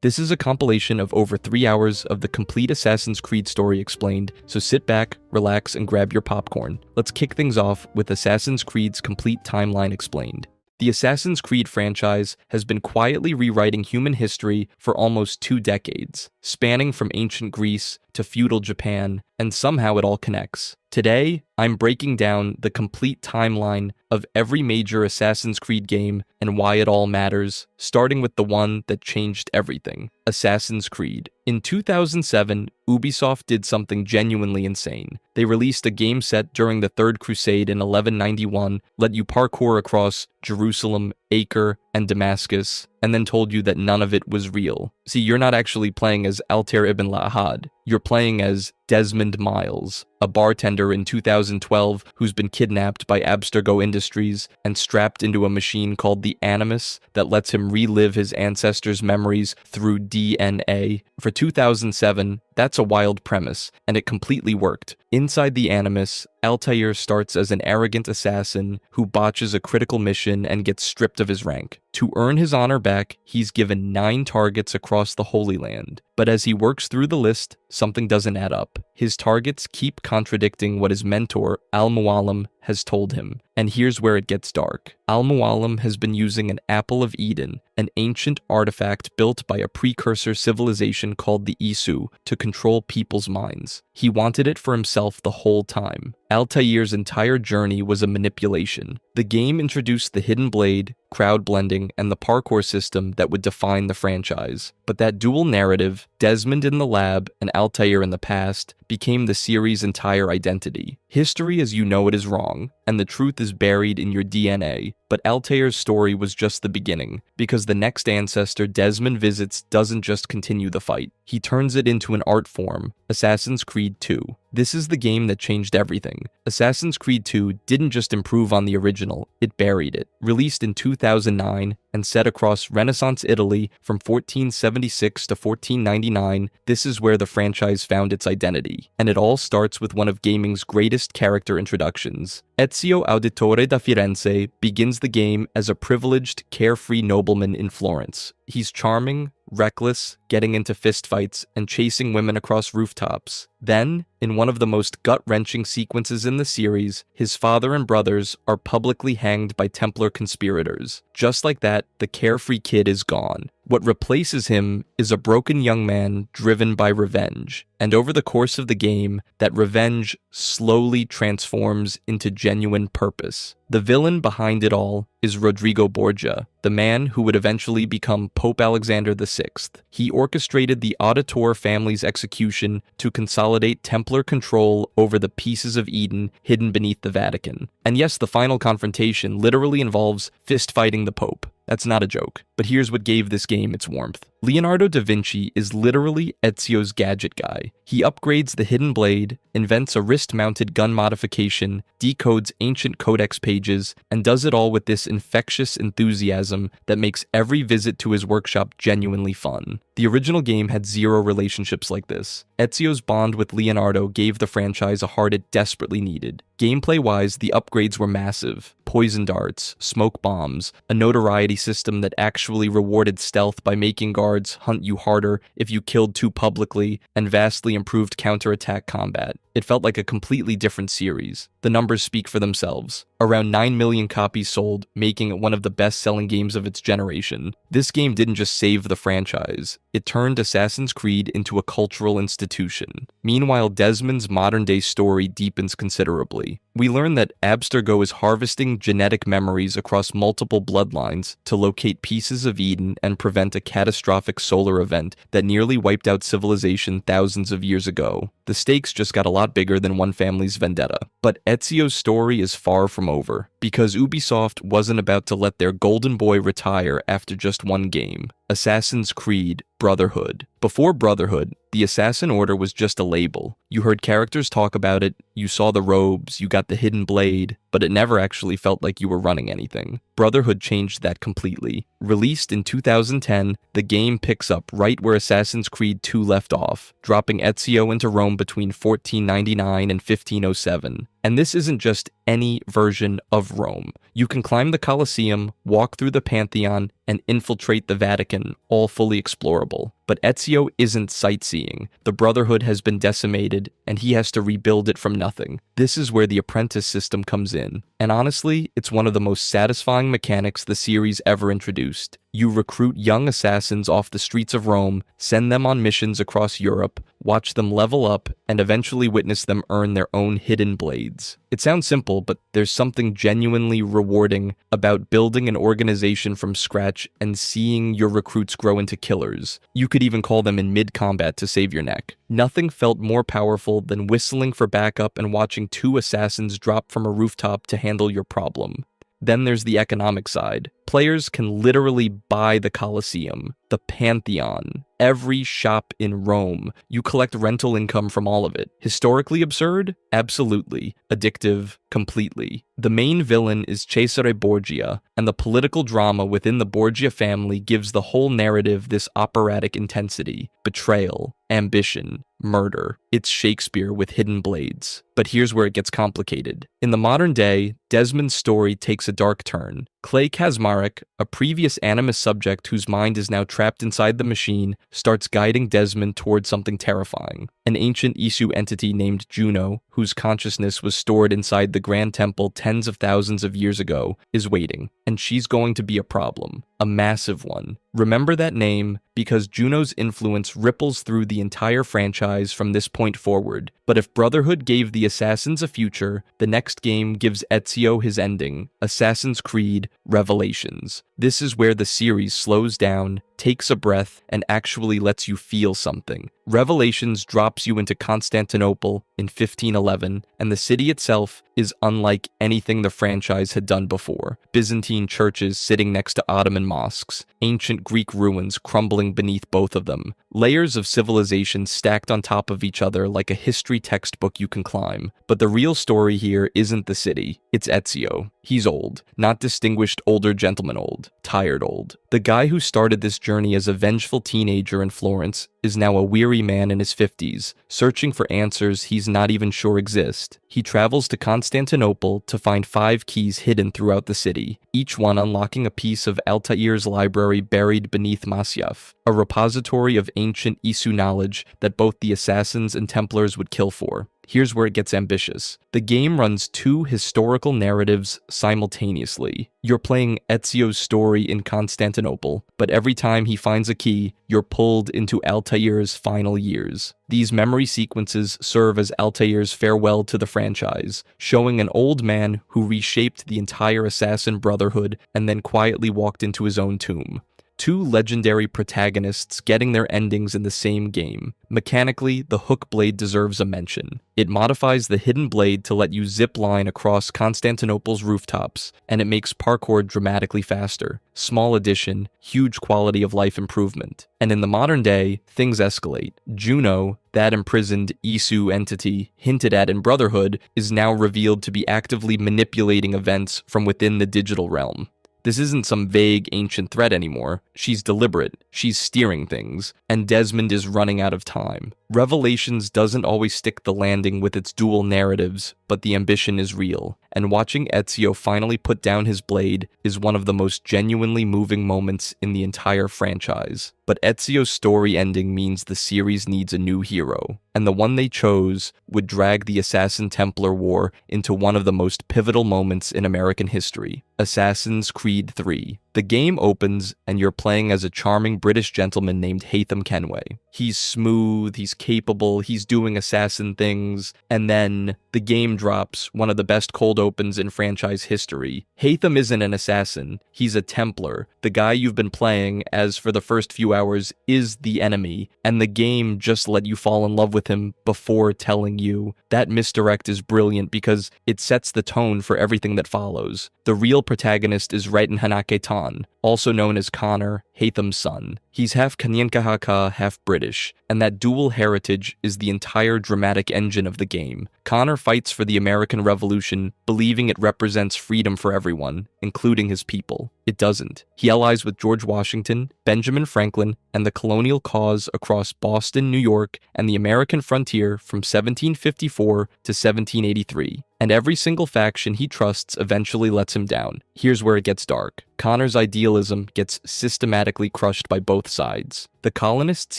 This is a compilation of over 3 hours of the complete Assassin's Creed story explained, so sit back, relax, and grab your popcorn. Let's kick things off with Assassin's Creed's complete timeline explained. The Assassin's Creed franchise has been quietly rewriting human history for almost 2 decades, spanning from ancient Greece to feudal Japan, and somehow it all connects. Today, I'm breaking down the complete timeline of every major Assassin's Creed game and why it all matters, starting with the one that changed everything, Assassin's Creed. In 2007, Ubisoft did something genuinely insane. They released a game set during the Third Crusade in 1191, let you parkour across Jerusalem, Acre, and Damascus, and then told you that none of it was real. See, you're not actually playing as Altair ibn Lahad, you're playing as Desmond Miles, a bartender in 2012 who's been kidnapped by Abstergo Industries and strapped into a machine called the Animus that lets him relive his ancestors' memories through DNA. For 2007, that's a wild premise, and it completely worked. Inside the Animus, Altair starts as an arrogant assassin who botches a critical mission and gets stripped of his rank. To earn his honor back, he's given 9 targets across the Holy Land. But as he works through the list, something doesn't add up. His targets keep contradicting what his mentor, Al-Mualim, has told him. And here's where it gets dark. Al-Mualim has been using an Apple of Eden, an ancient artifact built by a precursor civilization called the Isu, to control people's minds. He wanted it for himself the whole time. Altair's entire journey was a manipulation. The game introduced the Hidden Blade, crowd blending, and the parkour system that would define the franchise. But that dual narrative, Desmond in the lab and Altair in the past, became the series' entire identity. History as you know it is wrong, and the truth is buried in your DNA. But Altair's story was just the beginning, because the next ancestor Desmond visits doesn't just continue the fight. He turns it into an art form, Assassin's Creed 2. This is the game that changed everything. Assassin's Creed 2 didn't just improve on the original, it buried it. Released in 2009 and set across Renaissance Italy from 1476 to 1499, this is where the franchise found its identity. And it all starts with one of gaming's greatest character introductions. Ezio Auditore da Firenze begins the game as a privileged, carefree nobleman in Florence. He's charming, reckless, getting into fistfights, and chasing women across rooftops. Then, in one of the most gut-wrenching sequences in the series, his father and brothers are publicly hanged by Templar conspirators. Just like that, the carefree kid is gone. What replaces him is a broken young man driven by revenge. And over the course of the game, that revenge slowly transforms into genuine purpose. The villain behind it all is Rodrigo Borgia, the man who would eventually become Pope Alexander VI. He orchestrated the Auditor family's execution to consolidate Templar control over the pieces of Eden hidden beneath the Vatican. And yes, the final confrontation literally involves fist-fighting the Pope. That's not a joke. But here's what gave this game its warmth. Leonardo da Vinci is literally Ezio's gadget guy. He upgrades the Hidden Blade, invents a wrist-mounted gun modification, decodes ancient codex pages, and does it all with this infectious enthusiasm that makes every visit to his workshop genuinely fun. The original game had 0 relationships like this. Ezio's bond with Leonardo gave the franchise a heart it desperately needed. Gameplay-wise, the upgrades were massive. Poison darts, smoke bombs, a notoriety system that actually rewarded stealth by making guards hunt you harder if you killed too publicly, and vastly improved counterattack combat. It felt like a completely different series. The numbers speak for themselves. Around 9 million copies sold, making it one of the best-selling games of its generation. This game didn't just save the franchise, it turned Assassin's Creed into a cultural institution. Meanwhile, Desmond's modern-day story deepens considerably. We learn that Abstergo is harvesting genetic memories across multiple bloodlines to locate pieces of Eden and prevent a catastrophic solar event that nearly wiped out civilization thousands of years ago. The stakes just got a lot bigger than one family's vendetta. But Ezio's story is far from over, because Ubisoft wasn't about to let their golden boy retire after just one game. Assassin's Creed Brotherhood. Before Brotherhood, the Assassin Order was just a label. You heard characters talk about it, you saw the robes, you got the hidden blade, but it never actually felt like you were running anything. Brotherhood changed that completely. Released in 2010, the game picks up right where Assassin's Creed 2 left off, dropping Ezio into Rome between 1499 and 1507. And this isn't just any version of Rome. You can climb the Colosseum, walk through the Pantheon, and infiltrate the Vatican, all fully explorable. But Ezio isn't sightseeing. The Brotherhood has been decimated, and he has to rebuild it from nothing. This is where the apprentice system comes in. And honestly, it's one of the most satisfying mechanics the series ever introduced. You recruit young assassins off the streets of Rome, send them on missions across Europe, watch them level up, and eventually witness them earn their own hidden blades. It sounds simple, but there's something genuinely rewarding about building an organization from scratch and seeing your recruits grow into killers. You could even call them in mid-combat to save your neck. Nothing felt more powerful than whistling for backup and watching two assassins drop from a rooftop to handle your problem. Then there's the economic side. Players can literally buy the Colosseum, the Pantheon, every shop in Rome. You collect rental income from all of it. Historically absurd? Absolutely. Addictive? Completely. The main villain is Cesare Borgia, and the political drama within the Borgia family gives the whole narrative this operatic intensity. Betrayal, ambition, murder. It's Shakespeare with hidden blades. But here's where it gets complicated. In the modern day, Desmond's story takes a dark turn. Clay Kazmarek, a previous Animus subject whose mind is now trapped inside the machine, starts guiding Desmond towards something terrifying. An ancient Isu entity named Juno, whose consciousness was stored inside the Grand Temple tens of thousands of years ago, is waiting, and she's going to be a problem. A massive one. Remember that name, because Juno's influence ripples through the entire franchise from this point forward. But if Brotherhood gave the Assassins a future, the next game gives Ezio his ending, Assassin's Creed Revelations. This is where the series slows down, takes a breath, and actually lets you feel something. Revelations drops you into Constantinople in 1511, and the city itself is unlike anything the franchise had done before. Byzantine churches sitting next to Ottoman mosques, ancient Greek ruins crumbling beneath both of them, layers of civilization stacked on top of each other like a history textbook you can climb. But the real story here isn't the city, it's Ezio. He's old, not distinguished older gentleman old, tired old. The guy who started this journey as a vengeful teenager in Florence is now a weary man in his 50s, searching for answers he's not even sure exist. He travels to Constantinople to find 5 keys hidden throughout the city, each one unlocking a piece of Altair's library buried beneath Masyaf, a repository of ancient Isu knowledge that both the assassins and Templars would kill for. Here's where it gets ambitious. The game runs 2 historical narratives simultaneously. You're playing Ezio's story in Constantinople, but every time he finds a key, you're pulled into Altair's final years. These memory sequences serve as Altair's farewell to the franchise, showing an old man who reshaped the entire Assassin Brotherhood and then quietly walked into his own tomb. 2 legendary protagonists getting their endings in the same game. Mechanically, the hook blade deserves a mention. It modifies the hidden blade to let you zip line across Constantinople's rooftops, and it makes parkour dramatically faster. Small addition, huge quality of life improvement. And in the modern day, things escalate. Juno, that imprisoned Isu entity hinted at in Brotherhood, is now revealed to be actively manipulating events from within the digital realm. This isn't some vague ancient threat anymore. She's deliberate, she's steering things, and Desmond is running out of time. Revelations doesn't always stick the landing with its dual narratives, but the ambition is real, and watching Ezio finally put down his blade is one of the most genuinely moving moments in the entire franchise. But Ezio's story ending means the series needs a new hero, and the one they chose would drag the Assassin-Templar War into one of the most pivotal moments in American history, Assassin's Creed 3. The game opens, and you're playing as a charming British gentleman named Haytham Kenway. He's smooth, he's capable, he's doing assassin things, and then the game drops, one of the best cold opens in franchise history. Haytham isn't an assassin, he's a Templar. The guy you've been playing as for the first few hours is the enemy, and the game just let you fall in love with him before telling you. That misdirect is brilliant because it sets the tone for everything that follows. The real protagonist is Raiden Hanake Tan, also known as Connor, Hatham's son. He's half Kanyenkahaka, half British, and that dual heritage is the entire dramatic engine of the game. Connor fights for the American Revolution, believing it represents freedom for everyone, including his people. It doesn't. He allies with George Washington, Benjamin Franklin, and the colonial cause across Boston, New York, and the American frontier from 1754 to 1783. And every single faction he trusts eventually lets him down. Here's where it gets dark. Connor's idealism gets systematically crushed by both sides. The colonists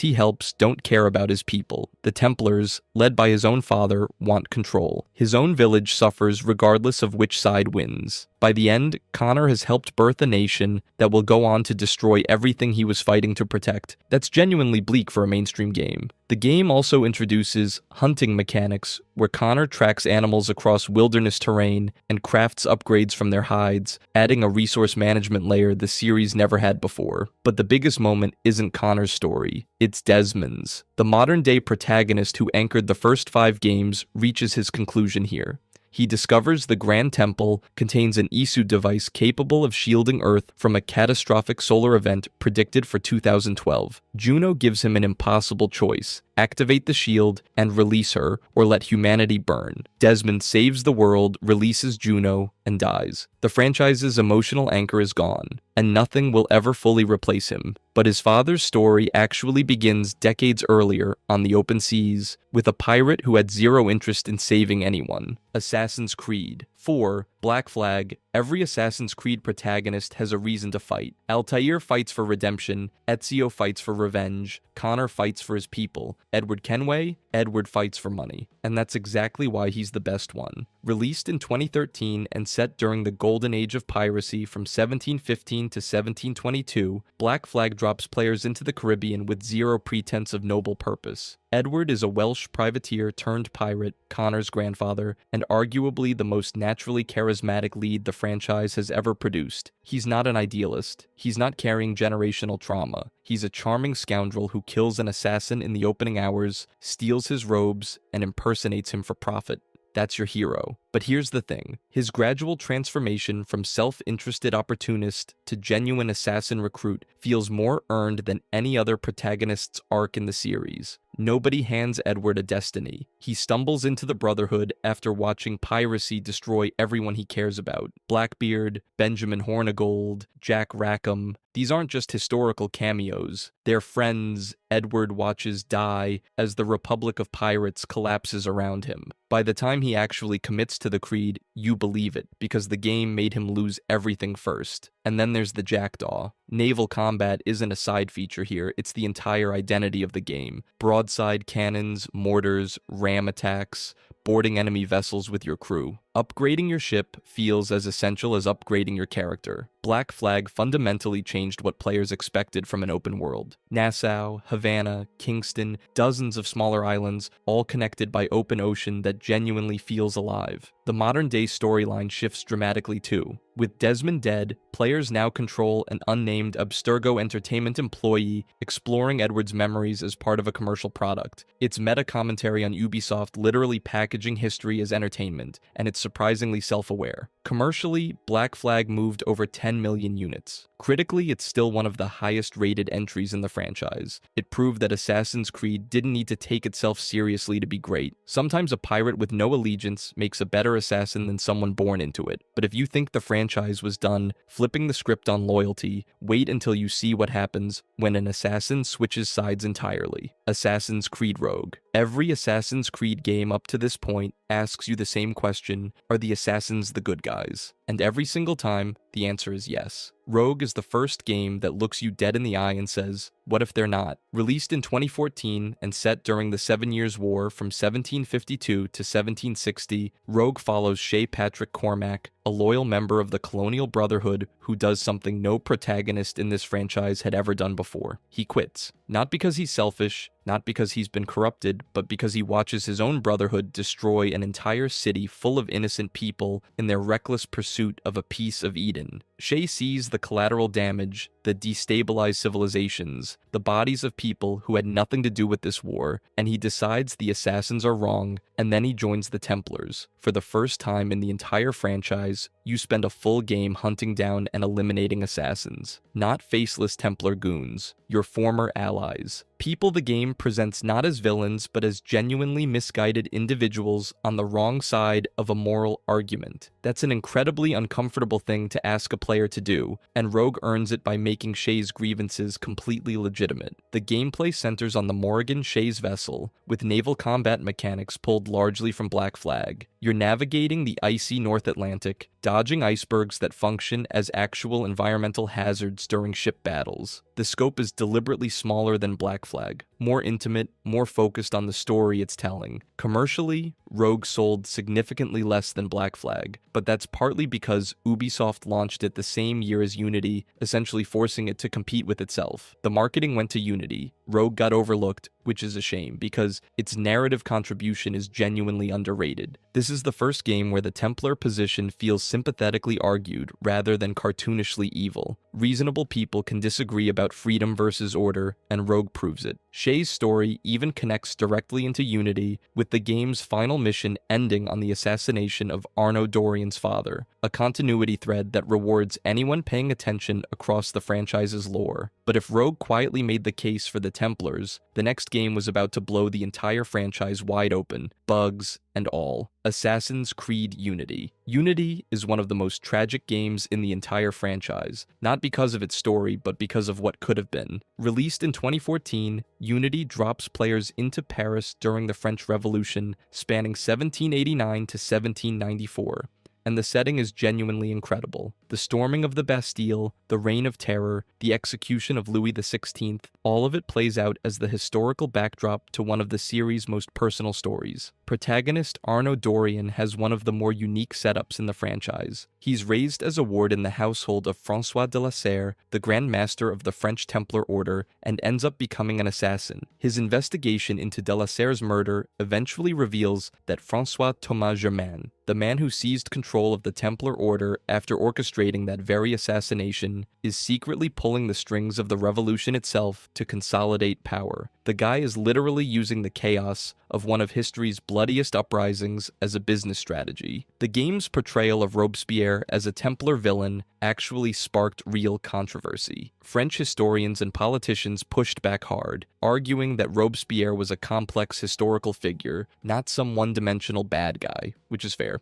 he helps don't care about his people. The Templars, led by his own father, want control. His own village suffers regardless of which side wins. By the end, Connor has helped birth a nation that will go on to destroy everything he was fighting to protect. That's genuinely bleak for a mainstream game. The game also introduces hunting mechanics, where Connor tracks animals across wilderness terrain and crafts upgrades from their hides, adding a resource management layer the series never had before. But the biggest moment isn't Connor's story, it's Desmond's. The modern-day protagonist who anchored the first 5 games reaches his conclusion here. He discovers the Grand Temple contains an Isu device capable of shielding Earth from a catastrophic solar event predicted for 2012. Juno gives him an impossible choice: activate the shield and release her, or let humanity burn. Desmond saves the world, releases Juno, and dies. The franchise's emotional anchor is gone, and nothing will ever fully replace him. But his father's story actually begins decades earlier on the open seas, with a pirate who had zero interest in saving anyone. Assassin's Creed 4. Black Flag. Every Assassin's Creed protagonist has a reason to fight. Altair fights for redemption, Ezio fights for revenge, Connor fights for his people, Edward Kenway, Edward fights for money. And that's exactly why he's the best one. Released in 2013 and set during the golden age of piracy from 1715 to 1722, Black Flag drops players into the Caribbean with zero pretense of noble purpose. Edward is a Welsh privateer turned pirate, Connor's grandfather, and arguably the most naturally charismatic lead the franchise has ever produced. He's not an idealist. He's not carrying generational trauma. He's a charming scoundrel who kills an assassin in the opening hours, steals his robes, and impersonates him for profit. That's your hero. But here's the thing. His gradual transformation from self-interested opportunist to genuine assassin recruit feels more earned than any other protagonist's arc in the series. Nobody hands Edward a destiny. He stumbles into the Brotherhood after watching piracy destroy everyone he cares about. Blackbeard, Benjamin Hornigold, Jack Rackham. These aren't just historical cameos. They're friends Edward watches die as the Republic of Pirates collapses around him. By the time he actually commits to the creed, you believe it, because the game made him lose everything first. And then there's the Jackdaw. Naval combat isn't a side feature here, it's the entire identity of the game. Broadside cannons, mortars, ram attacks, boarding enemy vessels with your crew. Upgrading your ship feels as essential as upgrading your character. Black Flag fundamentally changed what players expected from an open world. Nassau, Havana, Kingston, dozens of smaller islands, all connected by open ocean that genuinely feels alive. The modern-day storyline shifts dramatically too. With Desmond dead, players now control an unnamed Abstergo Entertainment employee exploring Edward's memories as part of a commercial product. It's meta-commentary on Ubisoft literally packaging history as entertainment, and it's surprisingly self-aware. Commercially, Black Flag moved over 10 million units. Critically, it's still one of the highest-rated entries in the franchise. It proved that Assassin's Creed didn't need to take itself seriously to be great. Sometimes a pirate with no allegiance makes a better assassin than someone born into it. But if you think the franchise was done flipping the script on loyalty, wait until you see what happens when an assassin switches sides entirely. Assassin's Creed Rogue. Every Assassin's Creed game up to this point asks you the same question: are the assassins the good guys? And every single time, the answer is yes. Rogue is the first game that looks you dead in the eye and says, what if they're not? Released in 2014 and set during the 7 Years' War from 1752 to 1760, Rogue follows Shay Patrick Cormac, a loyal member of the Colonial Brotherhood who does something no protagonist in this franchise had ever done before. He quits. Not because he's selfish, not because he's been corrupted, but because he watches his own brotherhood destroy an entire city full of innocent people in their reckless pursuit of a piece of Eden. Shay sees the collateral damage, the destabilized civilizations, the bodies of people who had nothing to do with this war, and he decides the assassins are wrong, and then he joins the Templars. For the first time in the entire franchise, you spend a full game hunting down and eliminating assassins, not faceless Templar goons, your former allies. People the game presents not as villains, but as genuinely misguided individuals on the wrong side of a moral argument. That's an incredibly uncomfortable thing to ask a player to do, and Rogue earns it by making Shay's grievances completely legitimate. The gameplay centers on the Morrigan Shays vessel, with naval combat mechanics pulled largely from Black Flag. You're navigating the icy North Atlantic, dodging icebergs that function as actual environmental hazards during ship battles. The scope is deliberately smaller than Black Flag, more intimate, more focused on the story it's telling. Commercially, Rogue sold significantly less than Black Flag, but that's partly because Ubisoft launched it the same year as Unity, essentially forcing it to compete with itself. The marketing went to Unity. Rogue got overlooked, which is a shame, because its narrative contribution is genuinely underrated. This is the first game where the Templar position feels sympathetically argued rather than cartoonishly evil. Reasonable people can disagree about freedom versus order, and Rogue proves it. Shay's story even connects directly into Unity, with the game's final mission ending on the assassination of Arno Dorian's father, a continuity thread that rewards anyone paying attention across the franchise's lore. But if Rogue quietly made the case for the Templars, the next game was about to blow the entire franchise wide open, bugs and all. Assassin's Creed Unity. Unity is one of the most tragic games in the entire franchise, not because of its story, but because of what could have been. Released in 2014, Unity drops players into Paris during the French Revolution, spanning 1789 to 1794. And the setting is genuinely incredible. The storming of the Bastille, the Reign of Terror, the execution of Louis XVI, all of it plays out as the historical backdrop to one of the series' most personal stories. Protagonist Arno Dorian has one of the more unique setups in the franchise. He's raised as a ward in the household of François de la Serre, the Grand Master of the French Templar Order, and ends up becoming an assassin. His investigation into de la Serre's murder eventually reveals that François Thomas Germain, the man who seized control of the Templar Order after orchestrating that very assassination, is secretly pulling the strings of the revolution itself to consolidate power. The guy is literally using the chaos of one of history's bloodiest uprisings as a business strategy. The game's portrayal of Robespierre as a Templar villain actually sparked real controversy. French historians and politicians pushed back hard, arguing that Robespierre was a complex historical figure, not some one-dimensional bad guy, which is fair.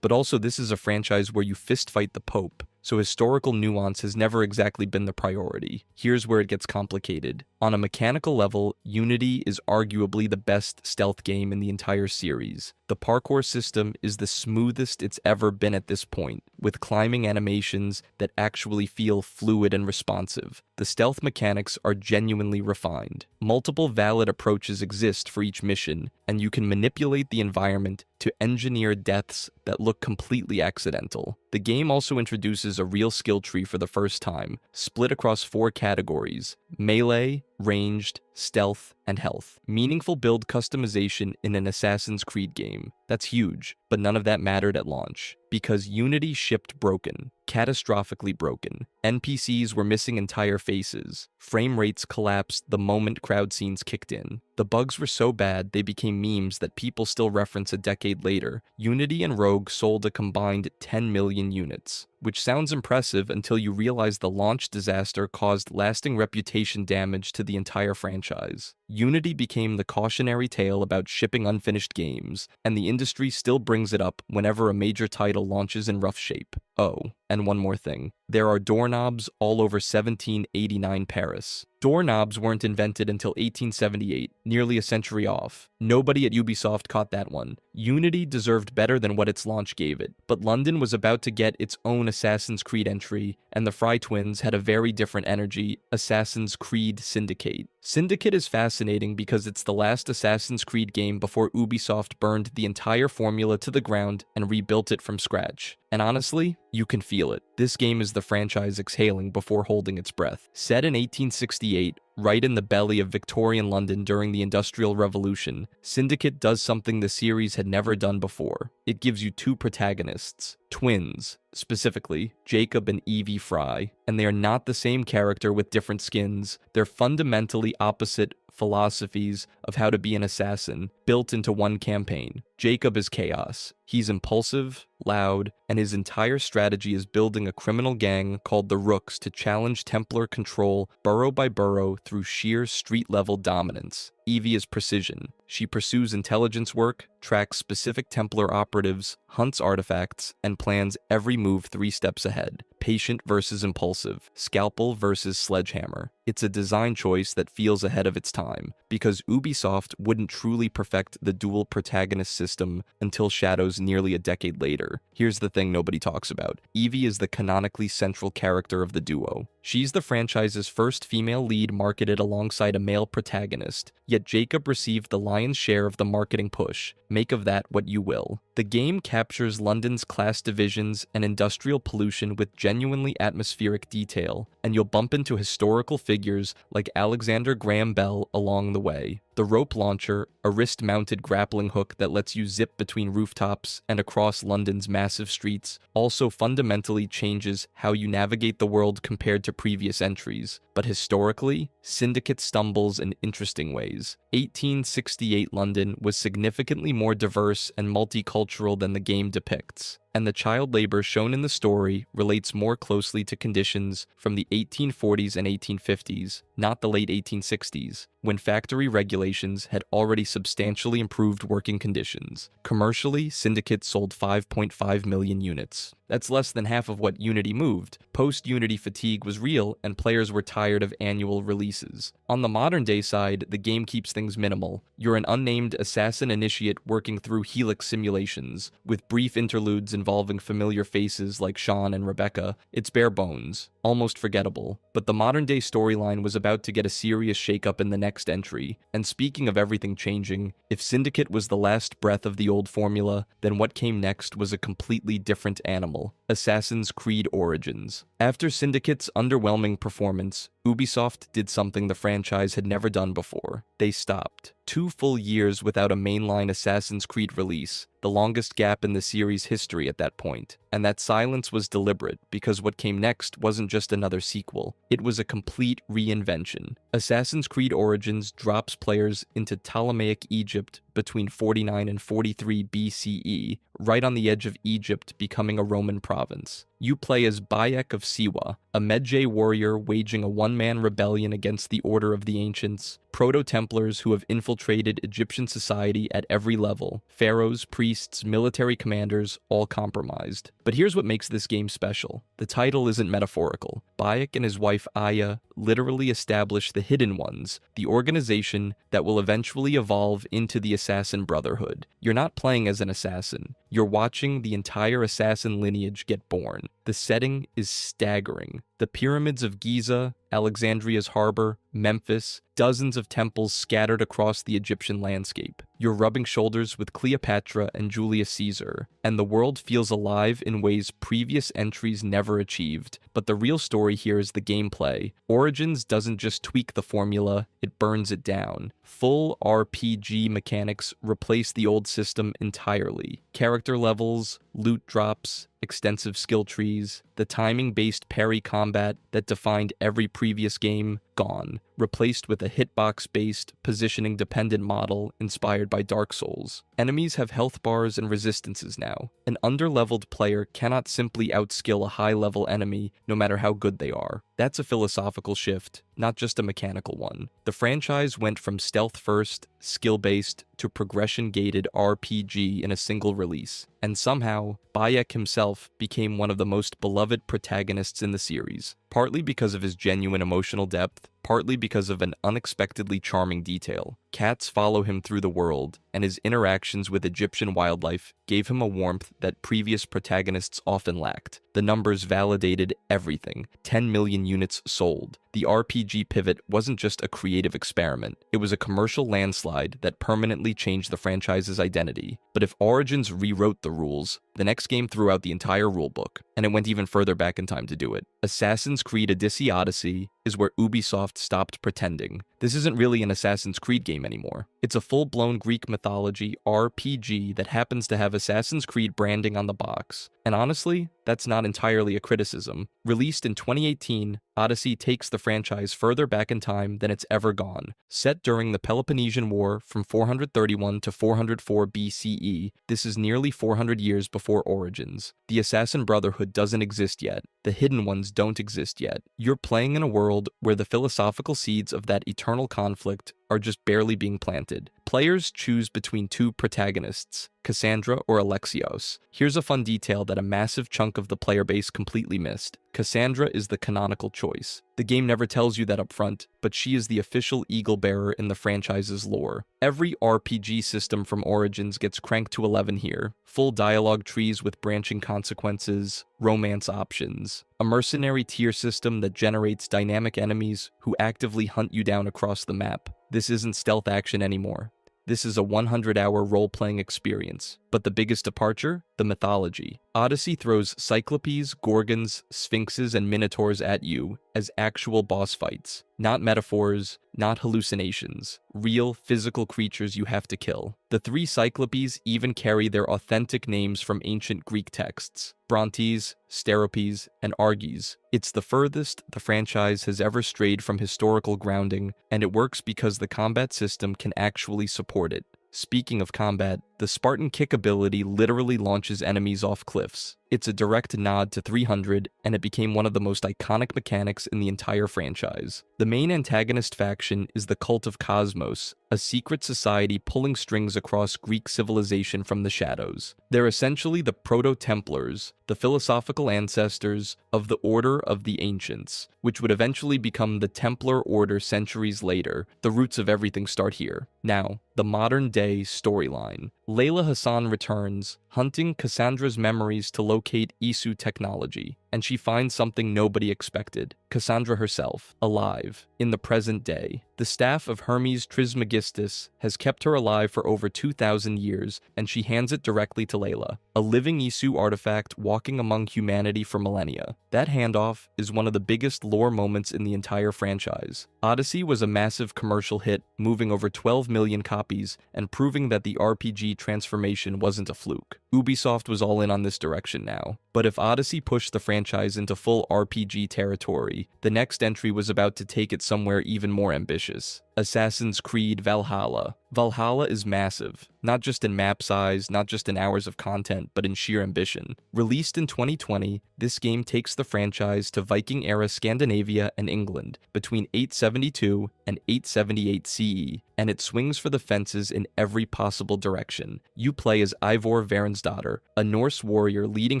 But also this is a franchise where you fistfight the Pope, so historical nuance has never exactly been the priority. Here's where it gets complicated. On a mechanical level, Unity is arguably the best stealth game in the entire series. The parkour system is the smoothest it's ever been at this point, with climbing animations that actually feel fluid and responsive. The stealth mechanics are genuinely refined. Multiple valid approaches exist for each mission, and you can manipulate the environment to engineer deaths that look completely accidental. The game also introduces a real skill tree for the first time, split across 4 categories: melee, ranged, stealth, and health. Meaningful build customization in an Assassin's Creed game. That's huge, but none of that mattered at launch, because Unity shipped broken, catastrophically broken. NPCs were missing entire faces. Frame rates collapsed the moment crowd scenes kicked in. The bugs were so bad they became memes that people still reference a decade later. Unity and Rogue sold a combined 10 million units, which sounds impressive until you realize the launch disaster caused lasting reputation damage to the entire franchise. Unity became the cautionary tale about shipping unfinished games, and the industry still brings it up whenever a major title launches in rough shape. Oh, and one more thing. There are doorknobs all over 1789 Paris. Doorknobs weren't invented until 1878, nearly a century off. Nobody at Ubisoft caught that one. Unity deserved better than what its launch gave it, but London was about to get its own Assassin's Creed entry, and the Fry twins had a very different energy: Assassin's Creed Syndicate. Syndicate is fascinating because it's the last Assassin's Creed game before Ubisoft burned the entire formula to the ground and rebuilt it from scratch. And honestly, you can feel it. This game is the franchise exhaling before holding its breath. Set in 1868, right in the belly of Victorian London during the Industrial Revolution, Syndicate does something the series had never done before. It gives you two protagonists, twins, specifically Jacob and Evie Fry, and they are not the same character with different skins. They're fundamentally opposite philosophies of how to be an assassin, built into one campaign. Jacob is chaos. He's impulsive, loud, and his entire strategy is building a criminal gang called the Rooks to challenge Templar control borough by borough through sheer street-level dominance. Evie is precision. She pursues intelligence work, tracks specific Templar operatives, hunts artifacts, and plans every move 3 steps ahead. Patient versus impulsive, scalpel versus sledgehammer. It's a design choice that feels ahead of its time, because Ubisoft wouldn't truly perfect the dual protagonist system until Shadows nearly a decade later. Here's the thing nobody talks about. Evie is the canonically central character of the duo. She's the franchise's first female lead marketed alongside a male protagonist, yet Jacob received the lion's share of the marketing push. Make of that what you will. The game captures London's class divisions and industrial pollution with genuinely atmospheric detail, and you'll bump into historical figures like Alexander Graham Bell along the way. The rope launcher, a wrist-mounted grappling hook that lets you zip between rooftops and across London's massive streets, also fundamentally changes how you navigate the world compared to previous entries. But historically, Syndicate stumbles in interesting ways. 1868 London was significantly more diverse and multicultural than the game depicts, and the child labor shown in the story relates more closely to conditions from the 1840s and 1850s, not the late 1860s, when factory regulations had already substantially improved working conditions. Commercially, Syndicate sold 5.5 million units. That's less than half of what Unity moved. Post-Unity fatigue was real, and players were tired of annual releases. On the modern-day side, the game keeps things minimal. You're an unnamed assassin initiate working through Helix simulations, with brief interludes involving familiar faces like Sean and Rebecca. It's bare bones, almost forgettable. But the modern-day storyline was about to get a serious shakeup in the next entry. And speaking of everything changing, if Syndicate was the last breath of the old formula, then what came next was a completely different animal. Assassin's Creed Origins. After Syndicate's underwhelming performance, Ubisoft did something the franchise had never done before. They stopped. 2 full years without a mainline Assassin's Creed release, the longest gap in the series' history at that point. And that silence was deliberate, because what came next wasn't just another sequel. It was a complete reinvention. Assassin's Creed Origins drops players into Ptolemaic Egypt between 49 and 43 BCE, right on the edge of Egypt becoming a Roman province. You play as Bayek of Siwa, a Medjay warrior waging a one-man rebellion against the Order of the Ancients, proto-Templars who have infiltrated Egyptian society at every level, pharaohs, priests, military commanders, all compromised. But here's what makes this game special. The title isn't metaphorical. Bayek and his wife Aya literally establish the Hidden Ones, the organization that will eventually evolve into the Assassin Brotherhood. You're not playing as an assassin. You're watching the entire assassin lineage get born. The setting is staggering. The pyramids of Giza, Alexandria's harbor, Memphis, dozens of temples scattered across the Egyptian landscape. You're rubbing shoulders with Cleopatra and Julius Caesar, and the world feels alive in ways previous entries never achieved. But the real story here is the gameplay. Origins doesn't just tweak the formula, it burns it down. Full RPG mechanics replace the old system entirely. Character levels, loot drops, extensive skill trees, the timing-based parry combat that defined every previous game, gone, replaced with a hitbox-based, positioning-dependent model inspired by Dark Souls. Enemies have health bars and resistances now. An underleveled player cannot simply outskill a high-level enemy no matter how good they are. That's a philosophical shift, not just a mechanical one. The franchise went from stealth-first, skill-based, to progression-gated RPG in a single release, and somehow, Bayek himself became one of the most beloved protagonists in the series, partly because of his genuine emotional depth, partly because of an unexpectedly charming detail. Cats follow him through the world, and his interactions with Egyptian wildlife gave him a warmth that previous protagonists often lacked. The numbers validated everything. 10 million units sold. The RPG pivot wasn't just a creative experiment, it was a commercial landslide that permanently changed the franchise's identity. But if Origins rewrote the rules, the next game threw out the entire rulebook, and it went even further back in time to do it. Assassin's Creed Odyssey is where Ubisoft stopped pretending. This isn't really an Assassin's Creed game anymore. It's a full-blown Greek mythology RPG that happens to have Assassin's Creed branding on the box. And honestly, that's not entirely a criticism. Released in 2018, Odyssey takes the franchise further back in time than it's ever gone. Set during the Peloponnesian War from 431 to 404 BCE, this is nearly 400 years before Origins. The Assassin Brotherhood doesn't exist yet. The Hidden Ones don't exist yet. You're playing in a world where the philosophical seeds of that eternal conflict are just barely being planted. Players choose between two protagonists, Cassandra or Alexios. Here's a fun detail that a massive chunk of the player base completely missed. Cassandra is the canonical choice. The game never tells you that up front, but she is the official eagle bearer in the franchise's lore. Every RPG system from Origins gets cranked to 11 here. Full dialogue trees with branching consequences, romance options, a mercenary tier system that generates dynamic enemies who actively hunt you down across the map. This isn't stealth action anymore. This is a 100-hour role-playing experience. But the biggest departure? The mythology. Odyssey throws Cyclopes, Gorgons, Sphinxes, and Minotaurs at you as actual boss fights. Not metaphors, not hallucinations. Real, physical creatures you have to kill. The three Cyclopes even carry their authentic names from ancient Greek texts: Brontes, Steropes, and Arges. It's the furthest the franchise has ever strayed from historical grounding, and it works because the combat system can actually support it. Speaking of combat, the Spartan kick ability literally launches enemies off cliffs. It's a direct nod to 300, and it became one of the most iconic mechanics in the entire franchise. The main antagonist faction is the Cult of Cosmos, a secret society pulling strings across Greek civilization from the shadows. They're essentially the Proto-Templars, the philosophical ancestors of the Order of the Ancients, which would eventually become the Templar Order centuries later. The roots of everything start here. Now, the modern-day storyline. Layla Hassan returns, hunting Cassandra's memories to locate Isu technology, and she finds something nobody expected: Cassandra herself, alive, in the present day. The staff of Hermes Trismegistus has kept her alive for over 2,000 years, and she hands it directly to Layla, a living Isu artifact walking among humanity for millennia. That handoff is one of the biggest lore moments in the entire franchise. Odyssey was a massive commercial hit, moving over 12 million copies, and proving that the RPG transformation wasn't a fluke. Ubisoft was all in on this direction now. But if Odyssey pushed the franchise into full RPG territory, the next entry was about to take it somewhere even more ambitious. Assassin's Creed Valhalla. Valhalla is massive, not just in map size, not just in hours of content, but in sheer ambition. Released in 2020, this game takes the franchise to Viking-era Scandinavia and England between 872 and 878 CE, and it swings for the fences in every possible direction. You play as Eivor Varinsdottir, a Norse warrior leading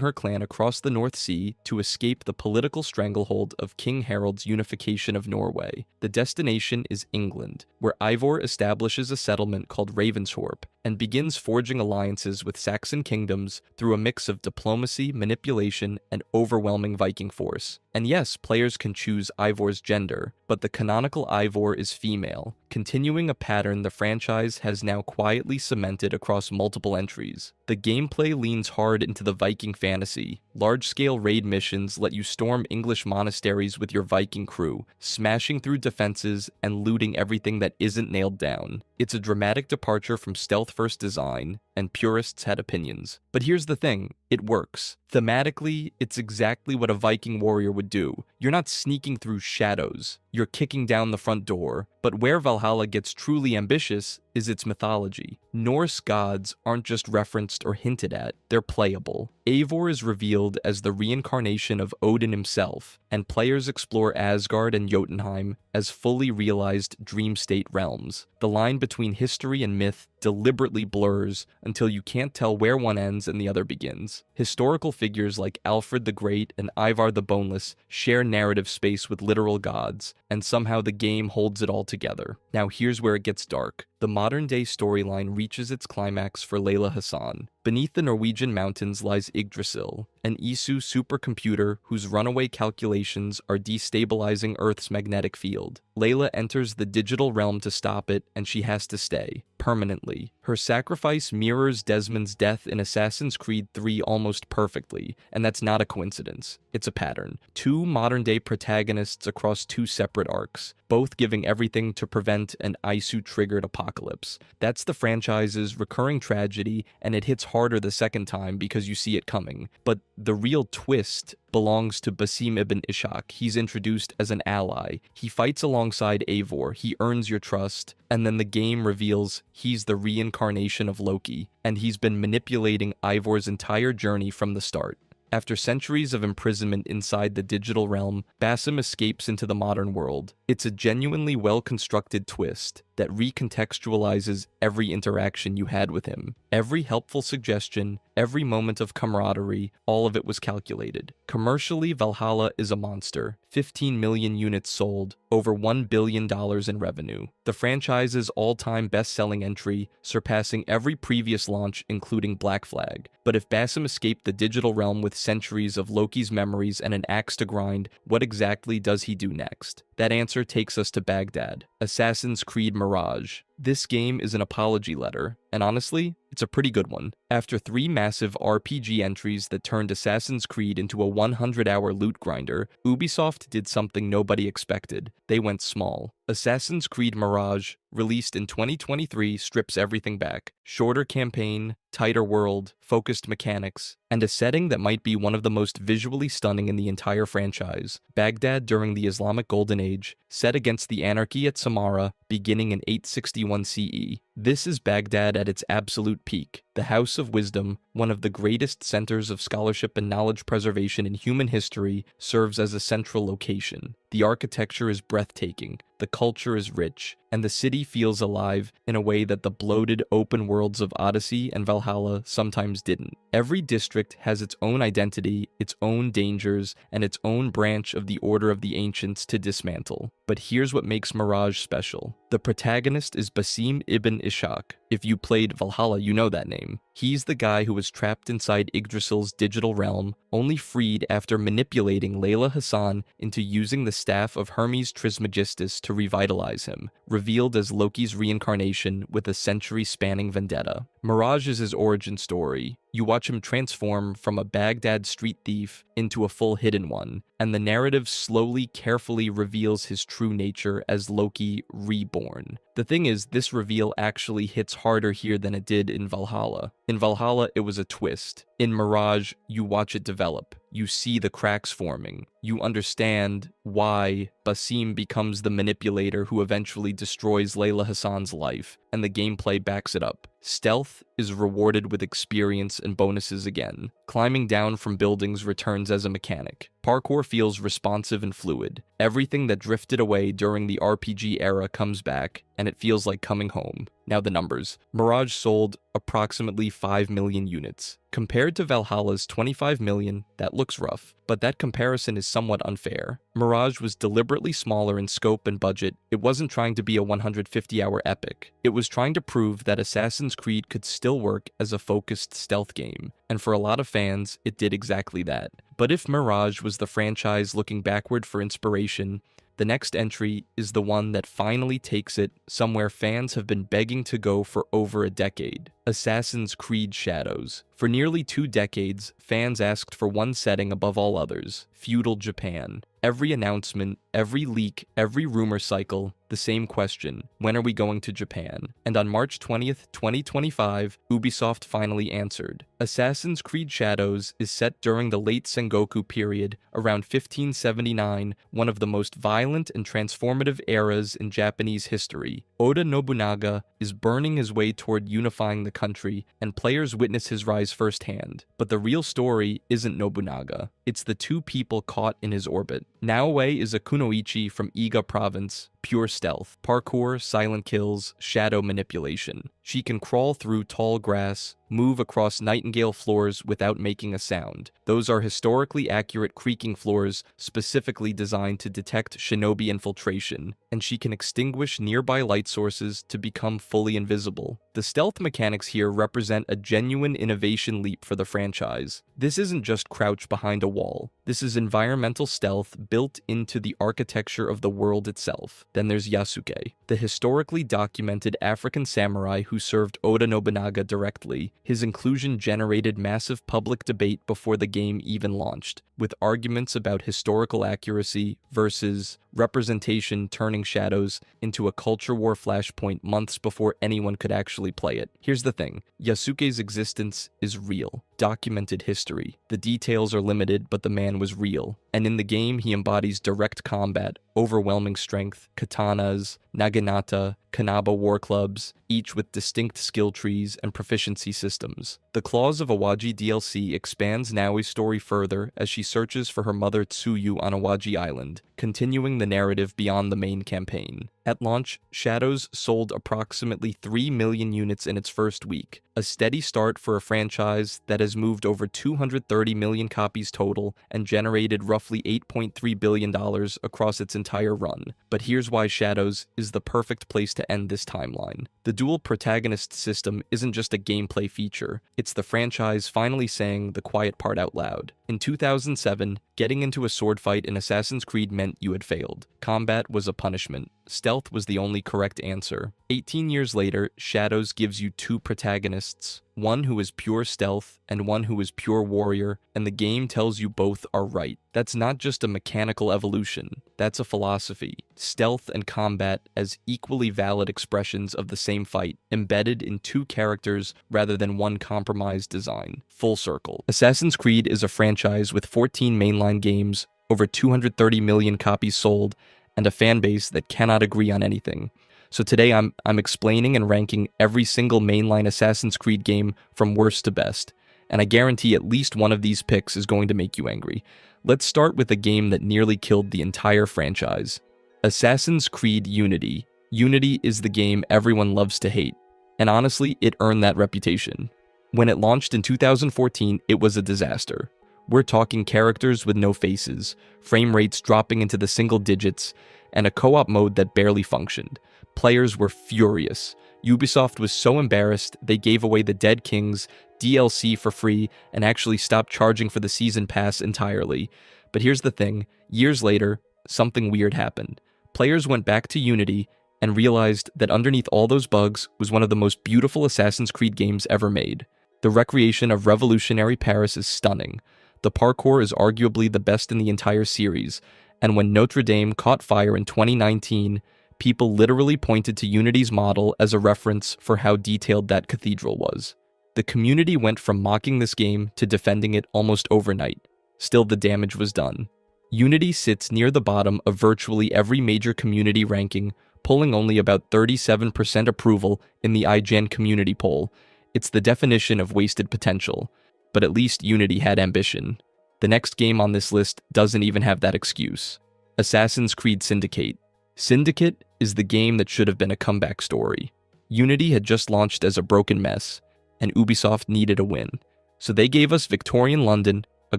her clan across the North Sea to escape the political stranglehold of King Harald's unification of Norway. The destination is England, where Eivor establishes a settlement called Ravensthorpe and begins forging alliances with Saxon kingdoms through a mix of diplomacy, manipulation, and overwhelming Viking force. And yes, players can choose Eivor's gender, but the canonical Eivor is female, continuing a pattern the franchise has now quietly cemented across multiple entries. The gameplay leans hard into the Viking fantasy. Large-scale raid missions let you storm English monasteries with your Viking crew, smashing through defenses and looting everything that isn't nailed down. It's a dramatic departure from stealth-first design, and purists had opinions. But here's the thing, it works. Thematically, it's exactly what a Viking warrior would do. You're not sneaking through shadows, you're kicking down the front door. But where Valhalla gets truly ambitious is its mythology. Norse gods aren't just referenced or hinted at, they're playable. Eivor is revealed as the reincarnation of Odin himself, and players explore Asgard and Jotunheim as fully realized dream state realms. The line between history and myth deliberately blurs until you can't tell where one ends and the other begins. Historical figures like Alfred the Great and Ivar the Boneless share narrative space with literal gods, and somehow the game holds it all together. Now here's where it gets dark. The modern-day storyline reaches its climax for Layla Hassan. Beneath the Norwegian mountains lies Yggdrasil, an Isu supercomputer whose runaway calculations are destabilizing Earth's magnetic field. Layla enters the digital realm to stop it, and she has to stay, permanently. Her sacrifice mirrors Desmond's death in Assassin's Creed 3 almost perfectly, and that's not a coincidence. It's a pattern. Two modern-day protagonists across two separate arcs, both giving everything to prevent an Isu-triggered apocalypse. That's the franchise's recurring tragedy, and it hits harder the second time because you see it coming. But the real twist belongs to Basim ibn Ishaq. He's introduced as an ally. He fights alongside Eivor, he earns your trust, and then the game reveals he's the reincarnation of Loki, and he's been manipulating Eivor's entire journey from the start. After centuries of imprisonment inside the digital realm, Basim escapes into the modern world. It's a genuinely well-constructed twist that recontextualizes every interaction you had with him. Every helpful suggestion, every moment of camaraderie, all of it was calculated. Commercially, Valhalla is a monster. 15 million units sold, over $1 billion in revenue. The franchise's all-time best-selling entry, surpassing every previous launch, including Black Flag. But if Basim escaped the digital realm with centuries of Loki's memories and an axe to grind, what exactly does he do next? That answer takes us to Baghdad, Assassin's Creed Mirage. This game is an apology letter, and honestly, it's a pretty good one. After 3 massive RPG entries that turned Assassin's Creed into a 100-hour loot grinder, Ubisoft did something nobody expected. They went small. Assassin's Creed Mirage, released in 2023, strips everything back. Shorter campaign, tighter world, focused mechanics, and a setting that might be one of the most visually stunning in the entire franchise. Baghdad during the Islamic Golden Age, set against the anarchy at Samarra, beginning in 861 CE. This is Baghdad at its absolute peak. The House of Wisdom, one of the greatest centers of scholarship and knowledge preservation in human history, serves as a central location. The architecture is breathtaking, the culture is rich, and the city feels alive in a way that the bloated open worlds of Odyssey and Valhalla sometimes didn't. Every district has its own identity, its own dangers, and its own branch of the Order of the Ancients to dismantle. But here's what makes Mirage special. The protagonist is Basim ibn Ishaq. If you played Valhalla, you know that name. He's the guy who was trapped inside Yggdrasil's digital realm, only freed after manipulating Layla Hassan into using the staff of Hermes Trismegistus to revitalize him, revealed as Loki's reincarnation with a century-spanning vendetta. Mirage is his origin story. You watch him transform from a Baghdad street thief into a full hidden one, and the narrative slowly, carefully reveals his true nature as Loki reborn. The thing is, this reveal actually hits harder here than it did in Valhalla. In Valhalla, it was a twist. In Mirage, you watch it develop. You see the cracks forming. You understand why Basim becomes the manipulator who eventually destroys Layla Hassan's life, and the gameplay backs it up. Stealth is rewarded with experience and bonuses again. Climbing down from buildings returns as a mechanic. Parkour feels responsive and fluid. Everything that drifted away during the RPG era comes back, and it feels like coming home. Now the numbers. Mirage sold approximately 5 million units. Compared to Valhalla's 25 million, that looks rough, but that comparison is somewhat unfair. Mirage was deliberately smaller in scope and budget. It wasn't trying to be a 150-hour epic. It was trying to prove that Assassin's Creed could still work as a focused stealth game, and for a lot of fans, it did exactly that. But if Mirage was the franchise looking backward for inspiration, the next entry is the one that finally takes it somewhere fans have been begging to go for over a decade. Assassin's Creed Shadows. For nearly 2 decades, fans asked for one setting above all others: feudal Japan. Every announcement, every leak, every rumor cycle, the same question: when are we going to Japan? And on March 20th, 2025, Ubisoft finally answered. Assassin's Creed Shadows is set during the late Sengoku period, around 1579, one of the most violent and transformative eras in Japanese history. Oda Nobunaga is burning his way toward unifying the country, and players witness his rise firsthand. But the real story isn't Nobunaga. It's the 2 people caught in his orbit. Naoe is a kunoichi from Iga province, pure stealth, parkour, silent kills, shadow manipulation. She can crawl through tall grass, move across nightingale floors without making a sound. Those are historically accurate creaking floors specifically designed to detect shinobi infiltration, and she can extinguish nearby light sources to become fully invisible. The stealth mechanics here represent a genuine innovation leap for the franchise. This isn't just crouch behind a wall. This is environmental stealth built into the architecture of the world itself. Then there's Yasuke, the historically documented African samurai who served Oda Nobunaga directly. His inclusion generated massive public debate before the game even launched, with arguments about historical accuracy versus representation turning Shadows into a culture war flashpoint months before anyone could actually play it. Here's the thing, Yasuke's existence is real, documented history. The details are limited, but the man was real. And in the game, he embodies direct combat, overwhelming strength, katanas, naginata, Kanaba war clubs, each with distinct skill trees and proficiency systems. The Claws of Awaji DLC expands Naoi's story further as she searches for her mother Tsuyu on Awaji Island, continuing the narrative beyond the main campaign. At launch, Shadows sold approximately 3 million units in its first week, a steady start for a franchise that has moved over 230 million copies total and generated roughly $8.3 billion across its entire run. But here's why Shadows is the perfect place to end this timeline. The dual protagonist system isn't just a gameplay feature, it's the franchise finally saying the quiet part out loud. In 2007, getting into a sword fight in Assassin's Creed meant you had failed. Combat was a punishment. Stealth was the only correct answer. 18 years later, Shadows gives you two protagonists, one who is pure stealth and one who is pure warrior, and the game tells you both are right. That's not just a mechanical evolution, that's a philosophy. Stealth and combat as equally valid expressions of the same fight, embedded in two characters rather than one compromised design. Full circle. Assassin's Creed is a franchise with 14 mainline games, over 230 million copies sold, and a fan base that cannot agree on anything. So today I'm explaining and ranking every single mainline Assassin's Creed game from worst to best, and I guarantee at least one of these picks is going to make you angry. Let's start with a game that nearly killed the entire franchise. Assassin's Creed Unity. Unity is the game everyone loves to hate, and honestly, it earned that reputation. When it launched in 2014, it was a disaster. We're talking characters with no faces, frame rates dropping into the single digits, and a co-op mode that barely functioned. Players were furious. Ubisoft was so embarrassed, they gave away the Dead Kings DLC for free and actually stopped charging for the season pass entirely. But here's the thing, years later, something weird happened. Players went back to Unity and realized that underneath all those bugs was one of the most beautiful Assassin's Creed games ever made. The recreation of revolutionary Paris is stunning. The parkour is arguably the best in the entire series, and when Notre Dame caught fire in 2019, people literally pointed to Unity's model as a reference for how detailed that cathedral was. The community went from mocking this game to defending it almost overnight. Still, the damage was done. Unity sits near the bottom of virtually every major community ranking, pulling only about 37% approval in the IGN community poll. It's the definition of wasted potential. But at least Unity had ambition. The next game on this list doesn't even have that excuse. Assassin's Creed Syndicate. Syndicate is the game that should have been a comeback story. Unity had just launched as a broken mess, and Ubisoft needed a win. So they gave us Victorian London, a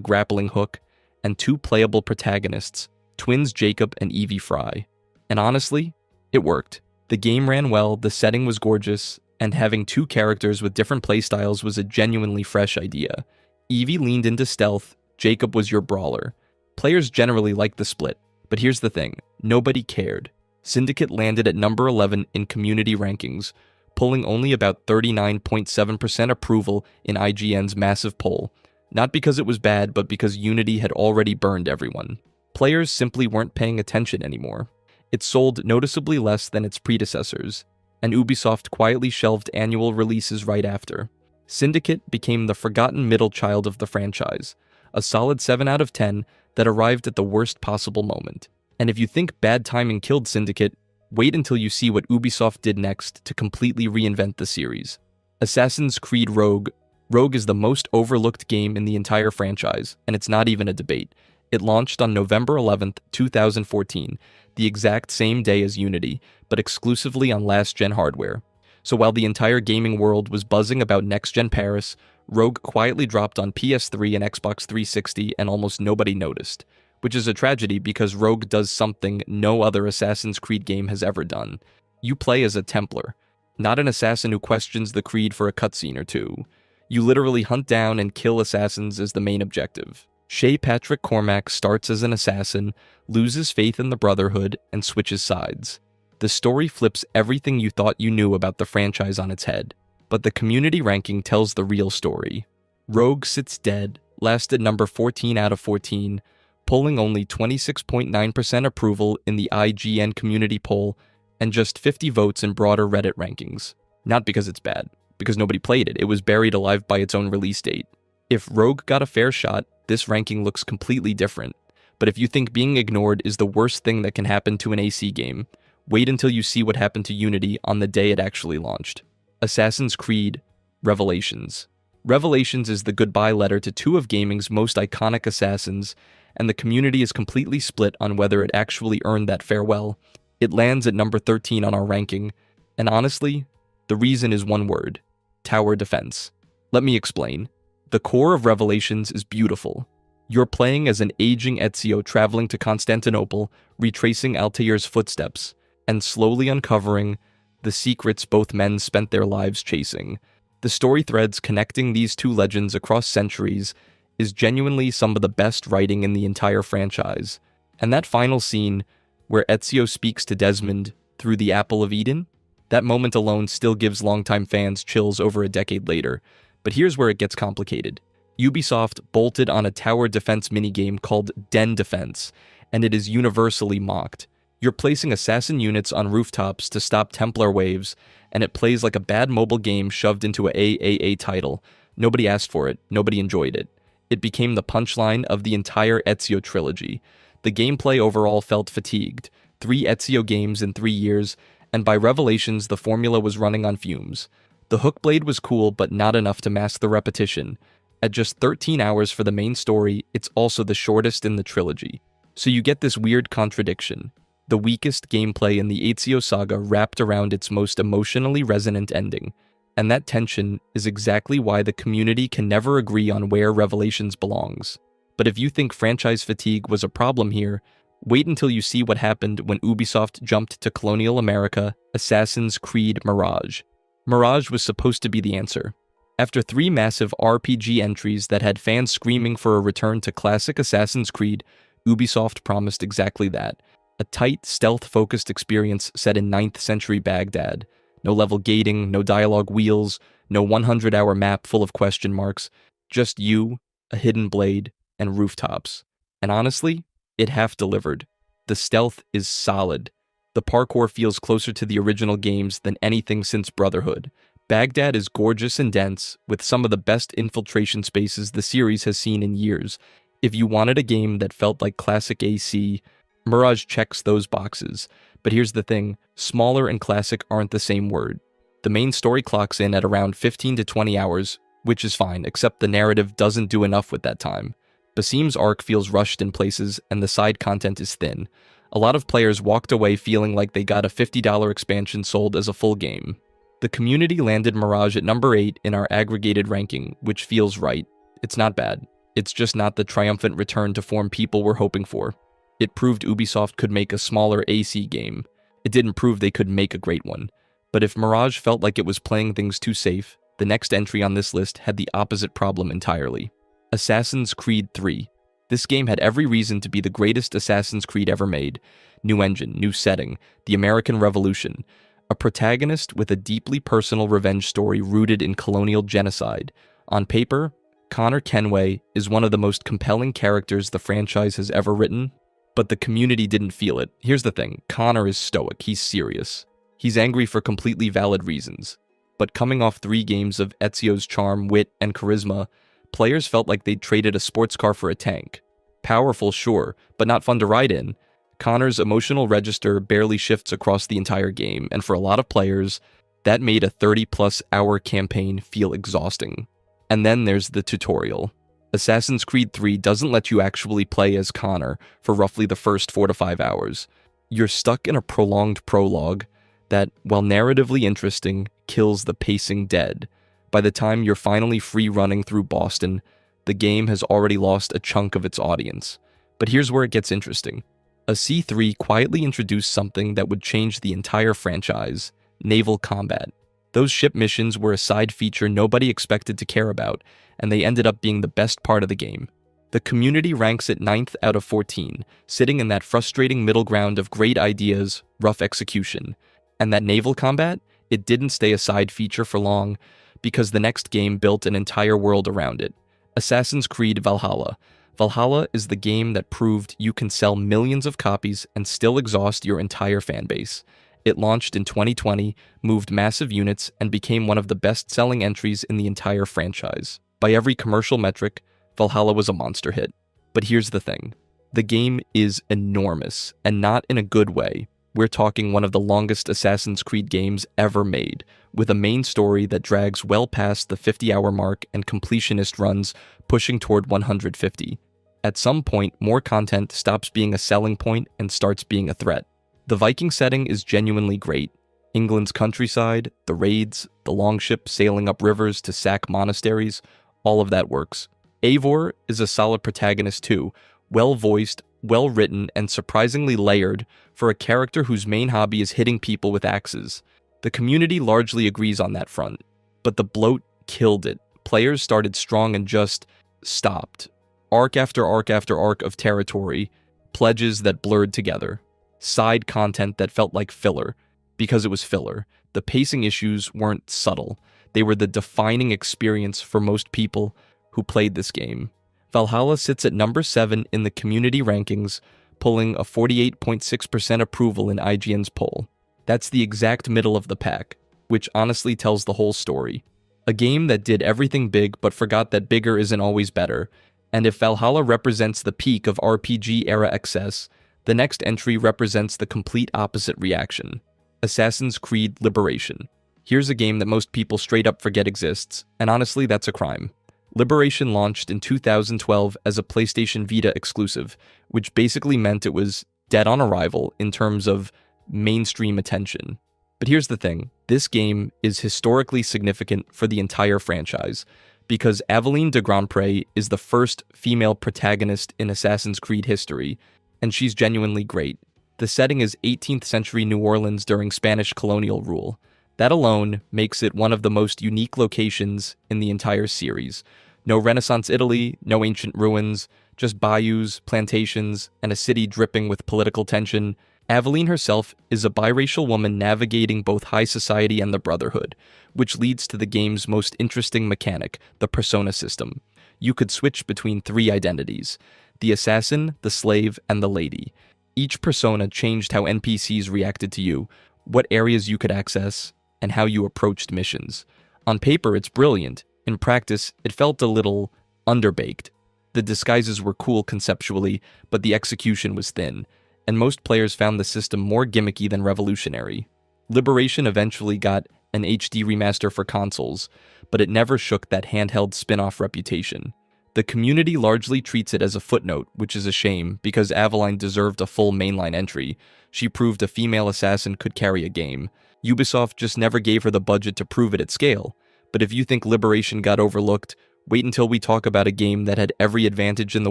grappling hook, and two playable protagonists, twins Jacob and Evie Fry. And honestly, it worked. The game ran well, the setting was gorgeous, and having two characters with different playstyles was a genuinely fresh idea. Evie leaned into stealth, Jacob was your brawler. Players generally liked the split, but here's the thing, nobody cared. Syndicate landed at number 11 in community rankings, pulling only about 39.7% approval in IGN's massive poll, not because it was bad, but because Unity had already burned everyone. Players simply weren't paying attention anymore. It sold noticeably less than its predecessors, and Ubisoft quietly shelved annual releases right after. Syndicate became the forgotten middle child of the franchise, a solid 7 out of 10 that arrived at the worst possible moment. And if you think bad timing killed Syndicate, wait until you see what Ubisoft did next to completely reinvent the series. Assassin's Creed Rogue. Rogue is the most overlooked game in the entire franchise, and it's not even a debate. It launched on November 11th, 2014, the exact same day as Unity, but exclusively on last-gen hardware. So while the entire gaming world was buzzing about next-gen Paris, Rogue quietly dropped on PS3 and Xbox 360 and almost nobody noticed, which is a tragedy because Rogue does something no other Assassin's Creed game has ever done. You play as a Templar, not an assassin who questions the creed for a cutscene or two. You literally hunt down and kill assassins as the main objective. Shay Patrick Cormac starts as an assassin, loses faith in the Brotherhood, and switches sides. The story flips everything you thought you knew about the franchise on its head, but the community ranking tells the real story. Rogue sits dead, last at number 14 out of 14, polling only 26.9% approval in the IGN community poll and just 50 votes in broader Reddit rankings. Not because it's bad, because nobody played it. It was buried alive by its own release date. If Rogue got a fair shot, this ranking looks completely different. But if you think being ignored is the worst thing that can happen to an AC game, wait until you see what happened to Unity on the day it actually launched. Assassin's Creed Revelations. Revelations is the goodbye letter to two of gaming's most iconic assassins, and the community is completely split on whether it actually earned that farewell. It lands at number 13 on our ranking, and honestly, the reason is one word: tower defense. Let me explain. The core of Revelations is beautiful. You're playing as an aging Ezio traveling to Constantinople, retracing Altair's footsteps, and slowly uncovering the secrets both men spent their lives chasing. The story threads connecting these two legends across centuries is genuinely some of the best writing in the entire franchise. And that final scene, where Ezio speaks to Desmond through the Apple of Eden, that moment alone still gives longtime fans chills over a decade later. But here's where it gets complicated. Ubisoft bolted on a tower defense minigame called Den Defense, and it is universally mocked. You're placing assassin units on rooftops to stop Templar waves, and it plays like a bad mobile game shoved into a AAA title. Nobody asked for it, nobody enjoyed it. It became the punchline of the entire Ezio trilogy. The gameplay overall felt fatigued. 3 Ezio games in 3 years, and by Revelations the formula was running on fumes. The Hookblade was cool, but not enough to mask the repetition. At just 13 hours for the main story, it's also the shortest in the trilogy. So you get this weird contradiction. The weakest gameplay in the Ezio saga wrapped around its most emotionally resonant ending. And that tension is exactly why the community can never agree on where Revelations belongs. But if you think franchise fatigue was a problem here, wait until you see what happened when Ubisoft jumped to colonial America, Assassin's Creed Mirage. Mirage was supposed to be the answer. After 3 massive RPG entries that had fans screaming for a return to classic Assassin's Creed, Ubisoft promised exactly that. A tight, stealth-focused experience set in 9th century Baghdad. No level gating, no dialogue wheels, no 100-hour map full of question marks. Just you, a hidden blade, and rooftops. And honestly, it half delivered. The stealth is solid. The parkour feels closer to the original games than anything since Brotherhood. Baghdad is gorgeous and dense, with some of the best infiltration spaces the series has seen in years. If you wanted a game that felt like classic AC, Mirage checks those boxes. But here's the thing, smaller and classic aren't the same word. The main story clocks in at around 15 to 20 hours, which is fine, except the narrative doesn't do enough with that time. Basim's arc feels rushed in places, and the side content is thin. A lot of players walked away feeling like they got a $50 expansion sold as a full game. The community landed Mirage at number 8 in our aggregated ranking, which feels right. It's not bad. It's just not the triumphant return to form people were hoping for. It proved Ubisoft could make a smaller AC game. It didn't prove they could make a great one. But if Mirage felt like it was playing things too safe, the next entry on this list had the opposite problem entirely. Assassin's Creed 3. This game had every reason to be the greatest Assassin's Creed ever made. New engine, new setting, the American Revolution. A protagonist with a deeply personal revenge story rooted in colonial genocide. On paper, Connor Kenway is one of the most compelling characters the franchise has ever written, but the community didn't feel it. Here's the thing, Connor is stoic, he's serious. He's angry for completely valid reasons. But coming off 3 games of Ezio's charm, wit, and charisma, players felt like they'd traded a sports car for a tank. Powerful, sure, but not fun to ride in. Connor's emotional register barely shifts across the entire game, and for a lot of players, that made a 30-plus hour campaign feel exhausting. And then there's the tutorial. Assassin's Creed 3 doesn't let you actually play as Connor for roughly the first 4 to 5 hours. You're stuck in a prolonged prologue, that, while narratively interesting, kills the pacing dead. By the time you're finally free running through Boston, the game has already lost a chunk of its audience. But here's where it gets interesting. A C3 quietly introduced something that would change the entire franchise: naval combat. Those ship missions were a side feature nobody expected to care about, and they ended up being the best part of the game. The community ranks it 9th out of 14, sitting in that frustrating middle ground of great ideas, rough execution. And that naval combat, it didn't stay a side feature for long, because the next game built an entire world around it. Assassin's Creed Valhalla. Valhalla is the game that proved you can sell millions of copies and still exhaust your entire fanbase. It launched in 2020, moved massive units, and became one of the best-selling entries in the entire franchise. By every commercial metric, Valhalla was a monster hit. But here's the thing. The game is enormous, and not in a good way. We're talking one of the longest Assassin's Creed games ever made, with a main story that drags well past the 50-hour mark and completionist runs pushing toward 150. At some point, more content stops being a selling point and starts being a threat. The Viking setting is genuinely great. England's countryside, the raids, the longships sailing up rivers to sack monasteries, all of that works. Eivor is a solid protagonist too, well-voiced, well-written, and surprisingly layered for a character whose main hobby is hitting people with axes. The community largely agrees on that front, but the bloat killed it. Players started strong and just stopped. Arc after arc after arc of territory, pledges that blurred together, side content that felt like filler, because it was filler. The pacing issues weren't subtle. They were the defining experience for most people who played this game. Valhalla sits at number 7 in the community rankings, pulling a 48.6% approval in IGN's poll. That's the exact middle of the pack, which honestly tells the whole story. A game that did everything big but forgot that bigger isn't always better, and if Valhalla represents the peak of RPG-era excess, the next entry represents the complete opposite reaction. Assassin's Creed Liberation. Here's a game that most people straight up forget exists, and honestly, that's a crime. Liberation launched in 2012 as a PlayStation Vita exclusive, which basically meant it was dead on arrival in terms of mainstream attention. But here's the thing, this game is historically significant for the entire franchise, because Aveline de Grandpré is the first female protagonist in Assassin's Creed history, and she's genuinely great. The setting is 18th century New Orleans during Spanish colonial rule. That alone makes it one of the most unique locations in the entire series. No Renaissance Italy, no ancient ruins, just bayous, plantations, and a city dripping with political tension. Aveline herself is a biracial woman navigating both high society and the Brotherhood, which leads to the game's most interesting mechanic, the persona system. You could switch between 3 identities: the assassin, the slave, and the lady. Each persona changed how NPCs reacted to you, what areas you could access, and how you approached missions. On paper, it's brilliant. In practice, it felt a little underbaked. The disguises were cool conceptually, but the execution was thin, and most players found the system more gimmicky than revolutionary. Liberation eventually got an HD remaster for consoles, but it never shook that handheld spin-off reputation. The community largely treats it as a footnote, which is a shame, because Aveline deserved a full mainline entry. She proved a female assassin could carry a game. Ubisoft just never gave her the budget to prove it at scale. But if you think Liberation got overlooked, wait until we talk about a game that had every advantage in the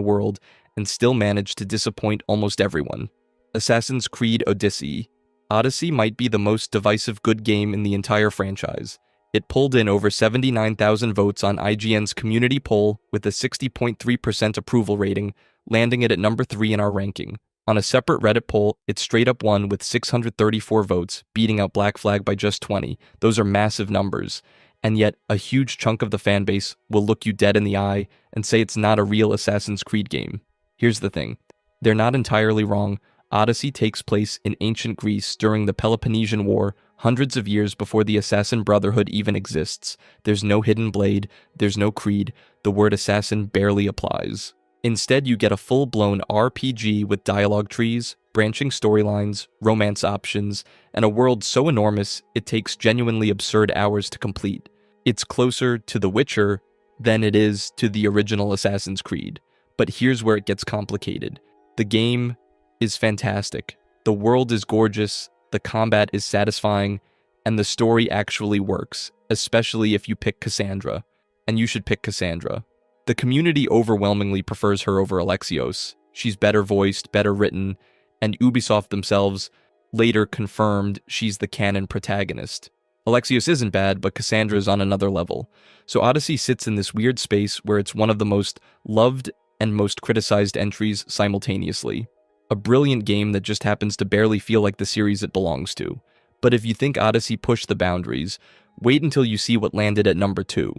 world and still managed to disappoint almost everyone. Assassin's Creed Odyssey. Odyssey might be the most divisive good game in the entire franchise. It pulled in over 79,000 votes on IGN's community poll with a 60.3% approval rating, landing it at number 3 in our ranking. On a separate Reddit poll, it straight up won with 634 votes, beating out Black Flag by just 20. Those are massive numbers. And yet, a huge chunk of the fanbase will look you dead in the eye and say it's not a real Assassin's Creed game. Here's the thing. They're not entirely wrong. Odyssey takes place in ancient Greece during the Peloponnesian War, hundreds of years before the Assassin Brotherhood even exists. There's no hidden blade, there's no creed, the word assassin barely applies. Instead, you get a full-blown RPG with dialogue trees, branching storylines, romance options, and a world so enormous it takes genuinely absurd hours to complete. It's closer to The Witcher than it is to the original Assassin's Creed. But here's where it gets complicated. The game is fantastic. The world is gorgeous, the combat is satisfying, and the story actually works, especially if you pick Cassandra. And you should pick Cassandra. The community overwhelmingly prefers her over Alexios. She's better voiced, better written, and Ubisoft themselves later confirmed she's the canon protagonist. Alexios isn't bad, but Cassandra's on another level. So Odyssey sits in this weird space where it's one of the most loved and most criticized entries simultaneously. A brilliant game that just happens to barely feel like the series it belongs to. But if you think Odyssey pushed the boundaries, wait until you see what landed at number 2,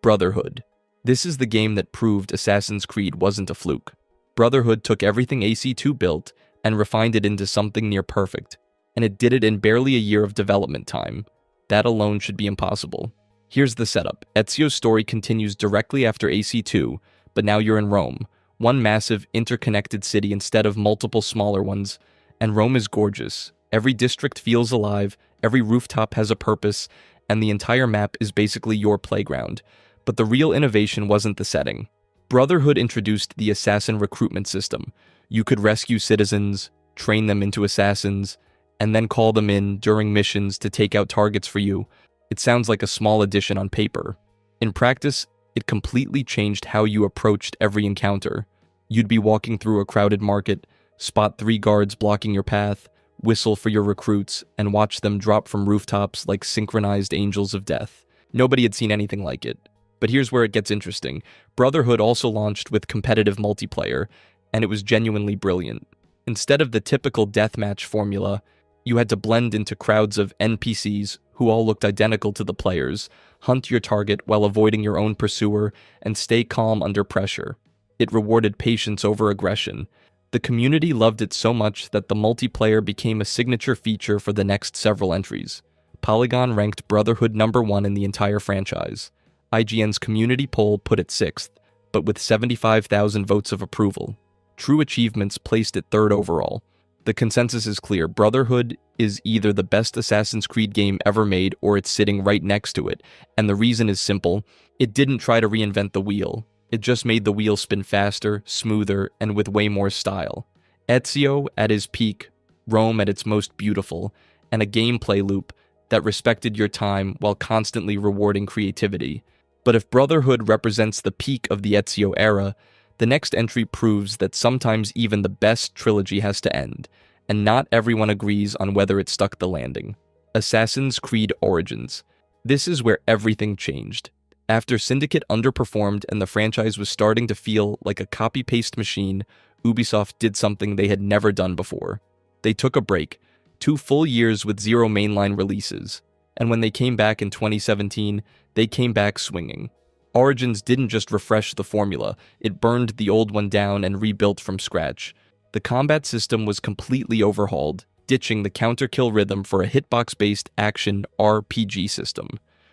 Brotherhood. This is the game that proved Assassin's Creed wasn't a fluke. Brotherhood took everything AC2 built and refined it into something near perfect, and it did it in barely a year of development time. That alone should be impossible. Here's the setup. Ezio's story continues directly after AC2, but now you're in Rome, one massive interconnected city instead of multiple smaller ones, and Rome is gorgeous. Every district feels alive, every rooftop has a purpose, and the entire map is basically your playground. But the real innovation wasn't the setting. Brotherhood introduced the assassin recruitment system. You could rescue citizens, train them into assassins, and then call them in during missions to take out targets for you. It sounds like a small addition on paper. In practice, it completely changed how you approached every encounter. You'd be walking through a crowded market, spot 3 guards blocking your path, whistle for your recruits, and watch them drop from rooftops like synchronized angels of death. Nobody had seen anything like it. But here's where it gets interesting. Brotherhood also launched with competitive multiplayer, and it was genuinely brilliant. Instead of the typical deathmatch formula, you had to blend into crowds of NPCs who all looked identical to the players, hunt your target while avoiding your own pursuer, and stay calm under pressure. It rewarded patience over aggression. The community loved it so much that the multiplayer became a signature feature for the next several entries. Polygon ranked Brotherhood number 1 in the entire franchise. IGN's community poll put it 6th, but with 75,000 votes of approval. True Achievements placed it 3rd overall. The consensus is clear. Brotherhood is either the best Assassin's Creed game ever made or it's sitting right next to it, and the reason is simple. It didn't try to reinvent the wheel. It just made the wheel spin faster, smoother, and with way more style. Ezio at his peak, Rome at its most beautiful, and a gameplay loop that respected your time while constantly rewarding creativity. But if Brotherhood represents the peak of the Ezio era, the next entry proves that sometimes even the best trilogy has to end, and not everyone agrees on whether it stuck the landing. Assassin's Creed Origins. This is where everything changed. After Syndicate underperformed and the franchise was starting to feel like a copy-paste machine, Ubisoft did something they had never done before. They took a break, 2 full years with 0 mainline releases, and when they came back in 2017, they came back swinging. Origins didn't just refresh the formula, it burned the old one down and rebuilt from scratch. The combat system was completely overhauled, ditching the counter-kill rhythm for a hitbox-based action RPG system.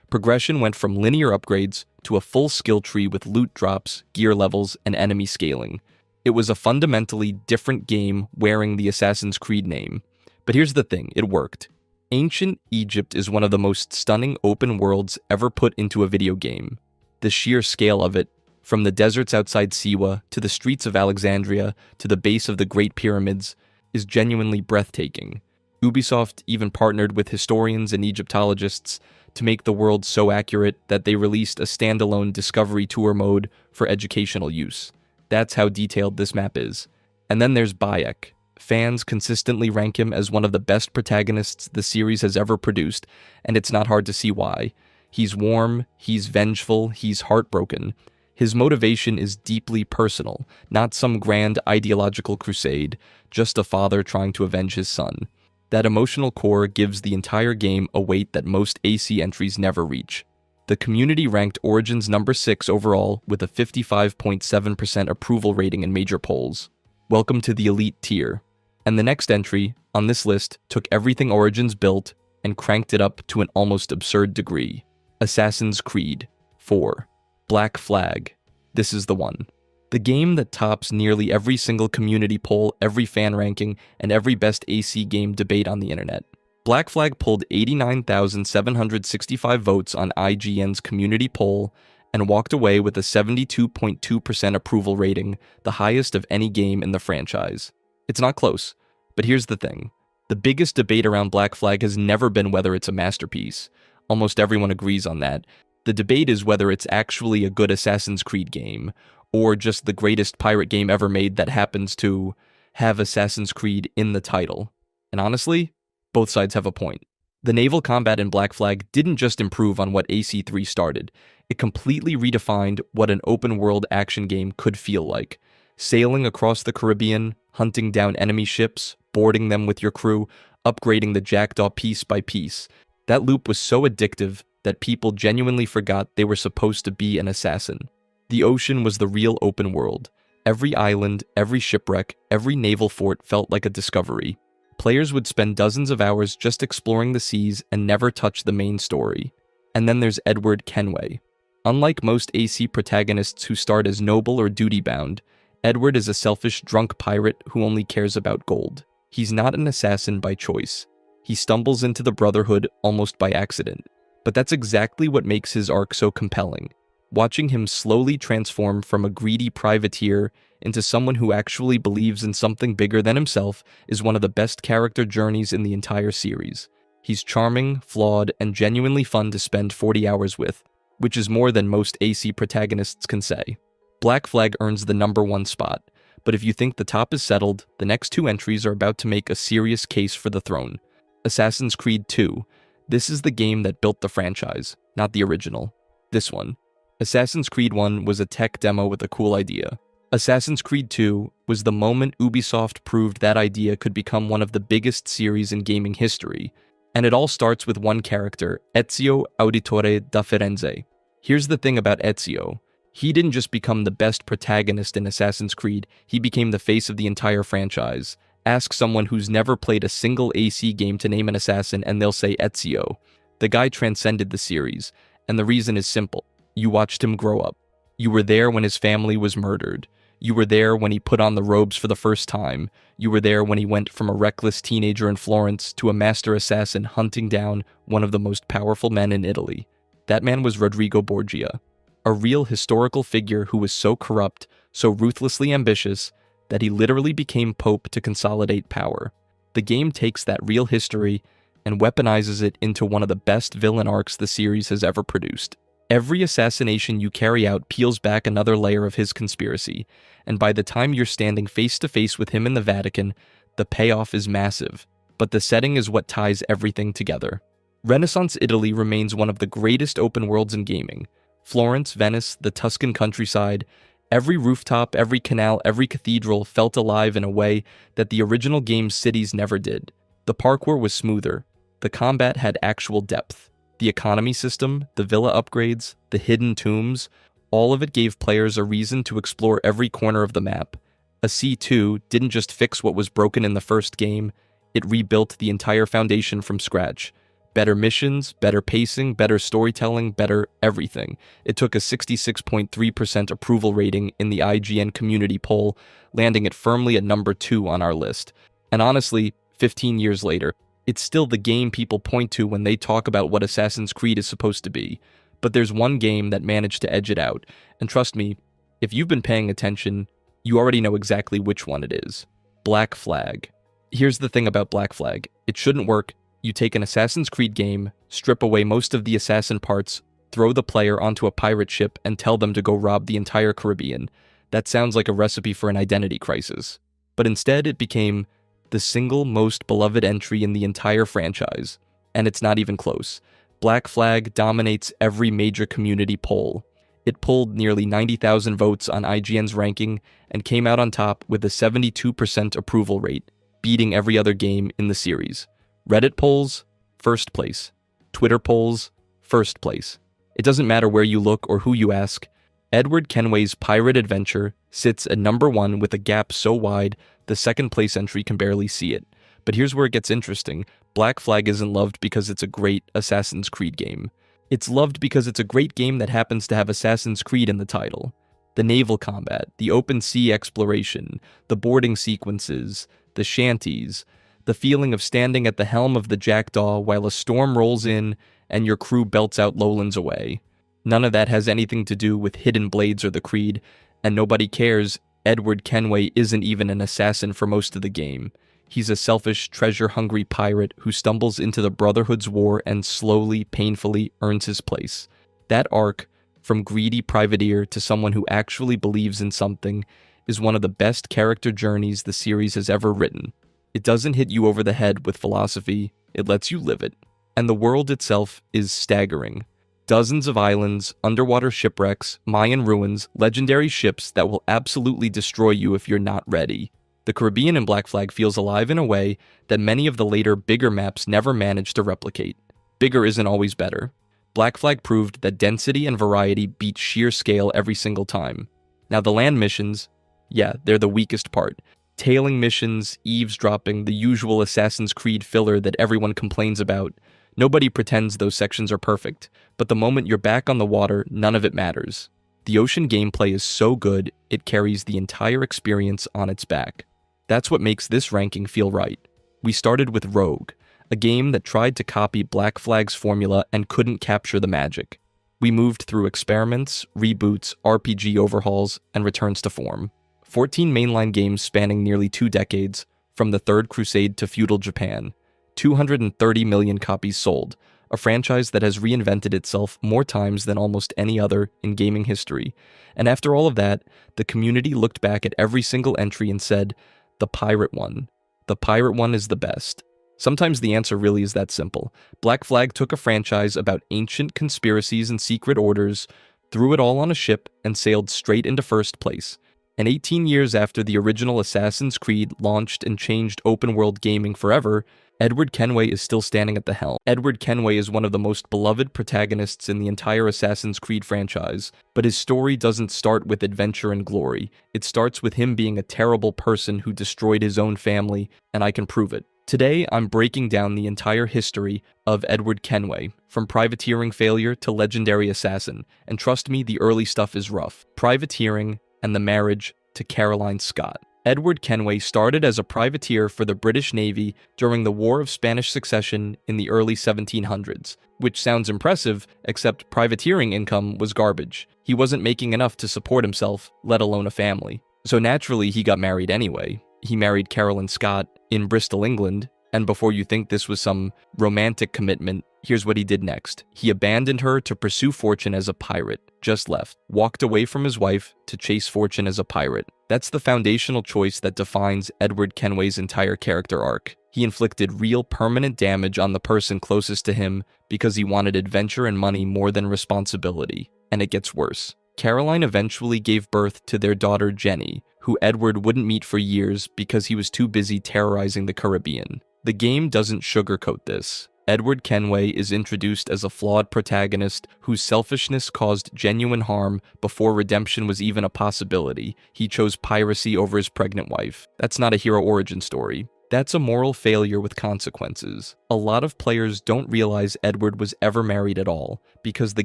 Progression went from linear upgrades to a full skill tree with loot drops, gear levels, and enemy scaling. It was a fundamentally different game wearing the Assassin's Creed name. But here's the thing, it worked. Ancient Egypt is one of the most stunning open worlds ever put into a video game. The sheer scale of it, from the deserts outside Siwa to the streets of Alexandria to the base of the Great Pyramids, is genuinely breathtaking. Ubisoft even partnered with historians and Egyptologists to make the world so accurate that they released a standalone Discovery Tour mode for educational use. That's how detailed this map is. And then there's Bayek. Fans consistently rank him as one of the best protagonists the series has ever produced, and it's not hard to see why. He's warm, he's vengeful, he's heartbroken. His motivation is deeply personal, not some grand ideological crusade, just a father trying to avenge his son. That emotional core gives the entire game a weight that most AC entries never reach. The community ranked Origins number 6 overall with a 55.7% approval rating in major polls. Welcome to the elite tier. And the next entry on this list took everything Origins built and cranked it up to an almost absurd degree. Assassin's Creed 4. Black Flag. This is the one. The game that tops nearly every single community poll, every fan ranking, and every best AC game debate on the internet. Black Flag pulled 89,765 votes on IGN's community poll and walked away with a 72.2% approval rating, the highest of any game in the franchise. It's not close, but here's the thing. The biggest debate around Black Flag has never been whether it's a masterpiece. Almost everyone agrees on that. The debate is whether it's actually a good Assassin's Creed game, or just the greatest pirate game ever made that happens to have Assassin's Creed in the title. And honestly, both sides have a point. The naval combat in Black Flag didn't just improve on what AC3 started, it completely redefined what an open-world action game could feel like. Sailing across the Caribbean, hunting down enemy ships, boarding them with your crew, upgrading the Jackdaw piece by piece. That loop was so addictive that people genuinely forgot they were supposed to be an assassin. The ocean was the real open world. Every island, every shipwreck, every naval fort felt like a discovery. Players would spend dozens of hours just exploring the seas and never touch the main story. And then there's Edward Kenway. Unlike most AC protagonists who start as noble or duty-bound, Edward is a selfish, drunk pirate who only cares about gold. He's not an assassin by choice. He stumbles into the Brotherhood almost by accident. But that's exactly what makes his arc so compelling. Watching him slowly transform from a greedy privateer into someone who actually believes in something bigger than himself is one of the best character journeys in the entire series. He's charming, flawed, and genuinely fun to spend 40 hours with, which is more than most AC protagonists can say. Black Flag earns the #1 spot, but if you think the top is settled, the next two entries are about to make a serious case for the throne. Assassin's Creed 2. This is the game that built the franchise, not the original. This one. Assassin's Creed 1 was a tech demo with a cool idea. Assassin's Creed 2 was the moment Ubisoft proved that idea could become one of the biggest series in gaming history, and it all starts with one character, Ezio Auditore da Firenze. Here's the thing about Ezio. He didn't just become the best protagonist in Assassin's Creed, he became the face of the entire franchise. Ask someone who's never played a single AC game to name an assassin and they'll say Ezio. The guy transcended the series, and the reason is simple. You watched him grow up. You were there when his family was murdered. You were there when he put on the robes for the first time. You were there when he went from a reckless teenager in Florence to a master assassin hunting down one of the most powerful men in Italy. That man was Rodrigo Borgia, a real historical figure who was so corrupt, so ruthlessly ambitious, that he literally became Pope to consolidate power. The game takes that real history and weaponizes it into one of the best villain arcs the series has ever produced. Every assassination you carry out peels back another layer of his conspiracy, and by the time you're standing face to face with him in the Vatican, the payoff is massive. But the setting is what ties everything together. Renaissance Italy remains one of the greatest open worlds in gaming. Florence, Venice, the Tuscan countryside, every rooftop, every canal, every cathedral felt alive in a way that the original game's cities never did. The parkour was smoother. The combat had actual depth. The economy system, the villa upgrades, the hidden tombs, all of it gave players a reason to explore every corner of the map. A C2 didn't just fix what was broken in the first game, it rebuilt the entire foundation from scratch. Better missions, better pacing, better storytelling, better everything. It took a 66.3% approval rating in the IGN community poll, landing it firmly at #2 on our list. And honestly, 15 years later, it's still the game people point to when they talk about what Assassin's Creed is supposed to be. But there's one game that managed to edge it out, and trust me, if you've been paying attention, you already know exactly which one it is. Black Flag. Here's the thing about Black Flag. It shouldn't work. You take an Assassin's Creed game, strip away most of the assassin parts, throw the player onto a pirate ship, and tell them to go rob the entire Caribbean. That sounds like a recipe for an identity crisis. But instead, it became the single most beloved entry in the entire franchise. And it's not even close. Black Flag dominates every major community poll. It pulled nearly 90,000 votes on IGN's ranking and came out on top with a 72% approval rate, beating every other game in the series. Reddit polls, first place. Twitter polls, first place. It doesn't matter where you look or who you ask, Edward Kenway's pirate adventure sits at #1 with a gap so wide the second place entry can barely see it. But here's where it gets interesting. Black Flag isn't loved because it's a great Assassin's Creed game. It's loved because it's a great game that happens to have Assassin's Creed in the title. The naval combat, the open sea exploration, the boarding sequences, the shanties, the feeling of standing at the helm of the Jackdaw while a storm rolls in and your crew belts out lowlands away. None of that has anything to do with Hidden Blades or the Creed, and nobody cares Edward Kenway isn't even an assassin for most of the game. He's a selfish, treasure-hungry pirate who stumbles into the Brotherhood's war and slowly, painfully earns his place. That arc, from greedy privateer to someone who actually believes in something, is one of the best character journeys the series has ever written. It doesn't hit you over the head with philosophy, it lets you live it. And the world itself is staggering. Dozens of islands, underwater shipwrecks, Mayan ruins, legendary ships that will absolutely destroy you if you're not ready. The Caribbean in Black Flag feels alive in a way that many of the later, bigger maps never managed to replicate. Bigger isn't always better. Black Flag proved that density and variety beat sheer scale every single time. Now the land missions, yeah, they're the weakest part. Tailing missions, eavesdropping, the usual Assassin's Creed filler that everyone complains about. Nobody pretends those sections are perfect, but the moment you're back on the water, none of it matters. The ocean gameplay is so good, it carries the entire experience on its back. That's what makes this ranking feel right. We started with Rogue, a game that tried to copy Black Flag's formula and couldn't capture the magic. We moved through experiments, reboots, RPG overhauls, and returns to form. 14 mainline games spanning nearly 2 decades, from the Third Crusade to feudal Japan. 230 million copies sold, a franchise that has reinvented itself more times than almost any other in gaming history. And after all of that, the community looked back at every single entry and said, the Pirate One. The Pirate One is the best. Sometimes the answer really is that simple. Black Flag took a franchise about ancient conspiracies and secret orders, threw it all on a ship, and sailed straight into first place. And 18 years after the original Assassin's Creed launched and changed open-world gaming forever, Edward Kenway is still standing at the helm. Edward Kenway is one of the most beloved protagonists in the entire Assassin's Creed franchise, but his story doesn't start with adventure and glory. It starts with him being a terrible person who destroyed his own family, and I can prove it. Today, I'm breaking down the entire history of Edward Kenway, from privateering failure to legendary assassin, and trust me, the early stuff is rough. Privateering and the marriage to Caroline Scott. Edward Kenway started as a privateer for the British Navy during the War of Spanish Succession in the early 1700s, which sounds impressive, except privateering income was garbage. He wasn't making enough to support himself, let alone a family. So naturally, he got married anyway. He married Caroline Scott in Bristol, England, and before you think this was some romantic commitment, here's what he did next. He abandoned her to pursue fortune as a pirate, just left, walked away from his wife to chase fortune as a pirate. That's the foundational choice that defines Edward Kenway's entire character arc. He inflicted real permanent damage on the person closest to him because he wanted adventure and money more than responsibility. And it gets worse. Caroline eventually gave birth to their daughter Jenny, who Edward wouldn't meet for years because he was too busy terrorizing the Caribbean. The game doesn't sugarcoat this. Edward Kenway is introduced as a flawed protagonist whose selfishness caused genuine harm before redemption was even a possibility. He chose piracy over his pregnant wife. That's not a hero origin story. That's a moral failure with consequences. A lot of players don't realize Edward was ever married at all, because the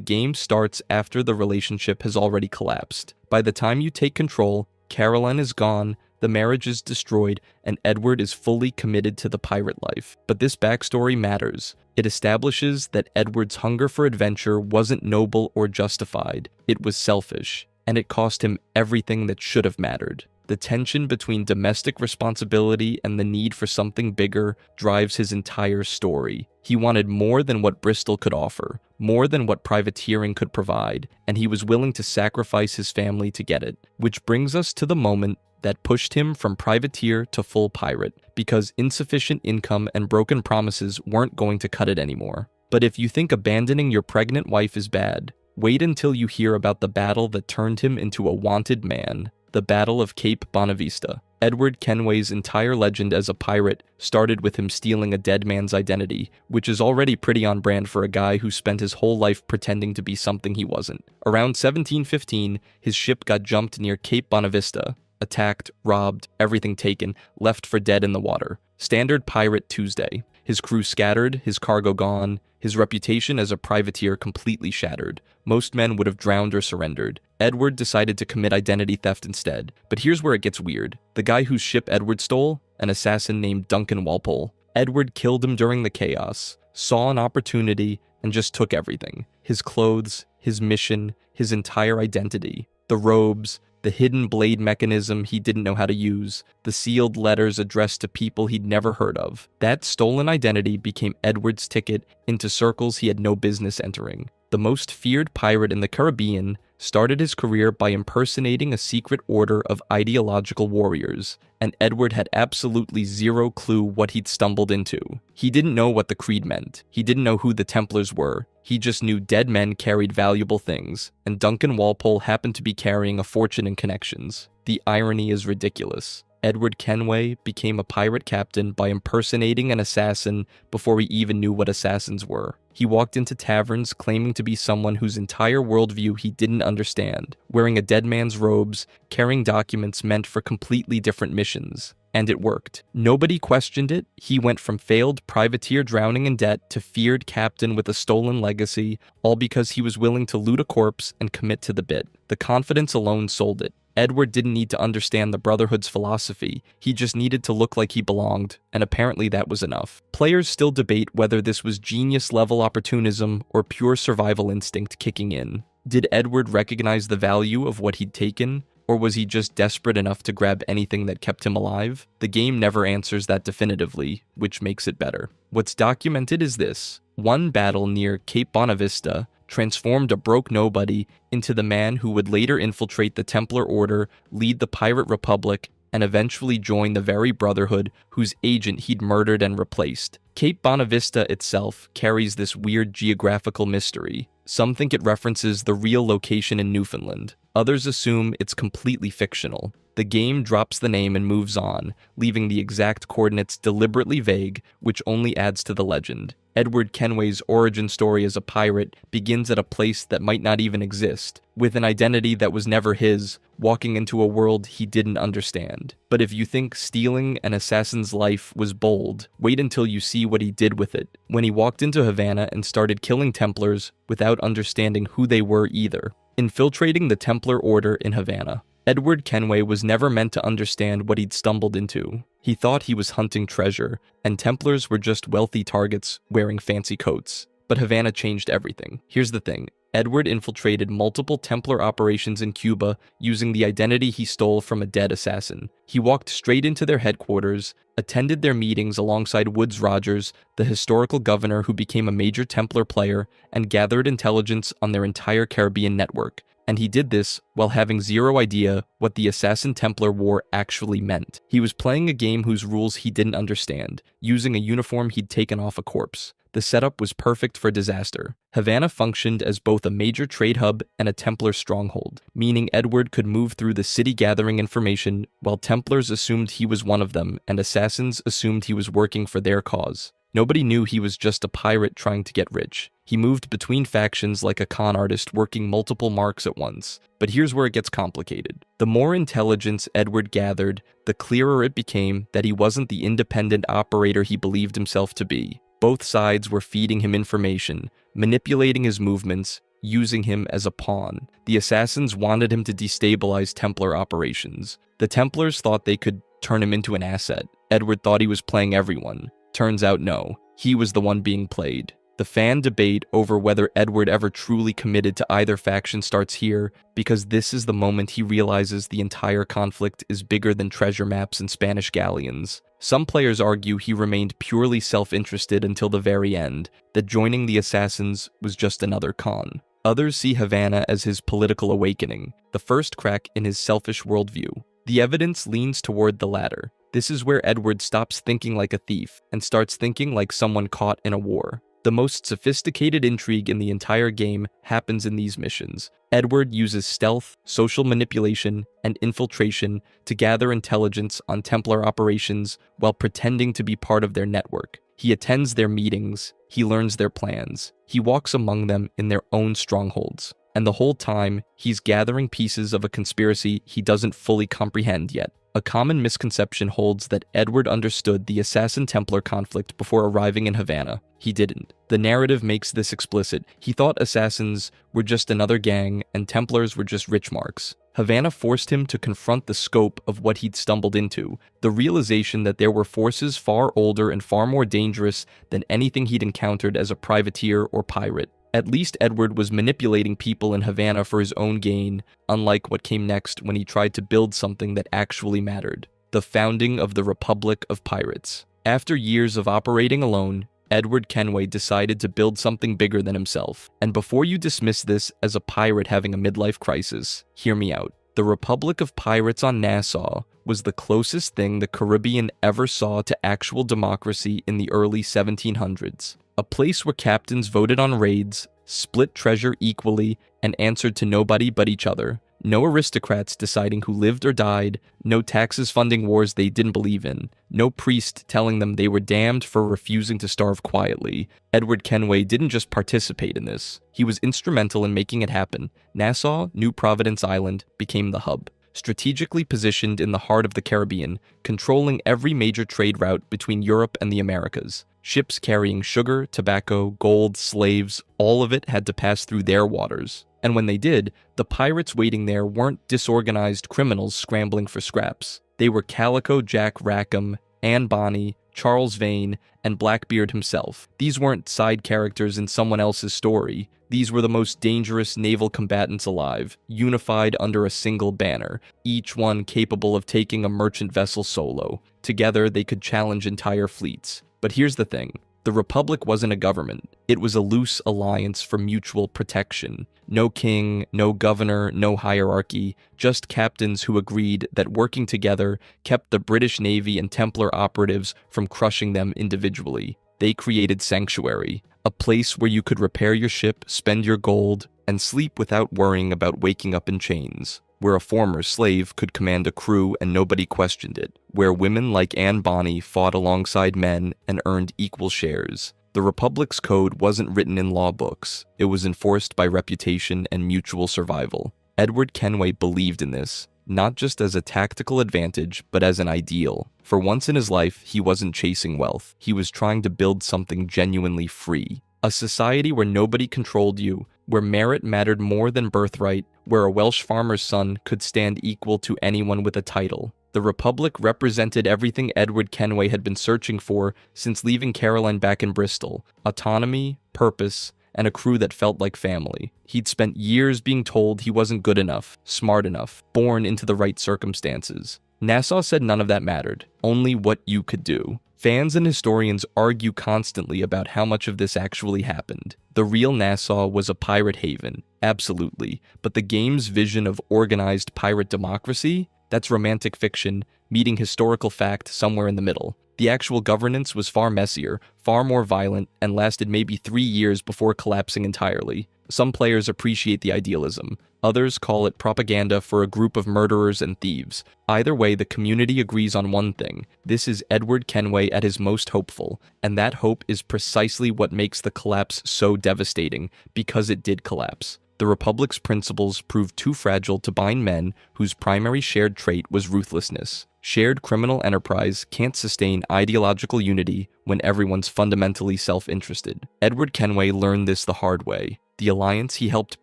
game starts after the relationship has already collapsed. By the time you take control, Caroline is gone, the marriage is destroyed, and Edward is fully committed to the pirate life. But this backstory matters. It establishes that Edward's hunger for adventure wasn't noble or justified. It was selfish, and it cost him everything that should have mattered. The tension between domestic responsibility and the need for something bigger drives his entire story. He wanted more than what Bristol could offer, more than what privateering could provide, and he was willing to sacrifice his family to get it. Which brings us to the moment that pushed him from privateer to full pirate, because insufficient income and broken promises weren't going to cut it anymore. But if you think abandoning your pregnant wife is bad, wait until you hear about the battle that turned him into a wanted man, the Battle of Cape Bonavista. Edward Kenway's entire legend as a pirate started with him stealing a dead man's identity, which is already pretty on brand for a guy who spent his whole life pretending to be something he wasn't. Around 1715, his ship got jumped near Cape Bonavista, attacked, robbed, everything taken, left for dead in the water. Standard Pirate Tuesday. His crew scattered, his cargo gone, his reputation as a privateer completely shattered. Most men would have drowned or surrendered. Edward decided to commit identity theft instead. But here's where it gets weird. The guy whose ship Edward stole, an assassin named Duncan Walpole. Edward killed him during the chaos, saw an opportunity, and just took everything. His clothes, his mission, his entire identity. The robes, the hidden blade mechanism he didn't know how to use, the sealed letters addressed to people he'd never heard of. That stolen identity became Edward's ticket into circles he had no business entering. The most feared pirate in the Caribbean started his career by impersonating a secret order of ideological warriors, and Edward had absolutely zero clue what he'd stumbled into. He didn't know what the creed meant. He didn't know who the Templars were. He just knew dead men carried valuable things, and Duncan Walpole happened to be carrying a fortune in connections. The irony is ridiculous. Edward Kenway became a pirate captain by impersonating an assassin before he even knew what assassins were. He walked into taverns claiming to be someone whose entire worldview he didn't understand, wearing a dead man's robes, carrying documents meant for completely different missions. And it worked. Nobody questioned it. He went from failed privateer drowning in debt to feared captain with a stolen legacy, all because he was willing to loot a corpse and commit to the bit. The confidence alone sold it. Edward didn't need to understand the Brotherhood's philosophy, he just needed to look like he belonged, and apparently that was enough. Players still debate whether this was genius-level opportunism or pure survival instinct kicking in. Did Edward recognize the value of what he'd taken, or was he just desperate enough to grab anything that kept him alive? The game never answers that definitively, which makes it better. What's documented is this: one battle near Cape Bonavista transformed a broke nobody into the man who would later infiltrate the Templar Order, lead the Pirate Republic, and eventually join the very Brotherhood whose agent he'd murdered and replaced. Cape Bonavista itself carries this weird geographical mystery. Some think it references the real location in Newfoundland. Others assume it's completely fictional. The game drops the name and moves on, leaving the exact coordinates deliberately vague, which only adds to the legend. Edward Kenway's origin story as a pirate begins at a place that might not even exist, with an identity that was never his, walking into a world he didn't understand. But if you think stealing an assassin's life was bold, wait until you see what he did with it, when he walked into Havana and started killing Templars without understanding who they were either. Infiltrating the Templar Order in Havana. Edward Kenway was never meant to understand what he'd stumbled into. He thought he was hunting treasure, and Templars were just wealthy targets wearing fancy coats. But Havana changed everything. Here's the thing. Edward infiltrated multiple Templar operations in Cuba using the identity he stole from a dead assassin. He walked straight into their headquarters, attended their meetings alongside Woodes Rogers, the historical governor who became a major Templar player, and gathered intelligence on their entire Caribbean network. And he did this while having zero idea what the Assassin-Templar War actually meant. He was playing a game whose rules he didn't understand, using a uniform he'd taken off a corpse. The setup was perfect for disaster. Havana functioned as both a major trade hub and a Templar stronghold, meaning Edward could move through the city gathering information while Templars assumed he was one of them and assassins assumed he was working for their cause. Nobody knew he was just a pirate trying to get rich. He moved between factions like a con artist working multiple marks at once. But here's where it gets complicated. The more intelligence Edward gathered, the clearer it became that he wasn't the independent operator he believed himself to be. Both sides were feeding him information, manipulating his movements, using him as a pawn. The assassins wanted him to destabilize Templar operations. The Templars thought they could turn him into an asset. Edward thought he was playing everyone. Turns out no, he was the one being played. The fan debate over whether Edward ever truly committed to either faction starts here, because this is the moment he realizes the entire conflict is bigger than treasure maps and Spanish galleons. Some players argue he remained purely self-interested until the very end, that joining the assassins was just another con. Others see Havana as his political awakening, the first crack in his selfish worldview. The evidence leans toward the latter. This is where Edward stops thinking like a thief and starts thinking like someone caught in a war. The most sophisticated intrigue in the entire game happens in these missions. Edward uses stealth, social manipulation, and infiltration to gather intelligence on Templar operations while pretending to be part of their network. He attends their meetings, he learns their plans, he walks among them in their own strongholds. And the whole time, he's gathering pieces of a conspiracy he doesn't fully comprehend yet. A common misconception holds that Edward understood the Assassin-Templar conflict before arriving in Havana. He didn't. The narrative makes this explicit. He thought assassins were just another gang and Templars were just rich marks. Havana forced him to confront the scope of what he'd stumbled into, the realization that there were forces far older and far more dangerous than anything he'd encountered as a privateer or pirate. At least Edward was manipulating people in Havana for his own gain, unlike what came next when he tried to build something that actually mattered: the founding of the Republic of Pirates. After years of operating alone, Edward Kenway decided to build something bigger than himself. And before you dismiss this as a pirate having a midlife crisis, hear me out. The Republic of Pirates on Nassau was the closest thing the Caribbean ever saw to actual democracy in the early 1700s. A place where captains voted on raids, split treasure equally, and answered to nobody but each other. No aristocrats deciding who lived or died, no taxes funding wars they didn't believe in, no priest telling them they were damned for refusing to starve quietly. Edward Kenway didn't just participate in this, he was instrumental in making it happen. Nassau, New Providence Island, became the hub. Strategically positioned in the heart of the Caribbean, controlling every major trade route between Europe and the Americas. Ships carrying sugar, tobacco, gold, slaves, all of it had to pass through their waters. And when they did, the pirates waiting there weren't disorganized criminals scrambling for scraps. They were Calico Jack Rackham, Anne Bonny, Charles Vane, and Blackbeard himself. These weren't side characters in someone else's story. These were the most dangerous naval combatants alive, unified under a single banner, each one capable of taking a merchant vessel solo. Together, they could challenge entire fleets. But here's the thing. The Republic wasn't a government. It was a loose alliance for mutual protection. No king, no governor, no hierarchy, just captains who agreed that working together kept the British Navy and Templar operatives from crushing them individually. They created Sanctuary, a place where you could repair your ship, spend your gold, and sleep without worrying about waking up in chains. Where a former slave could command a crew and nobody questioned it, where women like Anne Bonny fought alongside men and earned equal shares. The Republic's code wasn't written in law books, it was enforced by reputation and mutual survival. Edward Kenway believed in this, not just as a tactical advantage, but as an ideal. For once in his life, he wasn't chasing wealth, he was trying to build something genuinely free. A society where nobody controlled you, where merit mattered more than birthright, where a Welsh farmer's son could stand equal to anyone with a title. The Republic represented everything Edward Kenway had been searching for since leaving Caroline back in Bristol: autonomy, purpose, and a crew that felt like family. He'd spent years being told he wasn't good enough, smart enough, born into the right circumstances. Nassau said none of that mattered, only what you could do. Fans and historians argue constantly about how much of this actually happened. The real Nassau was a pirate haven, absolutely, but the game's vision of organized pirate democracy? That's romantic fiction, meeting historical fact somewhere in the middle. The actual governance was far messier, far more violent, and lasted maybe 3 years before collapsing entirely. Some players appreciate the idealism. Others call it propaganda for a group of murderers and thieves. Either way, the community agrees on one thing. This is Edward Kenway at his most hopeful, and that hope is precisely what makes the collapse so devastating, because it did collapse. The Republic's principles proved too fragile to bind men whose primary shared trait was ruthlessness. Shared criminal enterprise can't sustain ideological unity when everyone's fundamentally self-interested. Edward Kenway learned this the hard way. The alliance he helped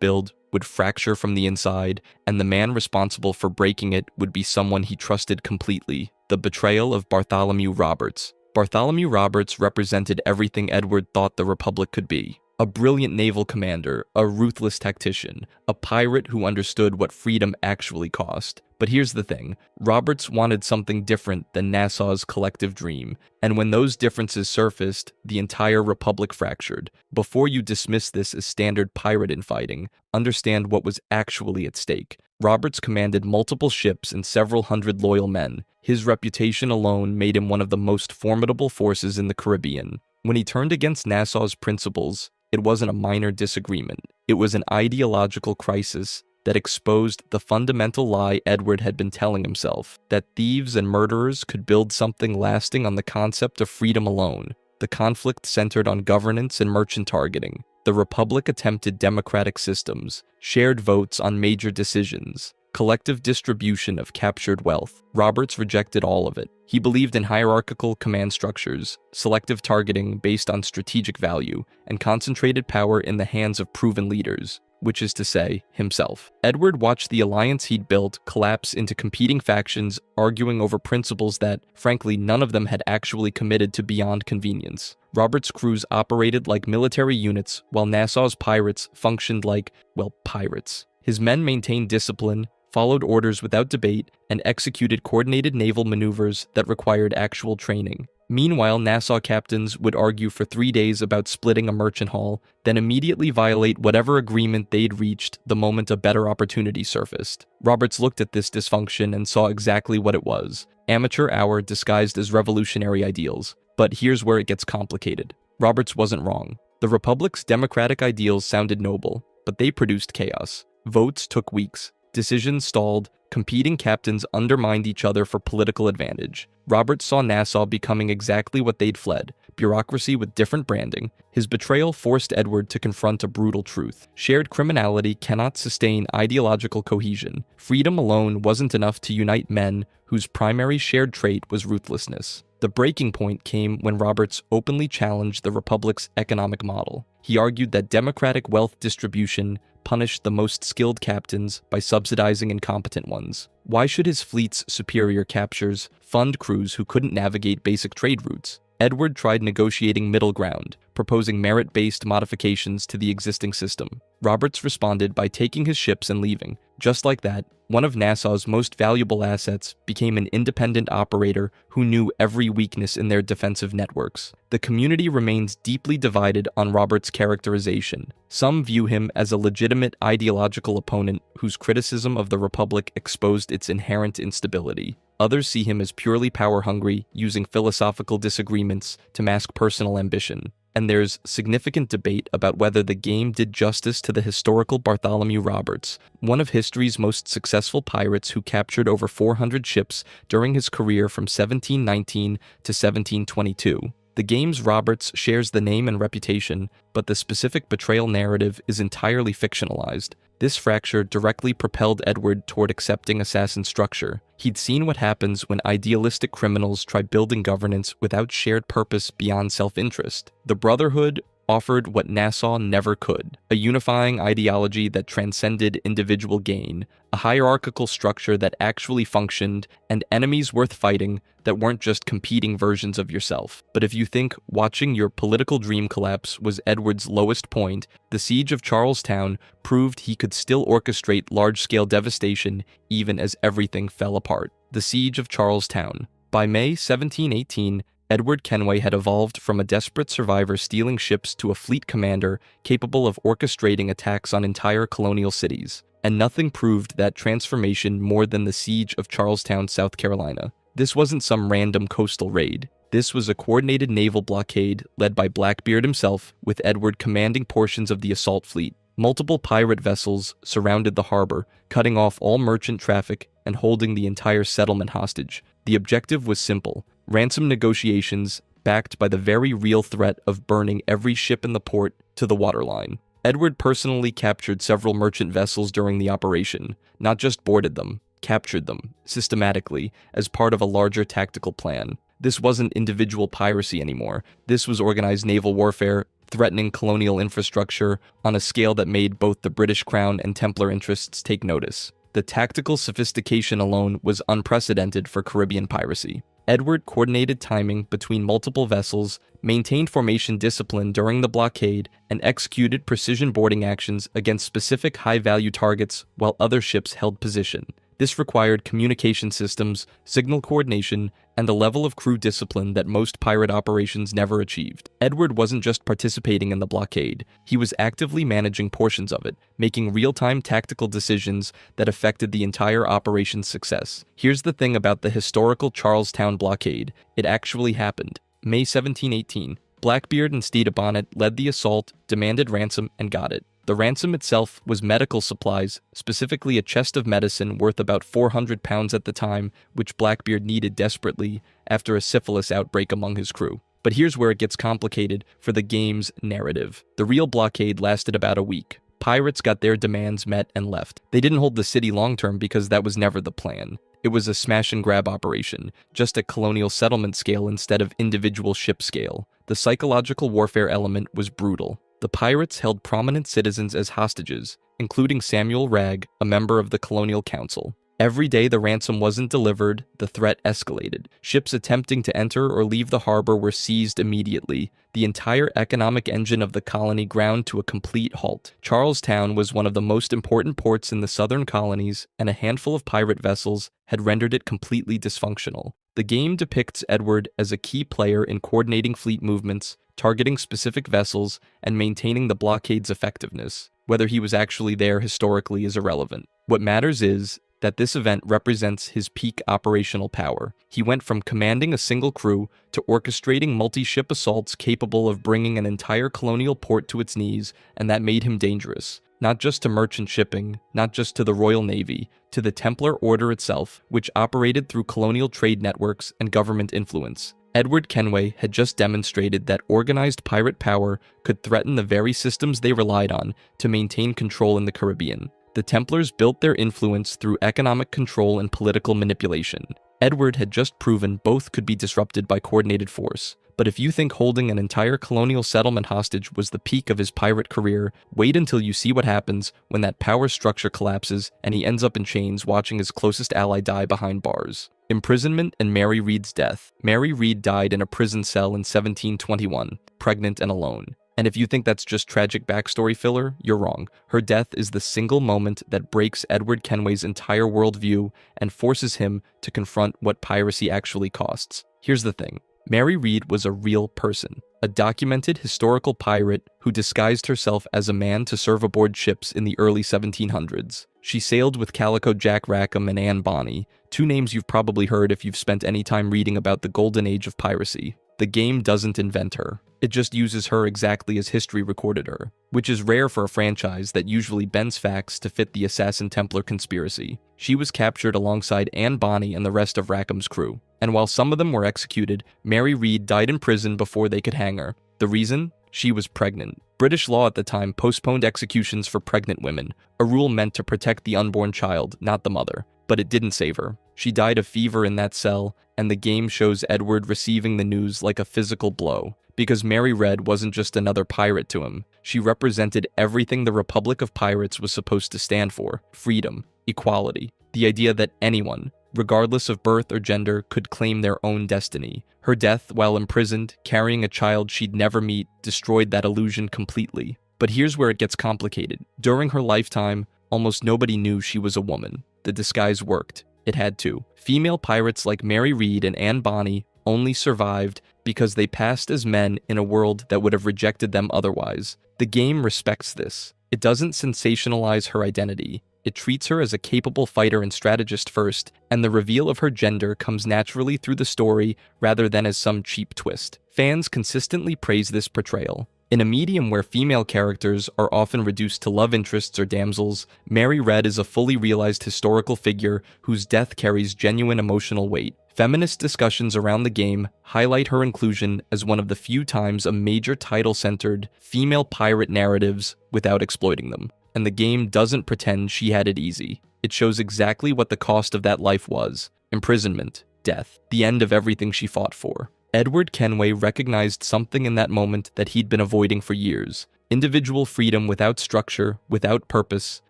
build would fracture from the inside, and the man responsible for breaking it would be someone he trusted completely: the betrayal of Bartholomew Roberts. Bartholomew Roberts represented everything Edward thought the Republic could be. A brilliant naval commander, a ruthless tactician, a pirate who understood what freedom actually cost. But here's the thing, Roberts wanted something different than Nassau's collective dream, and when those differences surfaced, the entire Republic fractured. Before you dismiss this as standard pirate infighting, understand what was actually at stake. Roberts commanded multiple ships and several hundred loyal men. His reputation alone made him one of the most formidable forces in the Caribbean. When he turned against Nassau's principles, it wasn't a minor disagreement. It was an ideological crisis that exposed the fundamental lie Edward had been telling himself, that thieves and murderers could build something lasting on the concept of freedom alone. The conflict centered on governance and merchant targeting. The Republic attempted democratic systems, shared votes on major decisions, collective distribution of captured wealth. Roberts rejected all of it. He believed in hierarchical command structures, selective targeting based on strategic value, and concentrated power in the hands of proven leaders. which is to say, himself. Edward watched the alliance he'd built collapse into competing factions arguing over principles that, frankly, none of them had actually committed to beyond convenience. Robert's crews operated like military units, while Nassau's pirates functioned like, well, pirates. His men maintained discipline, followed orders without debate, and executed coordinated naval maneuvers that required actual training. Meanwhile, Nassau captains would argue for 3 days about splitting a merchant haul, then immediately violate whatever agreement they'd reached the moment a better opportunity surfaced. Roberts looked at this dysfunction and saw exactly what it was: amateur hour disguised as revolutionary ideals. But here's where it gets complicated. Roberts wasn't wrong. The Republic's democratic ideals sounded noble, but they produced chaos. Votes took weeks. Decisions stalled, competing captains undermined each other for political advantage. Roberts saw Nassau becoming exactly what they'd fled: bureaucracy with different branding. His betrayal forced Edward to confront a brutal truth: shared criminality cannot sustain ideological cohesion. Freedom alone wasn't enough to unite men whose primary shared trait was ruthlessness. The breaking point came when Roberts openly challenged the Republic's economic model. He argued that democratic wealth distribution punished the most skilled captains by subsidizing incompetent ones. Why should his fleet's superior captures fund crews who couldn't navigate basic trade routes? Edward tried negotiating middle ground, proposing merit-based modifications to the existing system. Roberts responded by taking his ships and leaving. Just like that, one of Nassau's most valuable assets became an independent operator who knew every weakness in their defensive networks. The community remains deeply divided on Roberts' characterization. Some view him as a legitimate ideological opponent whose criticism of the Republic exposed its inherent instability. Others see him as purely power-hungry, using philosophical disagreements to mask personal ambition. And there's significant debate about whether the game did justice to the historical Bartholomew Roberts, one of history's most successful pirates who captured over 400 ships during his career from 1719 to 1722. The game's Roberts shares the name and reputation, but the specific betrayal narrative is entirely fictionalized. This fracture directly propelled Edward toward accepting assassin structure. He'd seen what happens when idealistic criminals try building governance without shared purpose beyond self-interest. The Brotherhood offered what Nassau never could: a unifying ideology that transcended individual gain, a hierarchical structure that actually functioned, and enemies worth fighting that weren't just competing versions of yourself. But if you think watching your political dream collapse was Edward's lowest point, the Siege of Charlestown proved he could still orchestrate large-scale devastation even as everything fell apart. The Siege of Charlestown. By May 1718, Edward Kenway had evolved from a desperate survivor stealing ships to a fleet commander capable of orchestrating attacks on entire colonial cities. And nothing proved that transformation more than the Siege of Charlestown, South Carolina. This wasn't some random coastal raid. This was a coordinated naval blockade led by Blackbeard himself, with Edward commanding portions of the assault fleet. Multiple pirate vessels surrounded the harbor, cutting off all merchant traffic and holding the entire settlement hostage. The objective was simple: ransom negotiations backed by the very real threat of burning every ship in the port to the waterline. Edward personally captured several merchant vessels during the operation, not just boarded them, captured them, systematically, as part of a larger tactical plan. This wasn't individual piracy anymore. This was organized naval warfare, threatening colonial infrastructure on a scale that made both the British Crown and Templar interests take notice. The tactical sophistication alone was unprecedented for Caribbean piracy. Edward coordinated timing between multiple vessels, maintained formation discipline during the blockade, and executed precision boarding actions against specific high-value targets while other ships held position. This required communication systems, signal coordination, and a level of crew discipline that most pirate operations never achieved. Edward wasn't just participating in the blockade, he was actively managing portions of it, making real-time tactical decisions that affected the entire operation's success. Here's the thing about the historical Charlestown blockade: it actually happened. May 1718. Blackbeard and Stede Bonnet led the assault, demanded ransom, and got it. The ransom itself was medical supplies, specifically a chest of medicine worth about 400 pounds at the time, which Blackbeard needed desperately after a syphilis outbreak among his crew. But here's where it gets complicated for the game's narrative. The real blockade lasted about a week. Pirates got their demands met and left. They didn't hold the city long-term because that was never the plan. It was a smash-and-grab operation, just at colonial settlement scale instead of individual ship scale. The psychological warfare element was brutal. The pirates held prominent citizens as hostages, including Samuel Wragg, a member of the Colonial Council. Every day the ransom wasn't delivered, the threat escalated. Ships attempting to enter or leave the harbor were seized immediately. The entire economic engine of the colony ground to a complete halt. Charlestown was one of the most important ports in the southern colonies, and a handful of pirate vessels had rendered it completely dysfunctional. The game depicts Edward as a key player in coordinating fleet movements, targeting specific vessels, and maintaining the blockade's effectiveness. Whether he was actually there historically is irrelevant. What matters is that this event represents his peak operational power. He went from commanding a single crew to orchestrating multi-ship assaults capable of bringing an entire colonial port to its knees, and that made him dangerous. Not just to merchant shipping, not just to the Royal Navy, to the Templar Order itself, which operated through colonial trade networks and government influence. Edward Kenway had just demonstrated that organized pirate power could threaten the very systems they relied on to maintain control in the Caribbean. The Templars built their influence through economic control and political manipulation. Edward had just proven both could be disrupted by coordinated force. But if you think holding an entire colonial settlement hostage was the peak of his pirate career, wait until you see what happens when that power structure collapses and he ends up in chains watching his closest ally die behind bars. Imprisonment and Mary Read's death. Mary Read died in a prison cell in 1721, pregnant and alone. And if you think that's just tragic backstory filler, you're wrong. Her death is the single moment that breaks Edward Kenway's entire worldview and forces him to confront what piracy actually costs. Here's the thing. Mary Read was a real person, a documented historical pirate who disguised herself as a man to serve aboard ships in the early 1700s. She sailed with Calico Jack Rackham and Anne Bonny, two names you've probably heard if you've spent any time reading about the golden age of piracy. The game doesn't invent her. It just uses her exactly as history recorded her, which is rare for a franchise that usually bends facts to fit the Assassin Templar conspiracy. She was captured alongside Anne Bonny and the rest of Rackham's crew, and while some of them were executed, Mary Read died in prison before they could hang her. The reason? She was pregnant. British law at the time postponed executions for pregnant women, a rule meant to protect the unborn child, not the mother. But it didn't save her. She died of fever in that cell, and the game shows Edward receiving the news like a physical blow. Because Mary Read wasn't just another pirate to him. She represented everything the Republic of Pirates was supposed to stand for: freedom, equality, the idea that anyone, regardless of birth or gender, could claim their own destiny. Her death, while imprisoned, carrying a child she'd never meet, destroyed that illusion completely. But here's where it gets complicated. During her lifetime, almost nobody knew she was a woman. The disguise worked. It had to. Female pirates like Mary Read and Anne Bonny only survived because they passed as men in a world that would have rejected them otherwise. The game respects this. It doesn't sensationalize her identity. It treats her as a capable fighter and strategist first, and the reveal of her gender comes naturally through the story rather than as some cheap twist. Fans consistently praise this portrayal. In a medium where female characters are often reduced to love interests or damsels, Mary Read is a fully realized historical figure whose death carries genuine emotional weight. Feminist discussions around the game highlight her inclusion as one of the few times a major title-centered female pirate narratives without exploiting them. And the game doesn't pretend she had it easy. It shows exactly what the cost of that life was: imprisonment, death, the end of everything she fought for. Edward Kenway recognized something in that moment that he'd been avoiding for years. Individual freedom without structure, without purpose,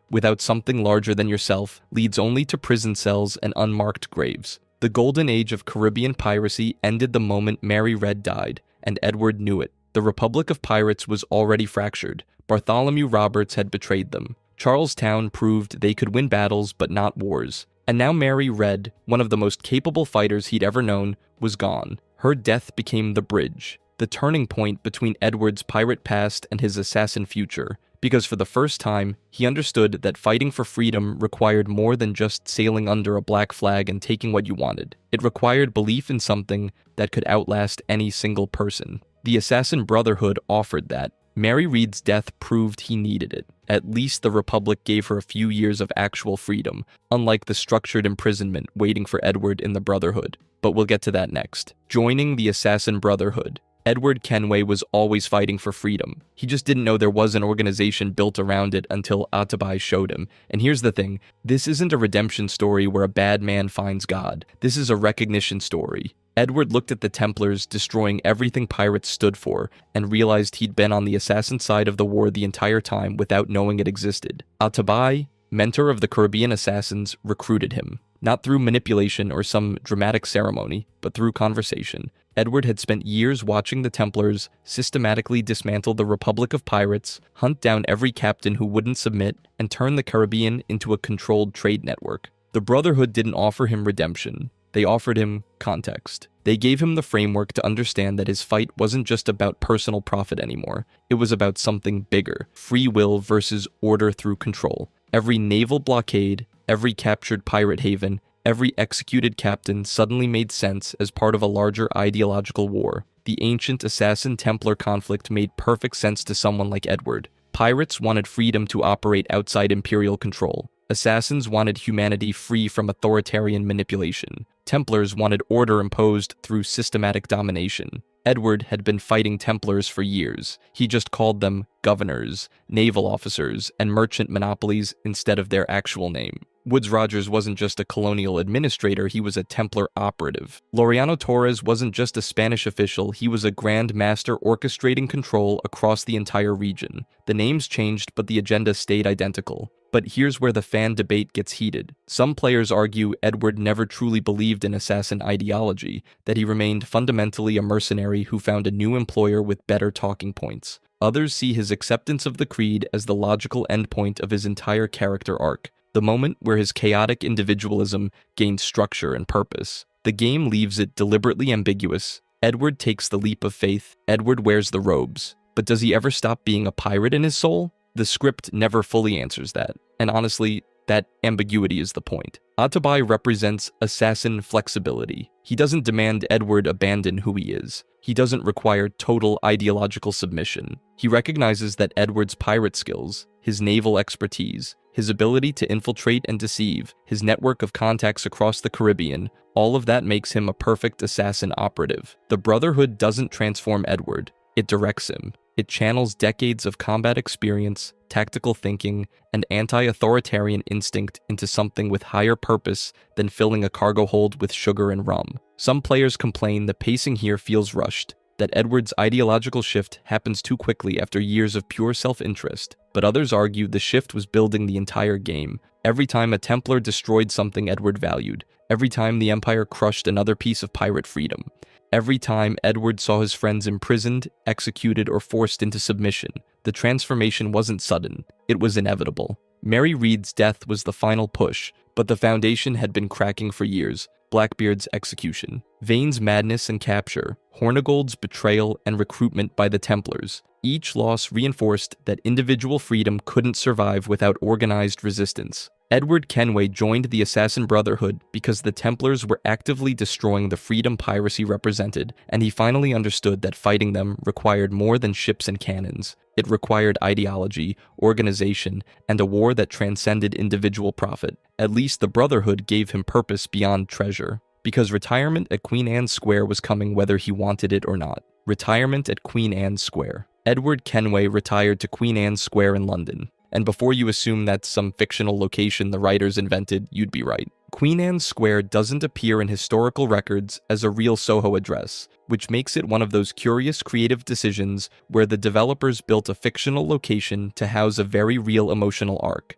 without something larger than yourself, leads only to prison cells and unmarked graves. The golden age of Caribbean piracy ended the moment Mary Read died, and Edward knew it. The Republic of Pirates was already fractured. Bartholomew Roberts had betrayed them. Charlestown proved they could win battles but not wars. And now Mary Read, one of the most capable fighters he'd ever known, was gone. Her death became the bridge, the turning point between Edward's pirate past and his assassin future, because for the first time, he understood that fighting for freedom required more than just sailing under a black flag and taking what you wanted. It required belief in something that could outlast any single person. The Assassin Brotherhood offered that. Mary Read's death proved he needed it. At least the Republic gave her a few years of actual freedom, unlike the structured imprisonment waiting for Edward in the Brotherhood. But we'll get to that next. Joining the Assassin Brotherhood. Edward Kenway was always fighting for freedom. He just didn't know there was an organization built around it until Atabai showed him. And here's the thing, this isn't a redemption story where a bad man finds God. This is a recognition story. Edward looked at the Templars destroying everything pirates stood for and realized he'd been on the assassin side of the war the entire time without knowing it existed. Al-Tabai, mentor of the Caribbean assassins, recruited him, not through manipulation or some dramatic ceremony, but through conversation. Edward had spent years watching the Templars systematically dismantle the Republic of Pirates, hunt down every captain who wouldn't submit, and turn the Caribbean into a controlled trade network. The Brotherhood didn't offer him redemption. They offered him context. They gave him the framework to understand that his fight wasn't just about personal profit anymore. It was about something bigger, free will versus order through control. Every naval blockade, every captured pirate haven, every executed captain suddenly made sense as part of a larger ideological war. The ancient assassin-Templar conflict made perfect sense to someone like Edward. Pirates wanted freedom to operate outside imperial control. Assassins wanted humanity free from authoritarian manipulation. Templars wanted order imposed through systematic domination. Edward had been fighting Templars for years. He just called them governors, naval officers, and merchant monopolies instead of their actual name. Woodes Rogers wasn't just a colonial administrator, he was a Templar operative. Laureano Torres wasn't just a Spanish official, he was a Grand Master orchestrating control across the entire region. The names changed, but the agenda stayed identical. But here's where the fan debate gets heated. Some players argue Edward never truly believed in assassin ideology, that he remained fundamentally a mercenary who found a new employer with better talking points. Others see his acceptance of the creed as the logical endpoint of his entire character arc, the moment where his chaotic individualism gained structure and purpose. The game leaves it deliberately ambiguous. Edward takes the leap of faith, Edward wears the robes. But does he ever stop being a pirate in his soul? The script never fully answers that, and honestly, that ambiguity is the point. Al-Tabai represents assassin flexibility. He doesn't demand Edward abandon who he is. He doesn't require total ideological submission. He recognizes that Edward's pirate skills, his naval expertise, his ability to infiltrate and deceive, his network of contacts across the Caribbean, all of that makes him a perfect assassin operative. The Brotherhood doesn't transform Edward, it directs him. It channels decades of combat experience, tactical thinking, and anti-authoritarian instinct into something with higher purpose than filling a cargo hold with sugar and rum. Some players complain the pacing here feels rushed, that Edward's ideological shift happens too quickly after years of pure self-interest, but others argue the shift was building the entire game. Every time a Templar destroyed something Edward valued, every time the Empire crushed another piece of pirate freedom, every time Edward saw his friends imprisoned, executed, or forced into submission, the transformation wasn't sudden, it was inevitable. Mary Reed's death was the final push, but the foundation had been cracking for years. Blackbeard's execution, Vane's madness and capture, Hornigold's betrayal and recruitment by the Templars. Each loss reinforced that individual freedom couldn't survive without organized resistance. Edward Kenway joined the Assassin Brotherhood because the Templars were actively destroying the freedom piracy represented, and he finally understood that fighting them required more than ships and cannons. It required ideology, organization, and a war that transcended individual profit. At least the Brotherhood gave him purpose beyond treasure. Because retirement at Queen Anne's Square was coming whether he wanted it or not. Retirement at Queen Anne's Square. Edward Kenway retired to Queen Anne's Square in London. And before you assume that's some fictional location the writers invented, you'd be right. Queen Anne's Square doesn't appear in historical records as a real Soho address, which makes it one of those curious creative decisions where the developers built a fictional location to house a very real emotional arc.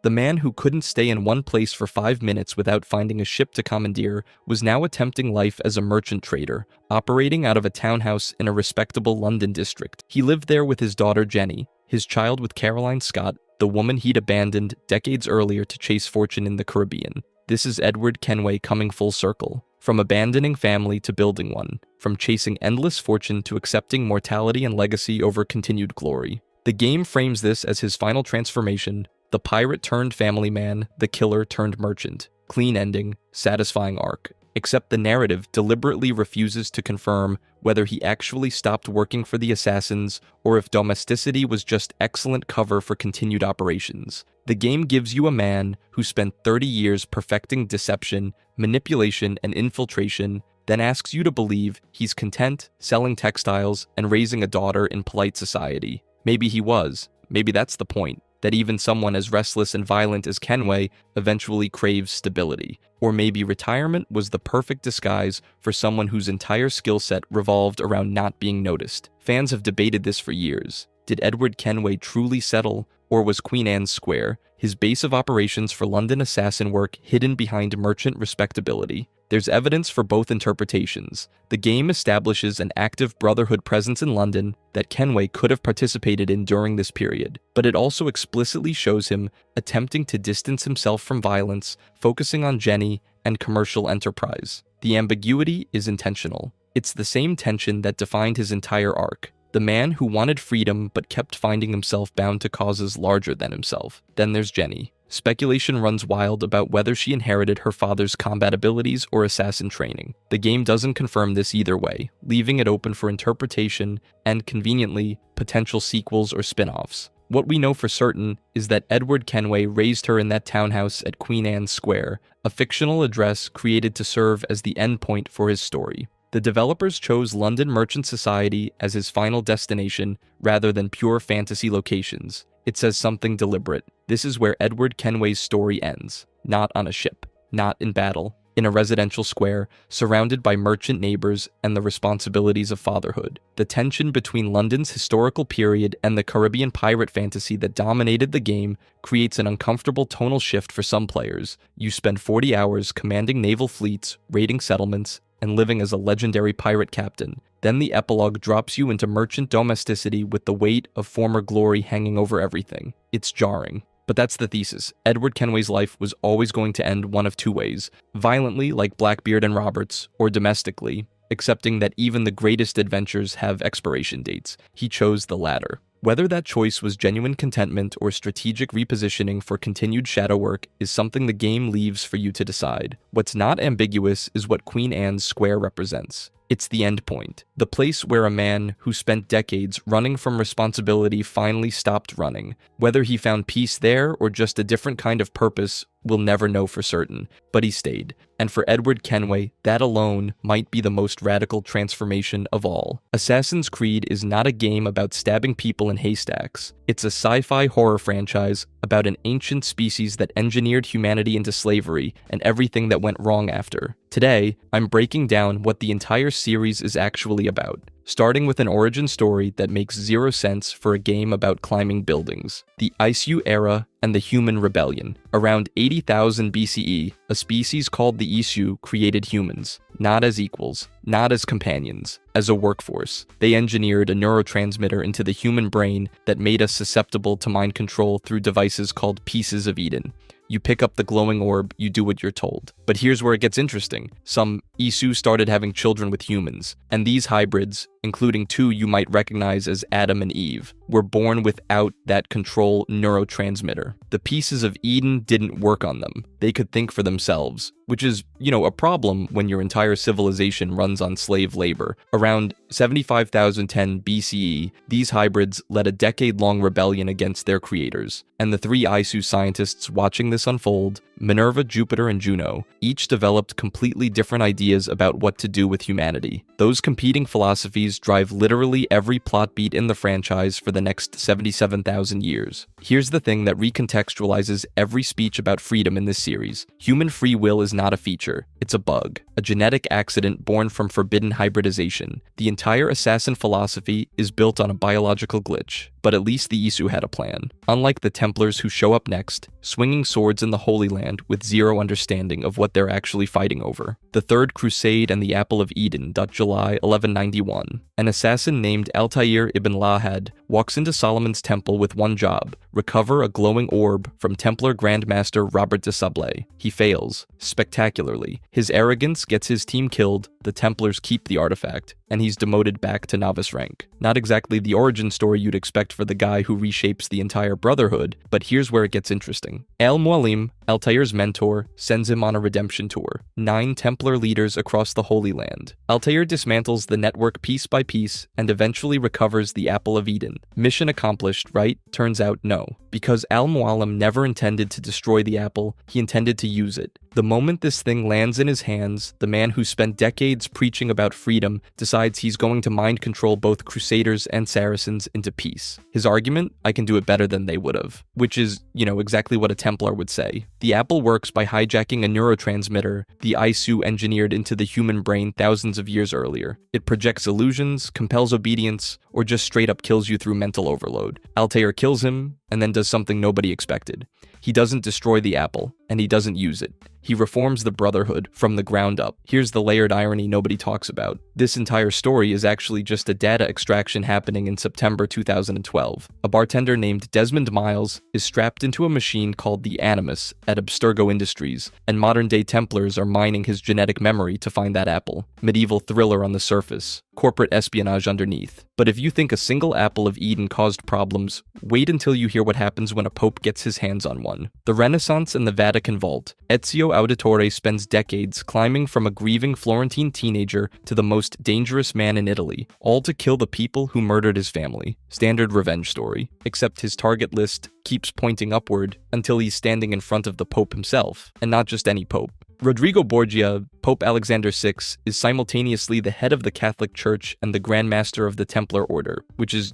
The man who couldn't stay in one place for 5 minutes without finding a ship to commandeer was now attempting life as a merchant trader, operating out of a townhouse in a respectable London district. He lived there with his daughter Jenny, his child with Caroline Scott, the woman he'd abandoned decades earlier to chase fortune in the Caribbean. This is Edward Kenway coming full circle. From abandoning family to building one, from chasing endless fortune to accepting mortality and legacy over continued glory. The game frames this as his final transformation, the pirate turned family man, the killer turned merchant. Clean ending, satisfying arc. Except the narrative deliberately refuses to confirm whether he actually stopped working for the assassins or if domesticity was just excellent cover for continued operations. The game gives you a man who spent 30 years perfecting deception, manipulation, and infiltration, then asks you to believe he's content, selling textiles, and raising a daughter in polite society. Maybe he was. Maybe that's the point. that even someone as restless and violent as Kenway eventually craves stability. Or maybe retirement was the perfect disguise for someone whose entire skill set revolved around not being noticed. Fans have debated this for years. Did Edward Kenway truly settle, or was Queen Anne's Square, his base of operations for London assassin work, hidden behind merchant respectability? There's evidence for both interpretations. The game establishes an active Brotherhood presence in London that Kenway could have participated in during this period, but it also explicitly shows him attempting to distance himself from violence, focusing on Jenny and commercial enterprise. The ambiguity is intentional. It's the same tension that defined his entire arc. The man who wanted freedom but kept finding himself bound to causes larger than himself. Then there's Jenny. Speculation runs wild about whether she inherited her father's combat abilities or assassin training. The game doesn't confirm this either way, leaving it open for interpretation and, conveniently, potential sequels or spin-offs. What we know for certain is that Edward Kenway raised her in that townhouse at Queen Anne's Square, a fictional address created to serve as the endpoint for his story. The developers chose London Merchant Society as his final destination rather than pure fantasy locations. It says something deliberate. This is where Edward Kenway's story ends. Not on a ship, not in battle, in a residential square, surrounded by merchant neighbors and the responsibilities of fatherhood. The tension between London's historical period and the Caribbean pirate fantasy that dominated the game creates an uncomfortable tonal shift for some players. You spend 40 hours commanding naval fleets, raiding settlements, and living as a legendary pirate captain. Then the epilogue drops you into merchant domesticity with the weight of former glory hanging over everything. It's jarring. But that's the thesis. Edward Kenway's life was always going to end one of two ways: violently, like Blackbeard and Roberts, or domestically, accepting that even the greatest adventures have expiration dates. He chose the latter. Whether that choice was genuine contentment or strategic repositioning for continued shadow work is something the game leaves for you to decide. What's not ambiguous is what Queen Anne's Square represents. It's the end point, the place where a man who spent decades running from responsibility finally stopped running. Whether he found peace there or just a different kind of purpose, we'll never know for certain, but he stayed. And for Edward Kenway, that alone might be the most radical transformation of all. Assassin's Creed is not a game about stabbing people in haystacks. It's a sci-fi horror franchise about an ancient species that engineered humanity into slavery and everything that went wrong after. Today, I'm breaking down what the entire series is actually about, starting with an origin story that makes zero sense for a game about climbing buildings. The Isu era and the Human Rebellion. Around 80,000 BCE, a species called the Isu created humans, not as equals, not as companions, as a workforce. They engineered a neurotransmitter into the human brain that made us susceptible to mind control through devices called Pieces of Eden. You pick up the glowing orb, you do what you're told. But here's where it gets interesting. Some Isu started having children with humans, and these hybrids, including two you might recognize as Adam and Eve, were born without that control neurotransmitter. The Pieces of Eden didn't work on them. They could think for themselves, which is, a problem when your entire civilization runs on slave labor. Around 75,010 BCE, these hybrids led a decade-long rebellion against their creators, and the three Isu scientists watching this unfold, Minerva, Jupiter, and Juno, each developed completely different ideas about what to do with humanity. Those competing philosophies drive literally every plot beat in the franchise for the next 77,000 years. Here's the thing that recontextualizes every speech about freedom in this series. Human free will is not a feature, it's a bug, a genetic accident born from forbidden hybridization. The entire assassin philosophy is built on a biological glitch, but at least the Isu had a plan. Unlike the Templars who show up next, swinging swords in the Holy Land with zero understanding of what they're actually fighting over. The Third Crusade and the Apple of Eden. July 1191. An assassin named Altair ibn Lahad walks into Solomon's temple with one job: recover a glowing orb from Templar Grandmaster Robert de Sablé. He fails, spectacularly. His arrogance gets his team killed, the Templars keep the artifact, and he's demoted back to novice rank. Not exactly the origin story you'd expect for the guy who reshapes the entire Brotherhood, but here's where it gets interesting. Al-Mualim, Altair's mentor sends him on a redemption tour. 9 Templar leaders across the Holy Land. Altair dismantles the network piece by piece and eventually recovers the Apple of Eden. Mission accomplished, right? Turns out no. Because Al-Mualim never intended to destroy the apple, he intended to use it. The moment this thing lands in his hands, the man who spent decades preaching about freedom decides he's going to mind control both Crusaders and Saracens into peace. His argument? I can do it better than they would have. Which is, exactly what a Templar would say. The apple works by hijacking a neurotransmitter the Isu engineered into the human brain thousands of years earlier. It projects illusions, compels obedience, or just straight up kills you through mental overload. Altair kills him, and then does something nobody expected. He doesn't destroy the apple, and he doesn't use it. He reforms the Brotherhood from the ground up. Here's the layered irony nobody talks about. This entire story is actually just a data extraction happening in September 2012. A bartender named Desmond Miles is strapped into a machine called the Animus at Abstergo Industries, and modern-day Templars are mining his genetic memory to find that apple. Medieval thriller on the surface, corporate espionage underneath. But if you think a single apple of Eden caused problems, wait until you hear what happens when a pope gets his hands on one. The Renaissance and the Vatican vault. Ezio Auditore spends decades climbing from a grieving Florentine teenager to the most dangerous man in Italy, all to kill the people who murdered his family. Standard revenge story. Except his target list keeps pointing upward until he's standing in front of the Pope himself, and not just any Pope. Rodrigo Borgia, Pope Alexander VI, is simultaneously the head of the Catholic Church and the Grand Master of the Templar Order, which is,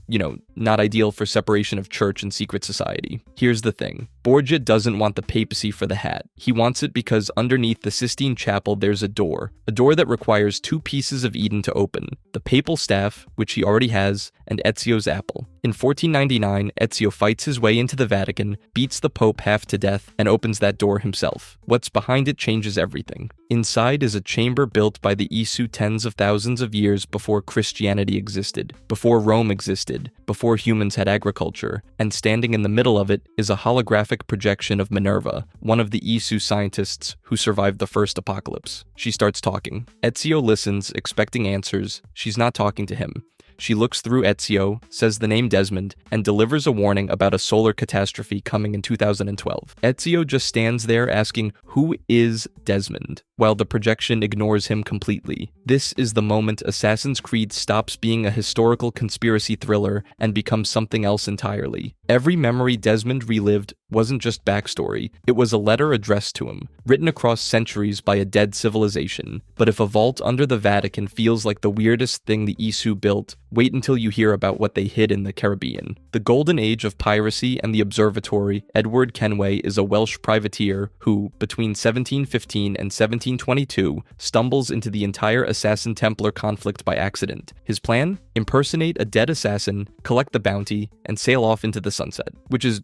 not ideal for separation of church and secret society. Here's the thing. Borgia doesn't want the papacy for the hat. He wants it because underneath the Sistine Chapel there's a door that requires 2 pieces of Eden to open, the papal staff, which he already has, and Ezio's apple. In 1499, Ezio fights his way into the Vatican, beats the Pope half to death, and opens that door himself. What's behind it changes everything. Inside is a chamber built by the Isu tens of thousands of years before Christianity existed, before Rome existed, before humans had agriculture, and standing in the middle of it is a holographic projection of Minerva, one of the Isu scientists who survived the first apocalypse. She starts talking. Ezio listens, expecting answers. She's not talking to him. She looks through Ezio, says the name Desmond, and delivers a warning about a solar catastrophe coming in 2012. Ezio just stands there asking, "Who is Desmond?" while the projection ignores him completely. This is the moment Assassin's Creed stops being a historical conspiracy thriller and becomes something else entirely. Every memory Desmond relived wasn't just backstory, it was a letter addressed to him, written across centuries by a dead civilization. But if a vault under the Vatican feels like the weirdest thing the Isu built, wait until you hear about what they hid in the Caribbean. The golden age of piracy and the observatory, Edward Kenway is a Welsh privateer who, between 1715 and 1722, stumbles into the entire Assassin-Templar conflict by accident. His plan? Impersonate a dead assassin, collect the bounty, and sail off into the sunset. Which is,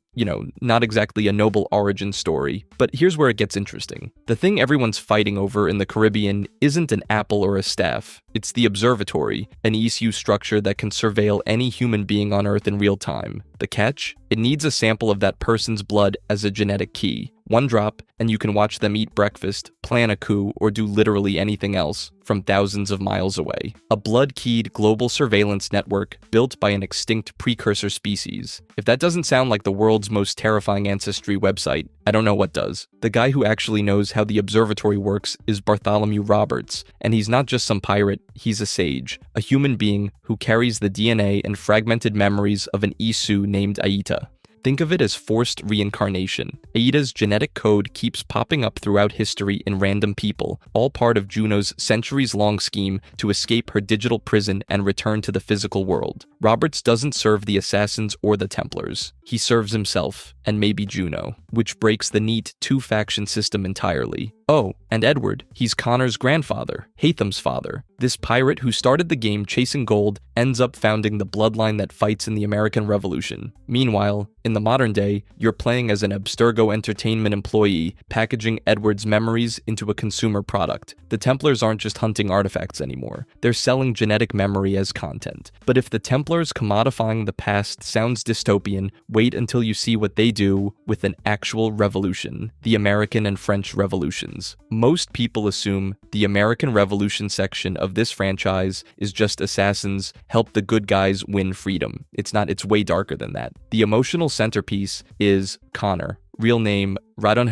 not exactly a noble origin story. But here's where it gets interesting. The thing everyone's fighting over in the Caribbean isn't an apple or a staff. It's the observatory, an Isu structure that can surveil any human being on Earth in real time. The catch? It needs a sample of that person's blood as a genetic key. 1 drop, and you can watch them eat breakfast, plan a coup, or do literally anything else from thousands of miles away. A blood-keyed global surveillance network built by an extinct precursor species. If that doesn't sound like the world's most terrifying ancestry website, I don't know what does. The guy who actually knows how the observatory works is Bartholomew Roberts, and he's not just some pirate, he's a sage, a human being who carries the DNA and fragmented memories of an Isu named Aita. Think of it as forced reincarnation. Aida's genetic code keeps popping up throughout history in random people, all part of Juno's centuries-long scheme to escape her digital prison and return to the physical world. Roberts doesn't serve the Assassins or the Templars. He serves himself, and maybe Juno, which breaks the neat 2-faction system entirely. Oh, and Edward, he's Connor's grandfather, Hatham's father. This pirate who started the game chasing gold ends up founding the bloodline that fights in the American Revolution. Meanwhile, in the modern day, you're playing as an Abstergo Entertainment employee, packaging Edward's memories into a consumer product. The Templars aren't just hunting artifacts anymore. They're selling genetic memory as content. But if the Templars commodifying the past sounds dystopian, wait until you see what they do with an actual revolution, the American and French revolutions. Most people assume the American Revolution section of this franchise is just assassins help the good guys win freedom. It's not, it's way darker than that. The emotional centerpiece is Connor, real name Radon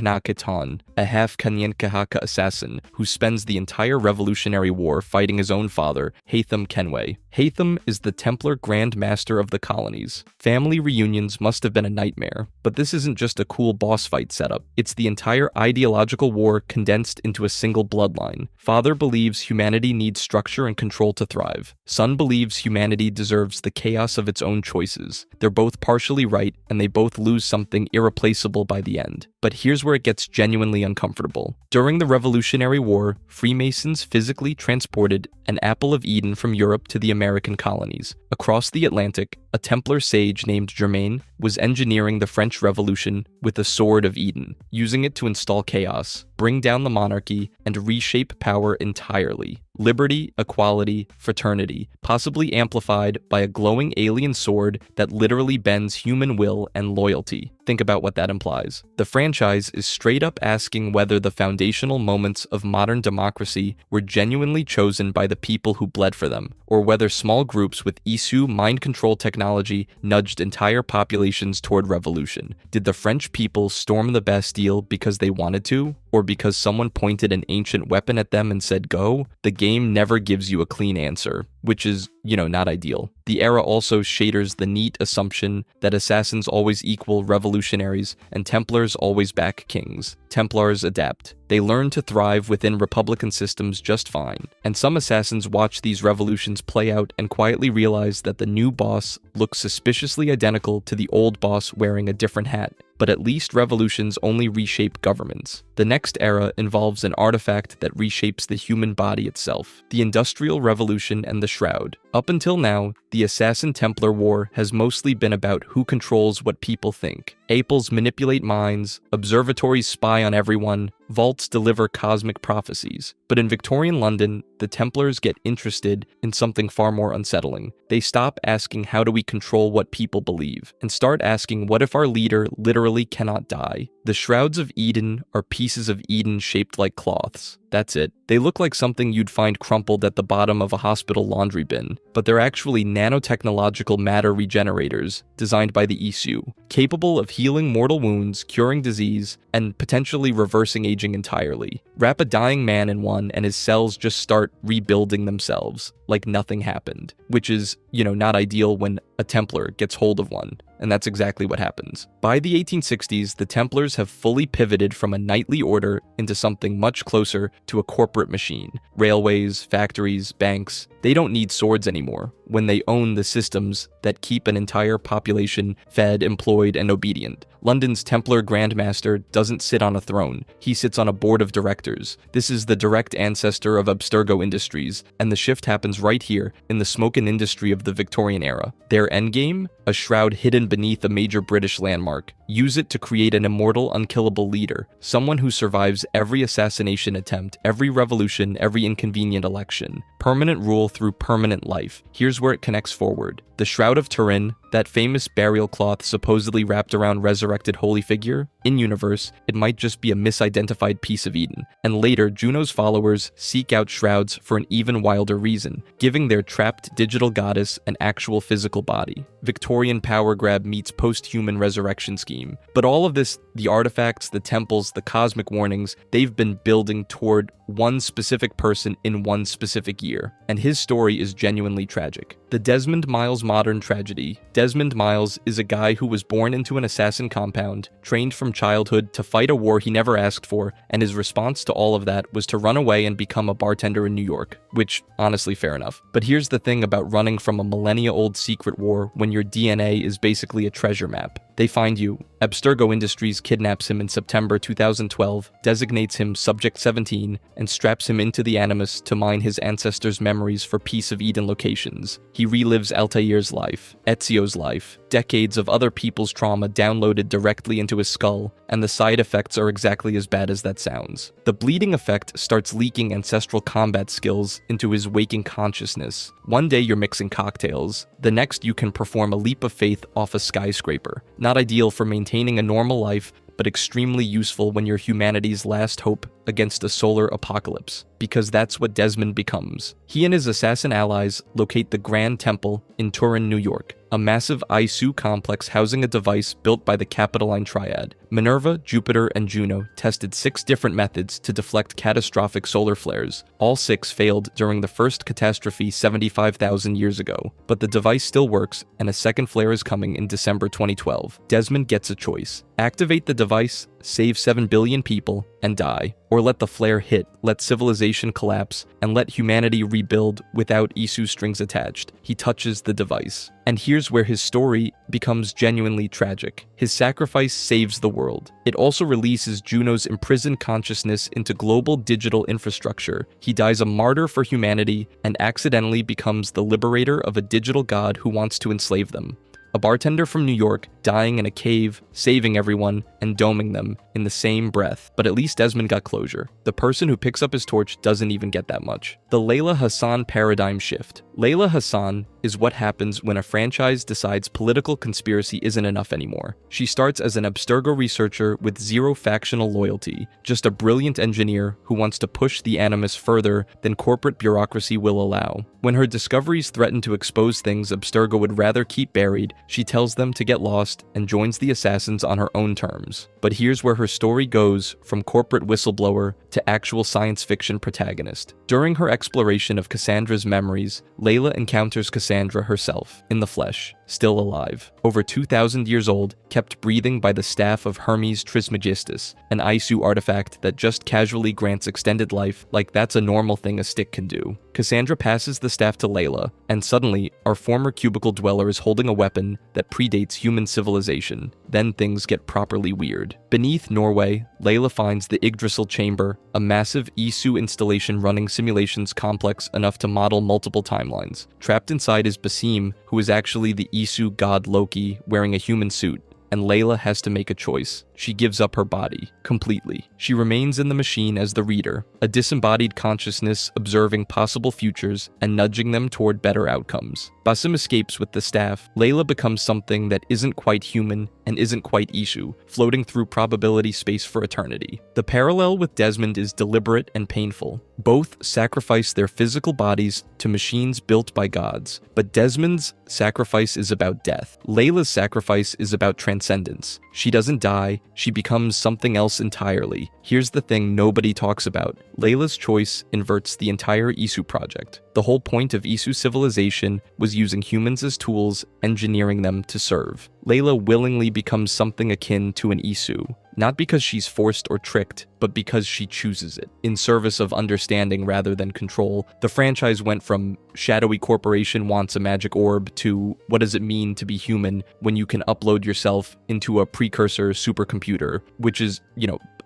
a half Kanyenkehaka assassin who spends the entire Revolutionary War fighting his own father, Haytham Kenway. Haytham is the Templar Grand Master of the colonies. Family reunions must have been a nightmare, but this isn't just a cool boss fight setup. It's the entire ideological war condensed into a single bloodline. Father believes humanity needs structure and control to thrive. Son believes humanity deserves the chaos of its own choices. They're both partially right, and they both lose something irreplaceable by the end. But here's where it gets genuinely uncomfortable. During the Revolutionary War, Freemasons physically transported an apple of Eden from Europe to the American colonies. Across the Atlantic, a Templar sage named Germain was engineering the French Revolution with the Sword of Eden, using it to install chaos, bring down the monarchy, and reshape power entirely. Liberty, equality, fraternity, possibly amplified by a glowing alien sword that literally bends human will and loyalty. Think about what that implies. The franchise is straight up asking whether the foundational moments of modern democracy were genuinely chosen by the people who bled for them, or whether small groups with Isu mind control technology nudged entire populations toward revolution. Did the French people storm the Bastille because they wanted to, or because someone pointed an ancient weapon at them and said go? The game never gives you a clean answer, which is, not ideal. The era also shaders the neat assumption that assassins always equal revolutionaries and Templars always back kings. Templars adapt. They learn to thrive within republican systems just fine. And some assassins watch these revolutions play out and quietly realize that the new boss looks suspiciously identical to the old boss wearing a different hat. But at least revolutions only reshape governments. The next era involves an artifact that reshapes the human body itself, the Industrial Revolution and the Shroud. Up until now, the Assassin-Templar War has mostly been about who controls what people think. Apels manipulate minds, observatories spy on everyone, vaults deliver cosmic prophecies. But in Victorian London, the Templars get interested in something far more unsettling. They stop asking how do we control what people believe, and start asking what if our leader literally cannot die? The Shrouds of Eden are pieces of Eden shaped like cloths. That's it. They look like something you'd find crumpled at the bottom of a hospital laundry bin, but they're actually nanotechnological matter regenerators designed by the Isu, capable of healing mortal wounds, curing disease, and potentially reversing aging entirely. Wrap a dying man in one and his cells just start rebuilding themselves, like nothing happened, which is, not ideal when a Templar gets hold of one. And that's exactly what happens. By the 1860s, the Templars have fully pivoted from a knightly order into something much closer to a corporate machine. Railways, factories, banks, they don't need swords anymore when they own the systems that keep an entire population fed, employed, and obedient. London's Templar Grand Master doesn't sit on a throne. He sits on a board of directors. This is the direct ancestor of Abstergo Industries, and the shift happens right here in the smoking industry of the Victorian era. Their endgame? A shroud hidden beneath a major British landmark. Use it to create an immortal, unkillable leader. Someone who survives every assassination attempt, every revolution, every inconvenient election. Permanent rule through permanent life. Here's where it connects forward. The Shroud of Turin, that famous burial cloth supposedly wrapped around resurrected holy figure, in-universe, it might just be a misidentified piece of Eden. And later, Juno's followers seek out shrouds for an even wilder reason, giving their trapped digital goddess an actual physical body. Victorian power grab meets post-human resurrection scheme. But all of this, the artifacts, the temples, the cosmic warnings, they've been building toward one specific person in one specific year. And his story is genuinely tragic. The Desmond Miles modern tragedy. Desmond Miles is a guy who was born into an assassin compound, trained from childhood to fight a war he never asked for, and his response to all of that was to run away and become a bartender in New York, which, honestly, fair enough. But here's the thing about running from a millennia-old secret war when your DNA is basically a treasure map. They find you. Abstergo Industries kidnaps him in September 2012, designates him Subject 17, and straps him into the Animus to mine his ancestors' memories for Piece of Eden locations. He relives Altair's life, Ezio's life, decades of other people's trauma downloaded directly into his skull, and the side effects are exactly as bad as that sounds. The bleeding effect starts leaking ancestral combat skills into his waking consciousness. One day you're mixing cocktails, the next you can perform a leap of faith off a skyscraper. Not ideal for maintaining a normal life, but extremely useful when you're humanity's last hope against a solar apocalypse, because that's what Desmond becomes. He and his assassin allies locate the Grand Temple in Turin, New York, a massive ISU complex housing a device built by the Capitoline Triad. Minerva, Jupiter, and Juno tested 6 different methods to deflect catastrophic solar flares. All 6 failed during the first catastrophe 75,000 years ago, but the device still works, and a second flare is coming in December 2012. Desmond gets a choice. Activate the device, save 7 billion people, and die, or let the flare hit, let civilization collapse, and let humanity rebuild without Isu strings attached. He touches the device. And here's where his story becomes genuinely tragic. His sacrifice saves the world. It also releases Juno's imprisoned consciousness into global digital infrastructure. He dies a martyr for humanity and accidentally becomes the liberator of a digital god who wants to enslave them. A bartender from New York dying in a cave, saving everyone, and doming them in the same breath. But at least Desmond got closure. The person who picks up his torch doesn't even get that much. The Layla Hassan paradigm shift. Layla Hassan is what happens when a franchise decides political conspiracy isn't enough anymore. She starts as an Abstergo researcher with zero factional loyalty, just a brilliant engineer who wants to push the animus further than corporate bureaucracy will allow. When her discoveries threaten to expose things Abstergo would rather keep buried, she tells them to get lost and joins the assassins on her own terms. But here's where her story goes from corporate whistleblower to actual science fiction protagonist. During her exploration of Cassandra's memories, Layla encounters Cassandra herself, in the flesh, still alive, over 2,000 years old, kept breathing by the staff of Hermes Trismegistus, an Isu artifact that just casually grants extended life like that's a normal thing a stick can do. Cassandra passes the staff to Layla, and suddenly, our former cubicle dweller is holding a weapon that predates human civilization. Then things get properly weird. Beneath Norway, Layla finds the Yggdrasil Chamber, a massive Isu installation running simulations complex enough to model multiple timelines. Trapped inside is Basim, who is actually the Isu god Loki wearing a human suit, and Layla has to make a choice. She gives up her body, completely. She remains in the machine as the reader, a disembodied consciousness observing possible futures and nudging them toward better outcomes. Basim escapes with the staff. Layla becomes something that isn't quite human and isn't quite Isu, floating through probability space for eternity. The parallel with Desmond is deliberate and painful. Both sacrifice their physical bodies to machines built by gods, but Desmond's sacrifice is about death. Layla's sacrifice is about transcendence. She doesn't die, she becomes something else entirely. Here's the thing nobody talks about. Layla's choice inverts the entire Isu project. The whole point of Isu civilization was using humans as tools, engineering them to serve. Layla willingly becomes something akin to an Isu, not because she's forced or tricked, but because she chooses it. In service of understanding rather than control, the franchise went from shadowy corporation wants a magic orb to what does it mean to be human when you can upload yourself into a precursor supercomputer, which is,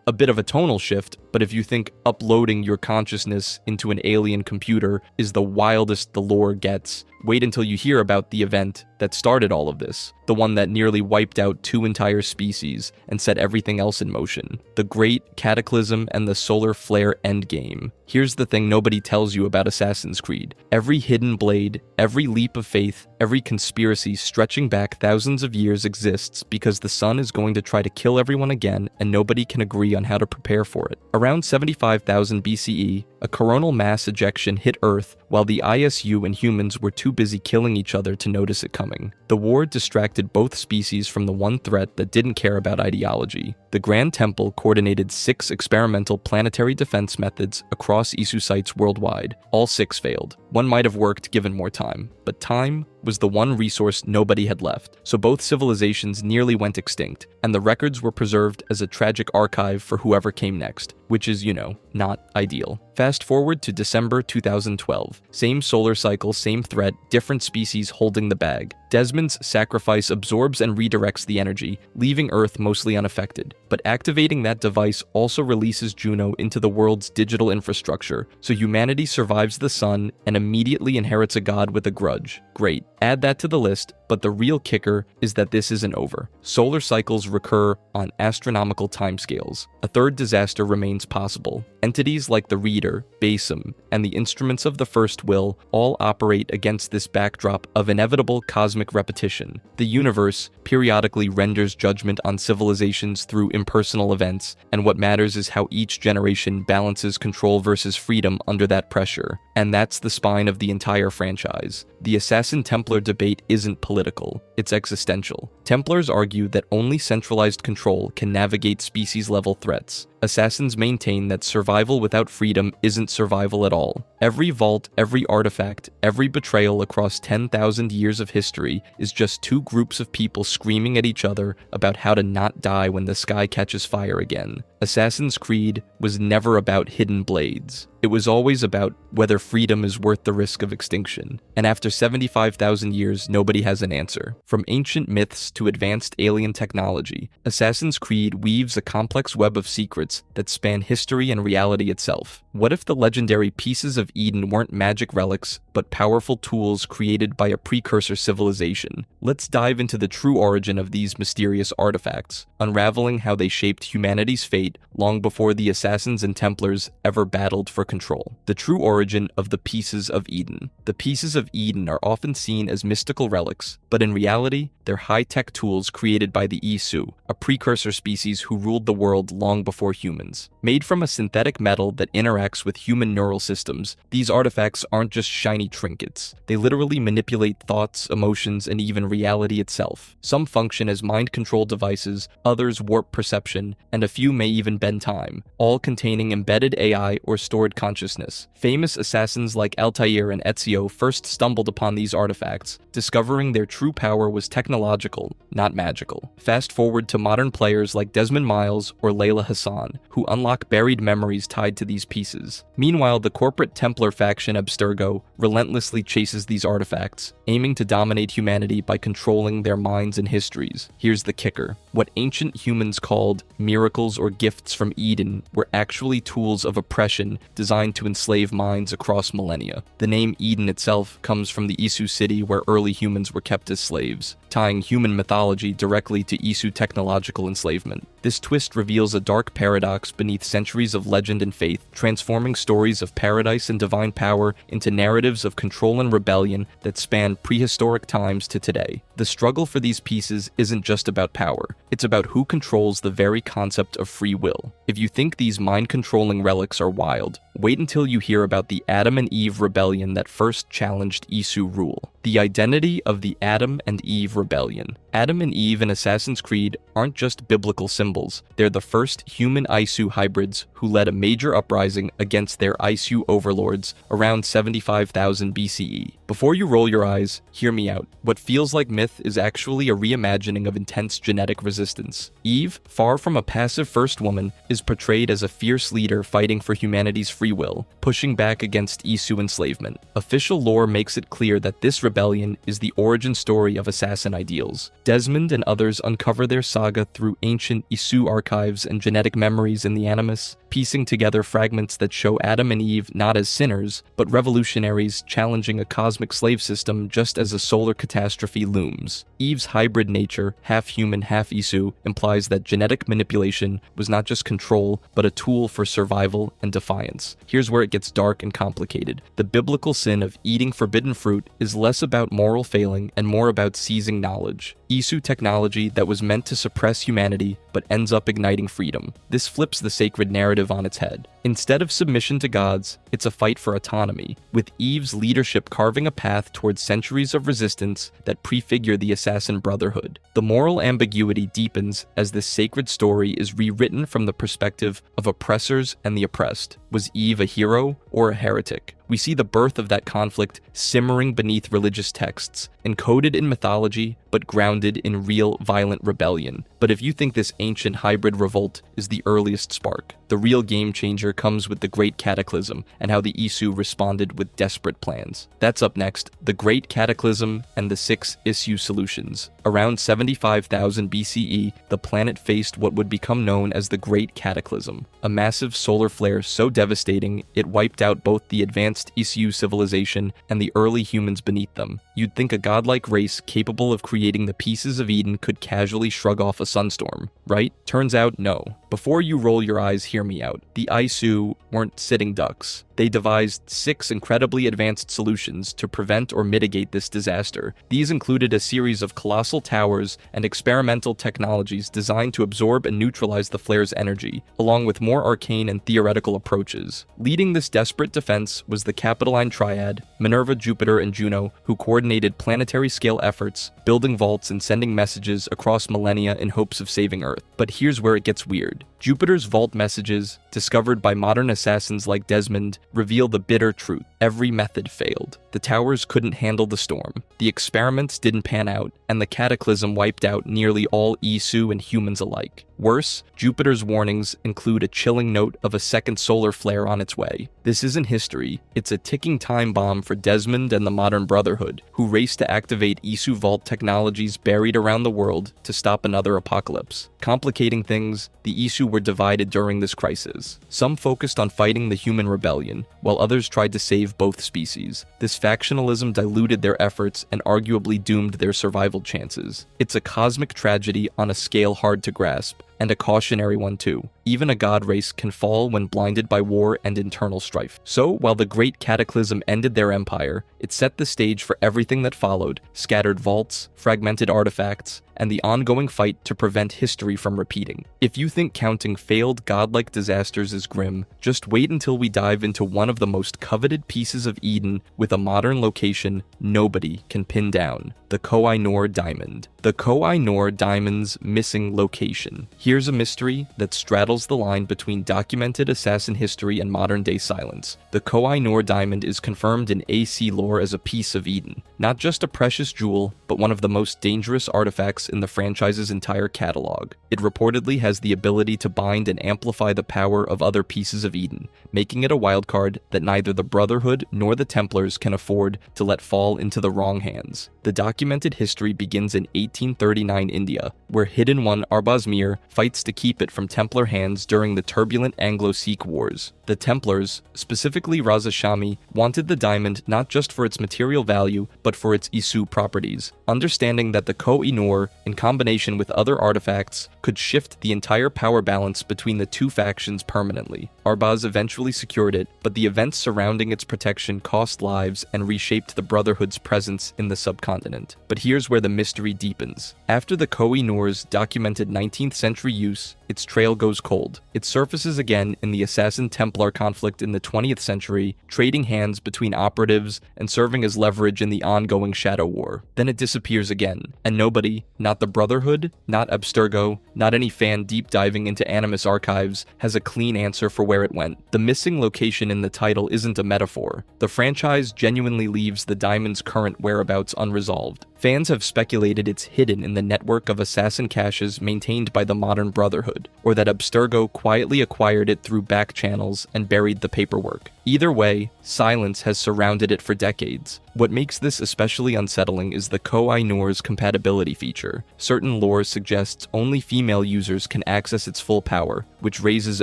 a bit of a tonal shift, but if you think uploading your consciousness into an alien computer is the wildest the lore gets, wait until you hear about the event that started all of this, the one that nearly wiped out 2 entire species and set everything else in motion. The Great Cataclysm and the Solar Flare Endgame. Here's the thing nobody tells you about Assassin's Creed. Every hidden blade, every leap of faith, every conspiracy stretching back thousands of years exists because the sun is going to try to kill everyone again and nobody can agree on how to prepare for it. Around 75,000 BCE, a coronal mass ejection hit Earth while the ISU and humans were too busy killing each other to notice it coming. The war distracted both species from the one threat that didn't care about ideology. The Grand Temple coordinated 6 experimental planetary defense methods across Isu sites worldwide. All 6 failed. One might have worked given more time, but time was the one resource nobody had left, so both civilizations nearly went extinct, and the records were preserved as a tragic archive for whoever came next, which is, not ideal. Fast forward to December 2012. Same solar cycle, same threat, different species holding the bag. Desmond's sacrifice absorbs and redirects the energy, leaving Earth mostly unaffected. But activating that device also releases Juno into the world's digital infrastructure, so humanity survives the sun and immediately inherits a god with a grudge. Great. Add that to the list, but the real kicker is that this isn't over. Solar cycles recur on astronomical timescales. A third disaster remains possible. Entities like the Reader leader, Basim, and the instruments of the First Will all operate against this backdrop of inevitable cosmic repetition. The universe periodically renders judgment on civilizations through impersonal events, and what matters is how each generation balances control versus freedom under that pressure. And that's the spine of the entire franchise. The Assassin-Templar debate isn't political, it's existential. Templars argue that only centralized control can navigate species-level threats. Assassins maintain that survival without freedom isn't survival at all. Every vault, every artifact, every betrayal across 10,000 years of history is just two groups of people screaming at each other about how to not die when the sky catches fire again. Assassin's Creed was never about hidden blades. It was always about whether freedom is worth the risk of extinction. And after 75,000 years, nobody has an answer. From ancient myths to advanced alien technology, Assassin's Creed weaves a complex web of secrets that span history and reality itself. What if the legendary Pieces of Eden weren't magic relics, but powerful tools created by a precursor civilization? Let's dive into the true origin of these mysterious artifacts, unraveling how they shaped humanity's fate long before the Assassins and Templars ever battled for control. The true origin of the Pieces of Eden. The Pieces of Eden are often seen as mystical relics, but in reality, they're high-tech tools created by the Isu, a precursor species who ruled the world long before humans. Made from a synthetic metal that interacts with human neural systems, these artifacts aren't just shiny trinkets. They literally manipulate thoughts, emotions, and even reality itself. Some function as mind control devices, others warp perception, and a few may even bend time, all containing embedded AI or stored consciousness. Famous assassins like Altair and Ezio first stumbled upon these artifacts, discovering their true power was technological, not magical. Fast forward to modern players like Desmond Miles or Layla Hassan, who unlock buried memories tied to these pieces. Meanwhile, the corporate Templar faction Abstergo relentlessly chases these artifacts, aiming to dominate humanity by controlling their minds and histories. Here's the kicker. What ancient humans called miracles or gifts from Eden were actually tools of oppression designed to enslave minds across millennia. The name Eden itself comes from the Isu city where early humans were kept as slaves, tying human mythology directly to Isu technological enslavement. This twist reveals a dark paradox beneath centuries of legend and faith, transforming stories of paradise and divine power into narratives of control and rebellion that span prehistoric times to today. The struggle for these pieces isn't just about power, it's about who controls the very concept of free will. If you think these mind-controlling relics are wild, wait until you hear about the Adam and Eve rebellion that first challenged Isu rule. The identity of the Adam and Eve rebellion. Adam and Eve in Assassin's Creed aren't just biblical symbols, they're the first human Isu hybrids who led a major uprising against their Isu overlords around 75,000 BCE. Before you roll your eyes, hear me out. What feels like myth is actually a reimagining of intense genetic resistance. Eve, far from a passive first woman, is portrayed as a fierce leader fighting for humanity's free will, pushing back against Isu enslavement. Official lore makes it clear that this rebellion is the origin story of assassin ideals. Desmond and others uncover their saga through ancient Isu archives and genetic memories in the Animus, piecing together fragments that show Adam and Eve not as sinners, but revolutionaries challenging a cosmic slave system just as a solar catastrophe looms. Eve's hybrid nature, half human, half Isu, implies that genetic manipulation was not just control, but a tool for survival and defiance. Here's where it gets dark and complicated. The biblical sin of eating forbidden fruit is less about moral failing and more about seizing knowledge. Isu technology that was meant to suppress humanity, but ends up igniting freedom. This flips the sacred narrative on its head. Instead of submission to gods, it's a fight for autonomy, with Eve's leadership carving a path towards centuries of resistance that prefigure the Assassin Brotherhood. The moral ambiguity deepens as this sacred story is rewritten from the perspective of oppressors and the oppressed. Was Eve a hero or a heretic? We see the birth of that conflict simmering beneath religious texts, encoded in mythology, but grounded in real violent rebellion. But if you think this ancient hybrid revolt is the earliest spark, the real game changer comes with the Great Cataclysm and how the Isu responded with desperate plans. That's up next, the Great Cataclysm and the 6 Isu solutions. Around 75,000 BCE, the planet faced what would become known as the Great Cataclysm, a massive solar flare so devastating it wiped out both the advanced Isu civilization and the early humans beneath them. You'd think a godlike race capable of creating the Pieces of Eden could casually shrug off a sunstorm, right? Turns out, no. Before you roll your eyes, hear me out. The Isu weren't sitting ducks. They devised 6 incredibly advanced solutions to prevent or mitigate this disaster. These included a series of colossal towers and experimental technologies designed to absorb and neutralize the flare's energy, along with more arcane and theoretical approaches. Leading this desperate defense was the Capitoline Triad, Minerva, Jupiter, and Juno, who coordinated planetary-scale efforts, building vaults and sending messages across millennia in hopes of saving Earth. But here's where it gets weird. Jupiter's vault messages, discovered by modern assassins like Desmond, reveal the bitter truth. Every method failed. The towers couldn't handle the storm, the experiments didn't pan out, and the cataclysm wiped out nearly all Isu and humans alike. Worse, Jupiter's warnings include a chilling note of a second solar flare on its way. This isn't history, it's a ticking time bomb for Desmond and the modern Brotherhood, who race to activate Isu Vault technologies buried around the world to stop another apocalypse. Complicating things, the Isu were divided during this crisis. Some focused on fighting the human rebellion, while others tried to save both species. This factionalism diluted their efforts and arguably doomed their survival chances. It's a cosmic tragedy on a scale hard to grasp, and a cautionary one too. Even a god race can fall when blinded by war and internal strife. So, while the Great Cataclysm ended their empire, it set the stage for everything that followed: scattered vaults, fragmented artifacts, and the ongoing fight to prevent history from repeating. If you think counting failed godlike disasters is grim, just wait until we dive into one of the most coveted pieces of Eden with a modern location nobody can pin down: the Koh-i-Noor Diamond. The Koh-i-Noor Diamond's missing location. Here's a mystery that straddles the line between documented assassin history and modern-day silence. The Koh-i-Noor Diamond is confirmed in AC lore as a piece of Eden. Not just a precious jewel, but one of the most dangerous artifacts in the franchise's entire catalog. It reportedly has the ability to bind and amplify the power of other pieces of Eden, making it a wildcard that neither the Brotherhood nor the Templars can afford to let fall into the wrong hands. The documented history begins in 1839 India, where Hidden One Arbaz Mir fights to keep it from Templar hands during the turbulent Anglo-Sikh Wars. The Templars, specifically Raza Shami, wanted the diamond not just for its material value, but for its Isu properties. Understanding that the Koh-i-Noor, in combination with other artifacts, could shift the entire power balance between the two factions permanently. Arbaz eventually secured it, but the events surrounding its protection cost lives and reshaped the Brotherhood's presence in the subcontinent. But here's where the mystery deepens. After the Koh-i-Noor's documented 19th century use, its trail goes cold. It surfaces again in the Assassin-Templar conflict in the 20th century, trading hands between operatives and serving as leverage in the ongoing Shadow War. Then it disappears again, and nobody, not the Brotherhood, not Abstergo, not any fan deep diving into Animus archives, has a clean answer for where it went. The missing location in the title isn't a metaphor. The franchise genuinely leaves the diamond's current whereabouts unresolved. Fans have speculated it's hidden in the network of assassin caches maintained by the modern Brotherhood, or that Abstergo quietly acquired it through back channels and buried the paperwork. Either way, silence has surrounded it for decades. What makes this especially unsettling is the Koh-i-Noor's compatibility feature. Certain lore suggests only female users can access its full power, which raises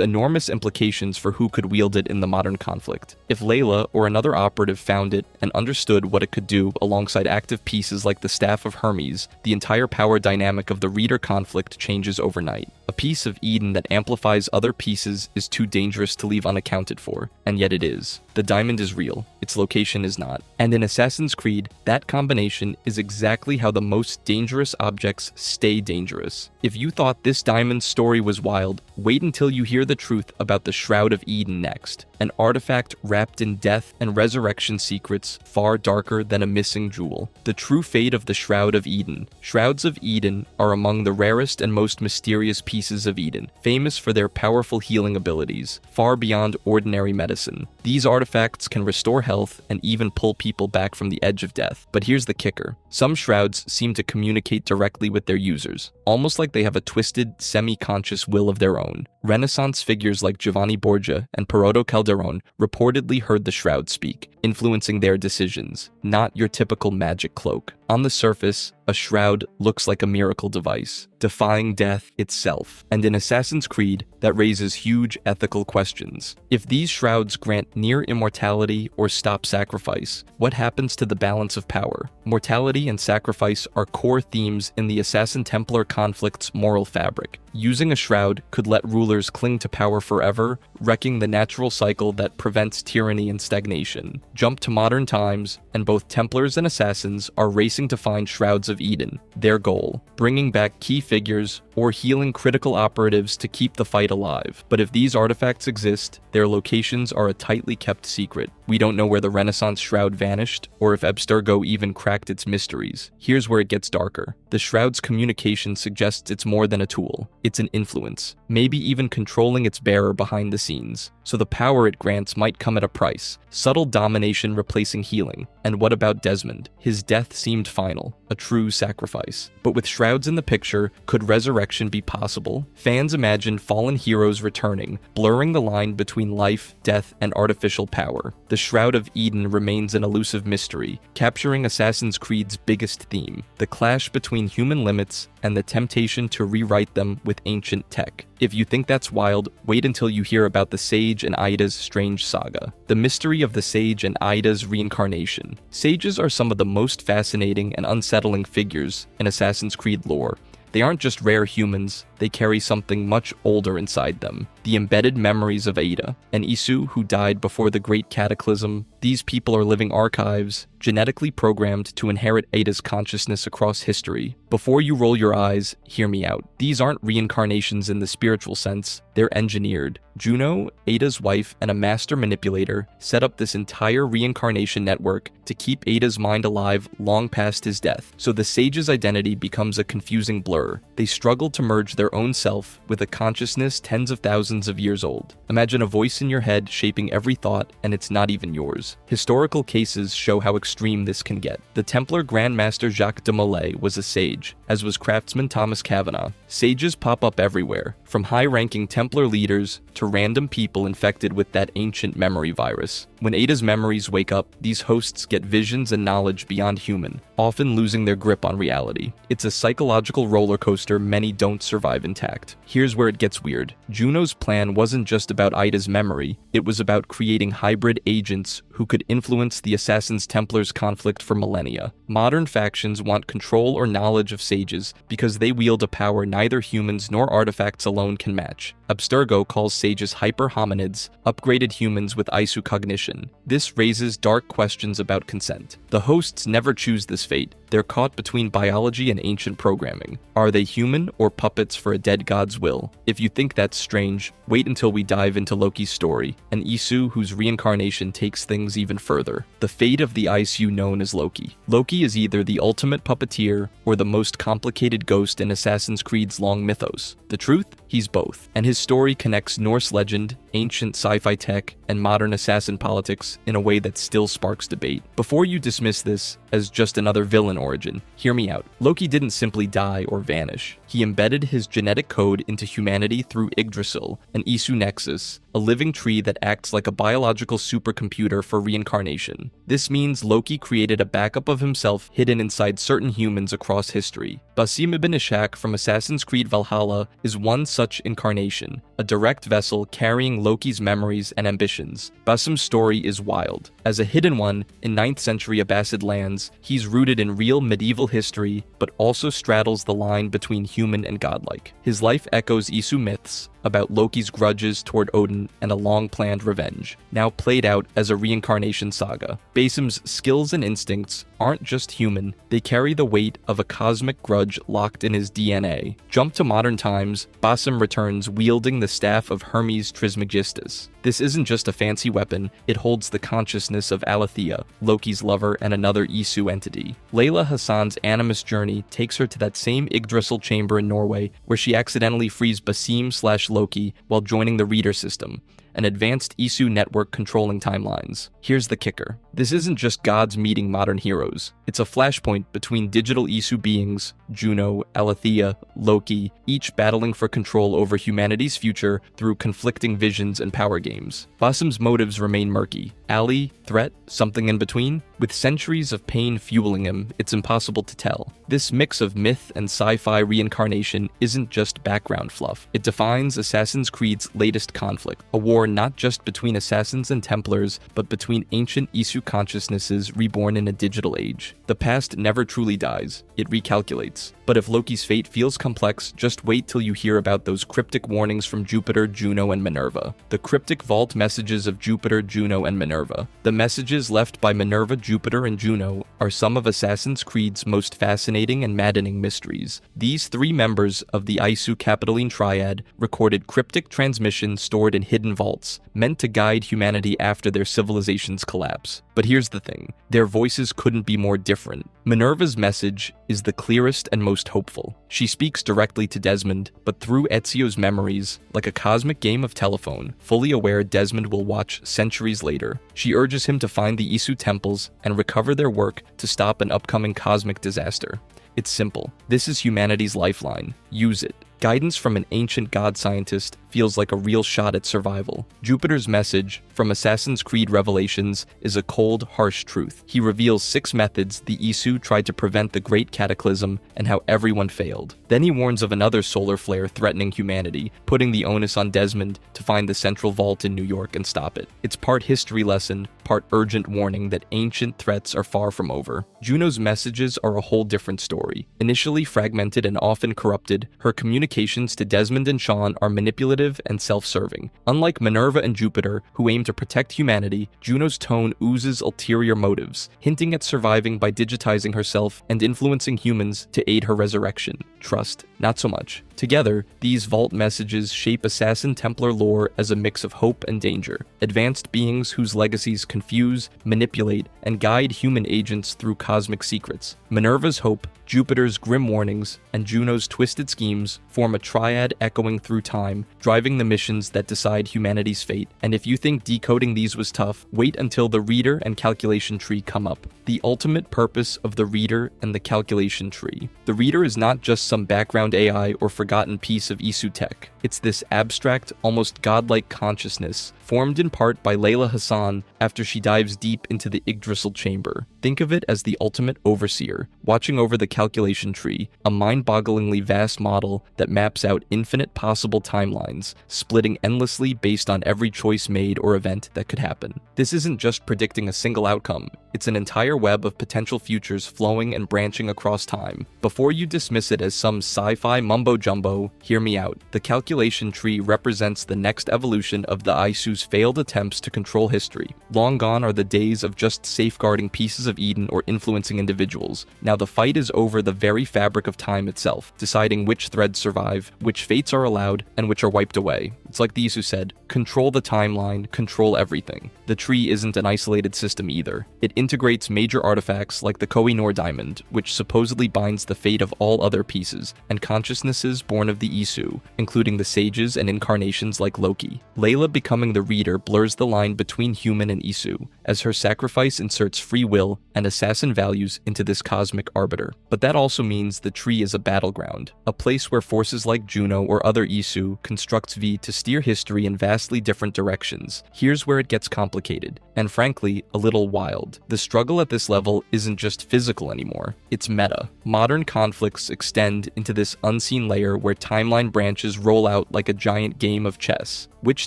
enormous implications for who could wield it in the modern conflict. If Layla or another operative found it and understood what it could do alongside active pieces like the Staff of Hermes, the entire power dynamic of the Reader conflict changes overnight. A piece of Eden that amplifies other pieces is too dangerous to leave unaccounted for, and yet it is. The diamond is real, its location is not. And in Assassin's Creed, that combination is exactly how the most dangerous objects stay dangerous. If you thought this diamond story was wild, wait until you hear the truth about the Shroud of Eden next. An artifact wrapped in death and resurrection secrets far darker than a missing jewel. The true fate of the Shroud of Eden. Shrouds of Eden are among the rarest and most mysterious pieces of Eden, famous for their powerful healing abilities, far beyond ordinary medicine. These artifacts can restore health and even pull people back from the edge of death. But here's the kicker. Some shrouds seem to communicate directly with their users, almost like they have a twisted, semi-conscious will of their own. Renaissance figures like Giovanni Borgia and Perodo Calderon reportedly heard the shroud speak, influencing their decisions, not your typical magic cloak. On the surface, a shroud looks like a miracle device, defying death itself, and in Assassin's Creed, that raises huge ethical questions. If these shrouds grant near immortality or stop sacrifice, what happens to the balance of power? Mortality and sacrifice are core themes in the Assassin-Templar conflict's moral fabric. Using a shroud could let rulers cling to power forever, wrecking the natural cycle that prevents tyranny and stagnation. Jump to modern times, and both Templars and Assassins are racing to find Shrouds of Eden, their goal, bringing back key figures or healing critical operatives to keep the fight alive. But if these artifacts exist, their locations are a tightly kept secret. We don't know where the Renaissance Shroud vanished, or if Abstergo even cracked its mysteries. Here's where it gets darker. The Shroud's communication suggests it's more than a tool. It's an influence, maybe even controlling its bearer behind the scenes. So the power it grants might come at a price. Subtle domination replacing healing. And what about Desmond? His death seemed final, a true sacrifice. But with Shrouds in the picture, could resurrection be possible? Fans imagine fallen heroes returning, blurring the line between life, death, and artificial power. The Shroud of Eden remains an elusive mystery, capturing Assassin's Creed's biggest theme, the clash between human limits and the temptation to rewrite them with ancient tech. If you think that's wild, wait until you hear about the Sage and Ida's strange saga. The mystery of the Sage and Ida's reincarnation. Sages are some of the most fascinating and unsettling figures in Assassin's Creed lore. They aren't just rare humans, they carry something much older inside them. The embedded memories of Ada, and Isu, who died before the Great Cataclysm. These people are living archives, genetically programmed to inherit Ada's consciousness across history. Before you roll your eyes, hear me out. These aren't reincarnations in the spiritual sense, they're engineered. Juno, Ada's wife, and a master manipulator set up this entire reincarnation network to keep Ada's mind alive long past his death. So the Sage's identity becomes a confusing blur. They struggle to merge their own self with a consciousness tens of thousands of years old. Imagine a voice in your head shaping every thought, and it's not even yours. Historical cases show how extreme this can get. The Templar Grandmaster Jacques de Molay was a sage, as was craftsman Thomas Cavanagh. Sages pop up everywhere, from high-ranking Templar leaders to random people infected with that ancient memory virus. When Ada's memories wake up, these hosts get visions and knowledge beyond human, often losing their grip on reality. It's a psychological roller coaster many don't survive intact. Here's where it gets weird. Juno's plan wasn't just about Ida's memory, it was about creating hybrid agents who could influence the Assassins Templars conflict for millennia. Modern factions want control or knowledge of sages because they wield a power neither humans nor artifacts alone can match. Abstergo calls sages hyper-hominids, upgraded humans with Isu cognition. This raises dark questions about consent. The hosts never choose this fate. They're caught between biology and ancient programming. Are they human or puppets for a dead god's will? If you think that's strange, wait until we dive into Loki's story, and Isu whose reincarnation takes things even further. The fate of the Isu known as Loki. Loki is either the ultimate puppeteer or the most complicated ghost in Assassin's Creed's long mythos. The truth? He's both, and his story connects Norse legend, ancient sci-fi tech, and modern assassin politics in a way that still sparks debate. Before you dismiss this as just another villain origin, hear me out. Loki didn't simply die or vanish. He embedded his genetic code into humanity through Yggdrasil, an Isu Nexus, a living tree that acts like a biological supercomputer for reincarnation. This means Loki created a backup of himself hidden inside certain humans across history. Basim ibn Ishaq from Assassin's Creed Valhalla is one such incarnation, a direct vessel carrying Loki's memories and ambitions. Basim's story is wild. As a hidden one in 9th century Abbasid lands, he's rooted in real medieval history, but also straddles the line between human and godlike. His life echoes Isu myths about Loki's grudges toward Odin and a long-planned revenge, now played out as a reincarnation saga. Basim's skills and instincts aren't just human, they carry the weight of a cosmic grudge locked in his DNA. Jump to modern times, Basim returns wielding the staff of Hermes Trismegistus. This isn't just a fancy weapon, it holds the consciousness of Alethea, Loki's lover and another Isu entity. Layla Hassan's animus journey takes her to that same Yggdrasil chamber in Norway where she accidentally frees Basim/Loki while joining the reader system. an advanced Isu network controlling timelines. Here's the kicker. This isn't just gods meeting modern heroes. It's a flashpoint between digital Isu beings, Juno, Aletheia, Loki, each battling for control over humanity's future through conflicting visions and power games. Basim's motives remain murky. Ally, threat, something in between? With centuries of pain fueling him, it's impossible to tell. This mix of myth and sci-fi reincarnation isn't just background fluff. It defines Assassin's Creed's latest conflict, a war not just between assassins and Templars, but between ancient Isu consciousnesses reborn in a digital age. The past never truly dies, it recalculates. But if Loki's fate feels complex, just wait till you hear about those cryptic warnings from Jupiter, Juno, and Minerva. The cryptic vault messages of Jupiter, Juno, and Minerva. The messages left by Minerva, Jupiter, and Juno are some of Assassin's Creed's most fascinating and maddening mysteries. These three members of the Isu Capitoline Triad recorded cryptic transmissions stored in hidden vaults, meant to guide humanity after their civilization's collapse. But here's the thing, their voices couldn't be more different. Minerva's message is the clearest and most hopeful. She speaks directly to Desmond, but through Ezio's memories, like a cosmic game of telephone, fully aware Desmond will watch centuries later. She urges him to find the Isu temples and recover their work to stop an upcoming cosmic disaster. It's simple. This is humanity's lifeline. Use it. Guidance from an ancient god scientist feels like a real shot at survival. Jupiter's message, from Assassin's Creed Revelations, is a cold, harsh truth. He reveals 6 methods the Isu tried to prevent the Great Cataclysm and how everyone failed. Then he warns of another solar flare threatening humanity, putting the onus on Desmond to find the central vault in New York and stop it. It's part history lesson, part urgent warning that ancient threats are far from over. Juno's messages are a whole different story. Initially fragmented and often corrupted, her communications to Desmond and Sean are manipulative and self-serving. Unlike Minerva and Jupiter, who aim to protect humanity, Juno's tone oozes ulterior motives, hinting at surviving by digitizing herself and influencing humans to aid her resurrection. Trust, not so much. Together, these vault messages shape Assassin Templar lore as a mix of hope and danger, advanced beings whose legacies confuse, manipulate, and guide human agents through cosmic secrets. Minerva's hope, Jupiter's grim warnings, and Juno's twisted schemes form a triad echoing through time, driving the missions that decide humanity's fate. And if you think decoding these was tough, wait until the Reader and Calculation Tree come up. The ultimate purpose of the Reader and the Calculation Tree. The Reader is not just some background AI or forgotten piece of Isu tech. It's this abstract, almost godlike consciousness, formed in part by Layla Hassan after she dives deep into the Yggdrasil chamber. Think of it as the ultimate overseer, watching over the calculation tree, a mind-bogglingly vast model that maps out infinite possible timelines, splitting endlessly based on every choice made or event that could happen. This isn't just predicting a single outcome, it's an entire web of potential futures flowing and branching across time. Before you dismiss it as some sci-fi mumbo-jumbo, hear me out. The calculation tree represents the next evolution of the Isu's failed attempts to control history. Long gone are the days of just safeguarding pieces of Eden or influencing individuals. Now the fight is over the very fabric of time itself, deciding which threads survive, which fates are allowed, and which are wiped away. It's like the Isu said, control the timeline, control everything. The tree isn't an isolated system either. It integrates major artifacts like the Koh-i-Noor diamond, which supposedly binds the fate of all other pieces, and consciousnesses born of the Isu, including the sages and incarnations like Loki. Layla becoming the Reader blurs the line between human and Isu, as her sacrifice inserts free will and assassin values into this cosmic arbiter. But that also means the tree is a battleground, a place where forces like Juno or other Isu constructs V to steer history in vastly different directions. Here's where it gets complicated, and frankly, a little wild. The struggle at this level isn't just physical anymore, it's meta. Modern conflicts extend into this unseen layer where timeline branches roll out like a giant game of chess. Which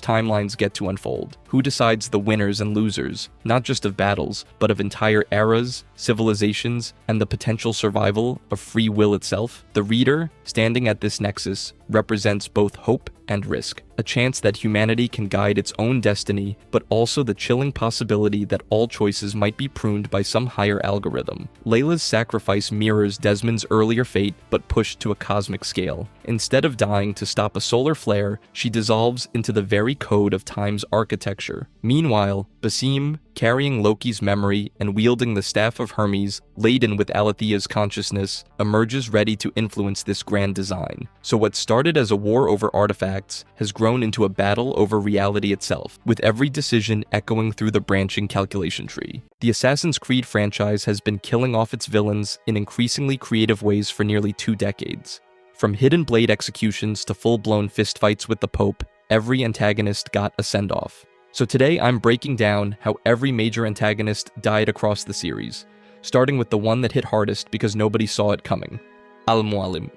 timelines get to unfold? Who decides the winners and losers, not just of battles, but of entire eras, civilizations, and the potential survival of free will itself? The Reader, standing at this nexus, represents both hope and risk, a chance that humanity can guide its own destiny, but also the chilling possibility that all choices might be pruned by some higher algorithm. Layla's sacrifice mirrors Desmond's earlier fate, but pushed to a cosmic scale. Instead of dying to stop a solar flare, she dissolves into the very code of time's architecture. Meanwhile, Basim, carrying Loki's memory and wielding the Staff of Hermes, laden with Aletheia's consciousness, emerges ready to influence this grand design. So what started as a war over artifacts has grown grown into a battle over reality itself, with every decision echoing through the branching calculation tree. The Assassin's Creed franchise has been killing off its villains in increasingly creative ways for nearly 2 decades. From hidden blade executions to full-blown fistfights with the Pope, every antagonist got a send-off. So today I'm breaking down how every major antagonist died across the series, starting with the one that hit hardest because nobody saw it coming: Al-Mualim.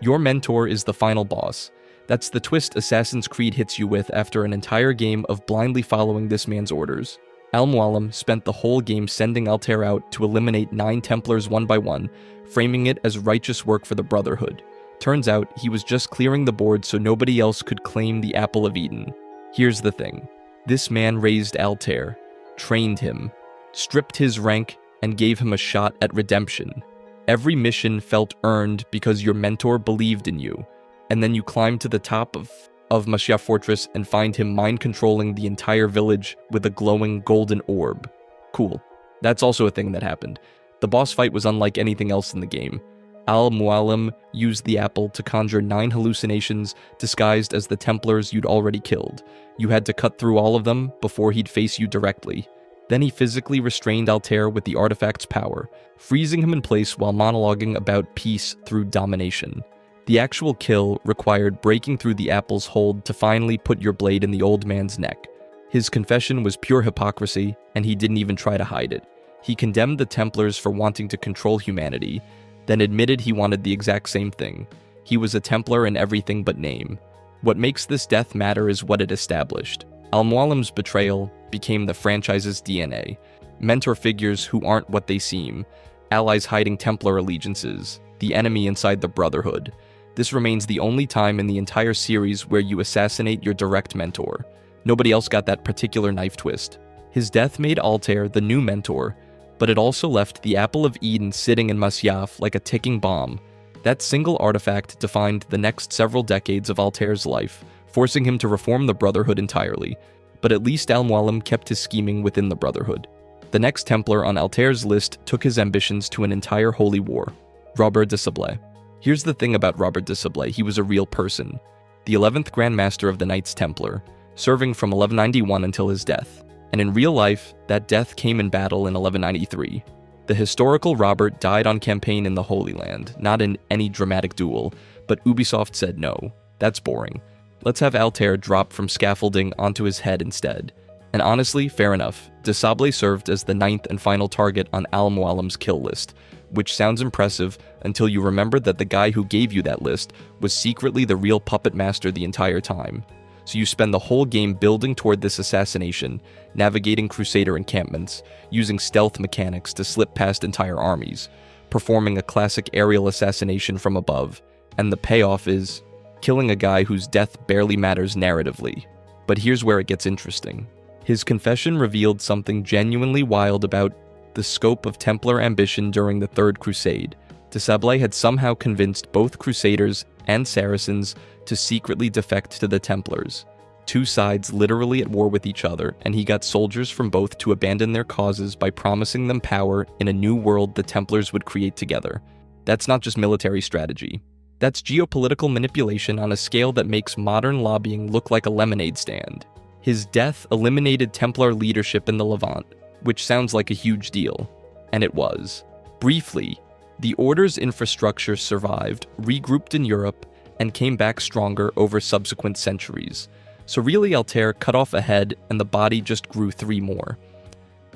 Your mentor is the final boss. That's the twist Assassin's Creed hits you with after an entire game of blindly following this man's orders. Al-Mualim spent the whole game sending Altair out to eliminate 9 Templars one by one, framing it as righteous work for the Brotherhood. Turns out he was just clearing the board so nobody else could claim the Apple of Eden. Here's the thing. This man raised Altair, trained him, stripped his rank, and gave him a shot at redemption. Every mission felt earned because your mentor believed in you, and then you climb to the top of Mashia Fortress and find him mind-controlling the entire village with a glowing golden orb. Cool. That's also a thing that happened. The boss fight was unlike anything else in the game. Al-Mualim used the apple to conjure 9 hallucinations disguised as the Templars you'd already killed. You had to cut through all of them before he'd face you directly. Then he physically restrained Altair with the artifact's power, freezing him in place while monologuing about peace through domination. The actual kill required breaking through the apple's hold to finally put your blade in the old man's neck. His confession was pure hypocrisy, and he didn't even try to hide it. He condemned the Templars for wanting to control humanity, then admitted he wanted the exact same thing. He was a Templar in everything but name. What makes this death matter is what it established. Al-Mualim's betrayal became the franchise's DNA. Mentor figures who aren't what they seem, allies hiding Templar allegiances, the enemy inside the Brotherhood. This remains the only time in the entire series where you assassinate your direct mentor. Nobody else got that particular knife twist. His death made Altair the new mentor, but it also left the Apple of Eden sitting in Masyaf like a ticking bomb. That single artifact defined the next several decades of Altair's life, forcing him to reform the Brotherhood entirely. But at least Al-Mualim kept his scheming within the Brotherhood. The next Templar on Altair's list took his ambitions to an entire holy war: Robert de Sablé. Here's the thing about Robert de Sablé: he was a real person. The 11th Grand Master of the Knights Templar, serving from 1191 until his death. And in real life, that death came in battle in 1193. The historical Robert died on campaign in the Holy Land, not in any dramatic duel, but Ubisoft said no. That's boring. Let's have Altair drop from scaffolding onto his head instead. And honestly, fair enough. De Sablé served as the 9th and final target on Al-Mualim's kill list, which sounds impressive until you remember that the guy who gave you that list was secretly the real puppet master the entire time. So you spend the whole game building toward this assassination, navigating Crusader encampments, using stealth mechanics to slip past entire armies, performing a classic aerial assassination from above, and the payoff is killing a guy whose death barely matters narratively. But here's where it gets interesting. His confession revealed something genuinely wild about the scope of Templar ambition during the Third Crusade. De Sablé had somehow convinced both Crusaders and Saracens to secretly defect to the Templars. 2 sides literally at war with each other, and he got soldiers from both to abandon their causes by promising them power in a new world the Templars would create together. That's not just military strategy. That's geopolitical manipulation on a scale that makes modern lobbying look like a lemonade stand. His death eliminated Templar leadership in the Levant, which sounds like a huge deal. And it was. Briefly, the Order's infrastructure survived, regrouped in Europe, and came back stronger over subsequent centuries. So really, Altair cut off a head and the body just grew 3 more.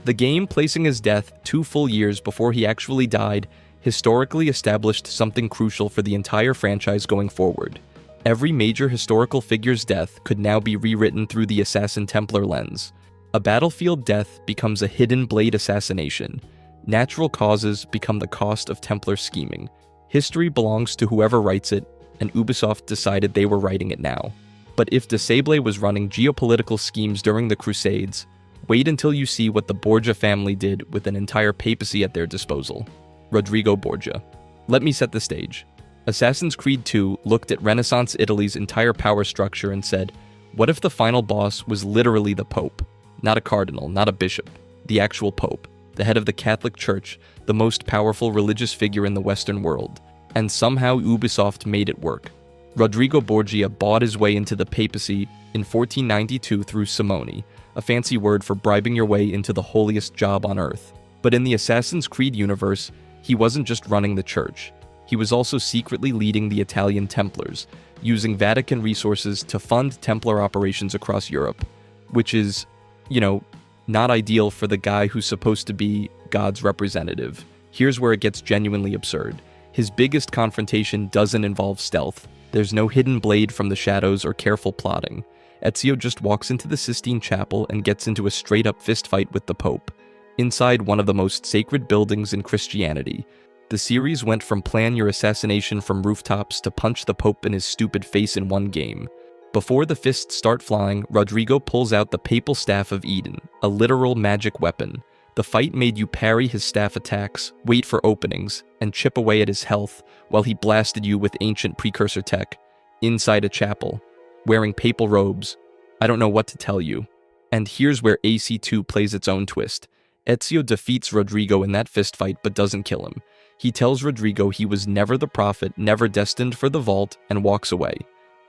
The game, placing his death 2 full years before he actually died, historically established something crucial for the entire franchise going forward. Every major historical figure's death could now be rewritten through the Assassin Templar lens. A battlefield death becomes a hidden blade assassination. Natural causes become the cost of Templar scheming. History belongs to whoever writes it, and Ubisoft decided they were writing it now. But if de Sablé was running geopolitical schemes during the Crusades, wait until you see what the Borgia family did with an entire papacy at their disposal. Rodrigo Borgia. Let me set the stage. Assassin's Creed 2 looked at Renaissance Italy's entire power structure and said, what if the final boss was literally the Pope? Not a cardinal, not a bishop, the actual Pope, the head of the Catholic Church, the most powerful religious figure in the Western world. And somehow Ubisoft made it work. Rodrigo Borgia bought his way into the papacy in 1492 through simony, a fancy word for bribing your way into the holiest job on earth. But in the Assassin's Creed universe, he wasn't just running the church. He was also secretly leading the Italian Templars, using Vatican resources to fund Templar operations across Europe, which is, not ideal for the guy who's supposed to be God's representative. Here's where it gets genuinely absurd. His biggest confrontation doesn't involve stealth. There's no hidden blade from the shadows or careful plotting. Ezio just walks into the Sistine Chapel and gets into a straight-up fistfight with the Pope, inside one of the most sacred buildings in Christianity. The series went from plan your assassination from rooftops to punch the Pope in his stupid face in one game. Before the fists start flying, Rodrigo pulls out the Papal Staff of Eden, a literal magic weapon. The fight made you parry his staff attacks, wait for openings, and chip away at his health while he blasted you with ancient precursor tech, inside a chapel, wearing papal robes. I don't know what to tell you. And here's where AC2 plays its own twist. Ezio defeats Rodrigo in that fistfight but doesn't kill him. He tells Rodrigo he was never the prophet, never destined for the vault, and walks away.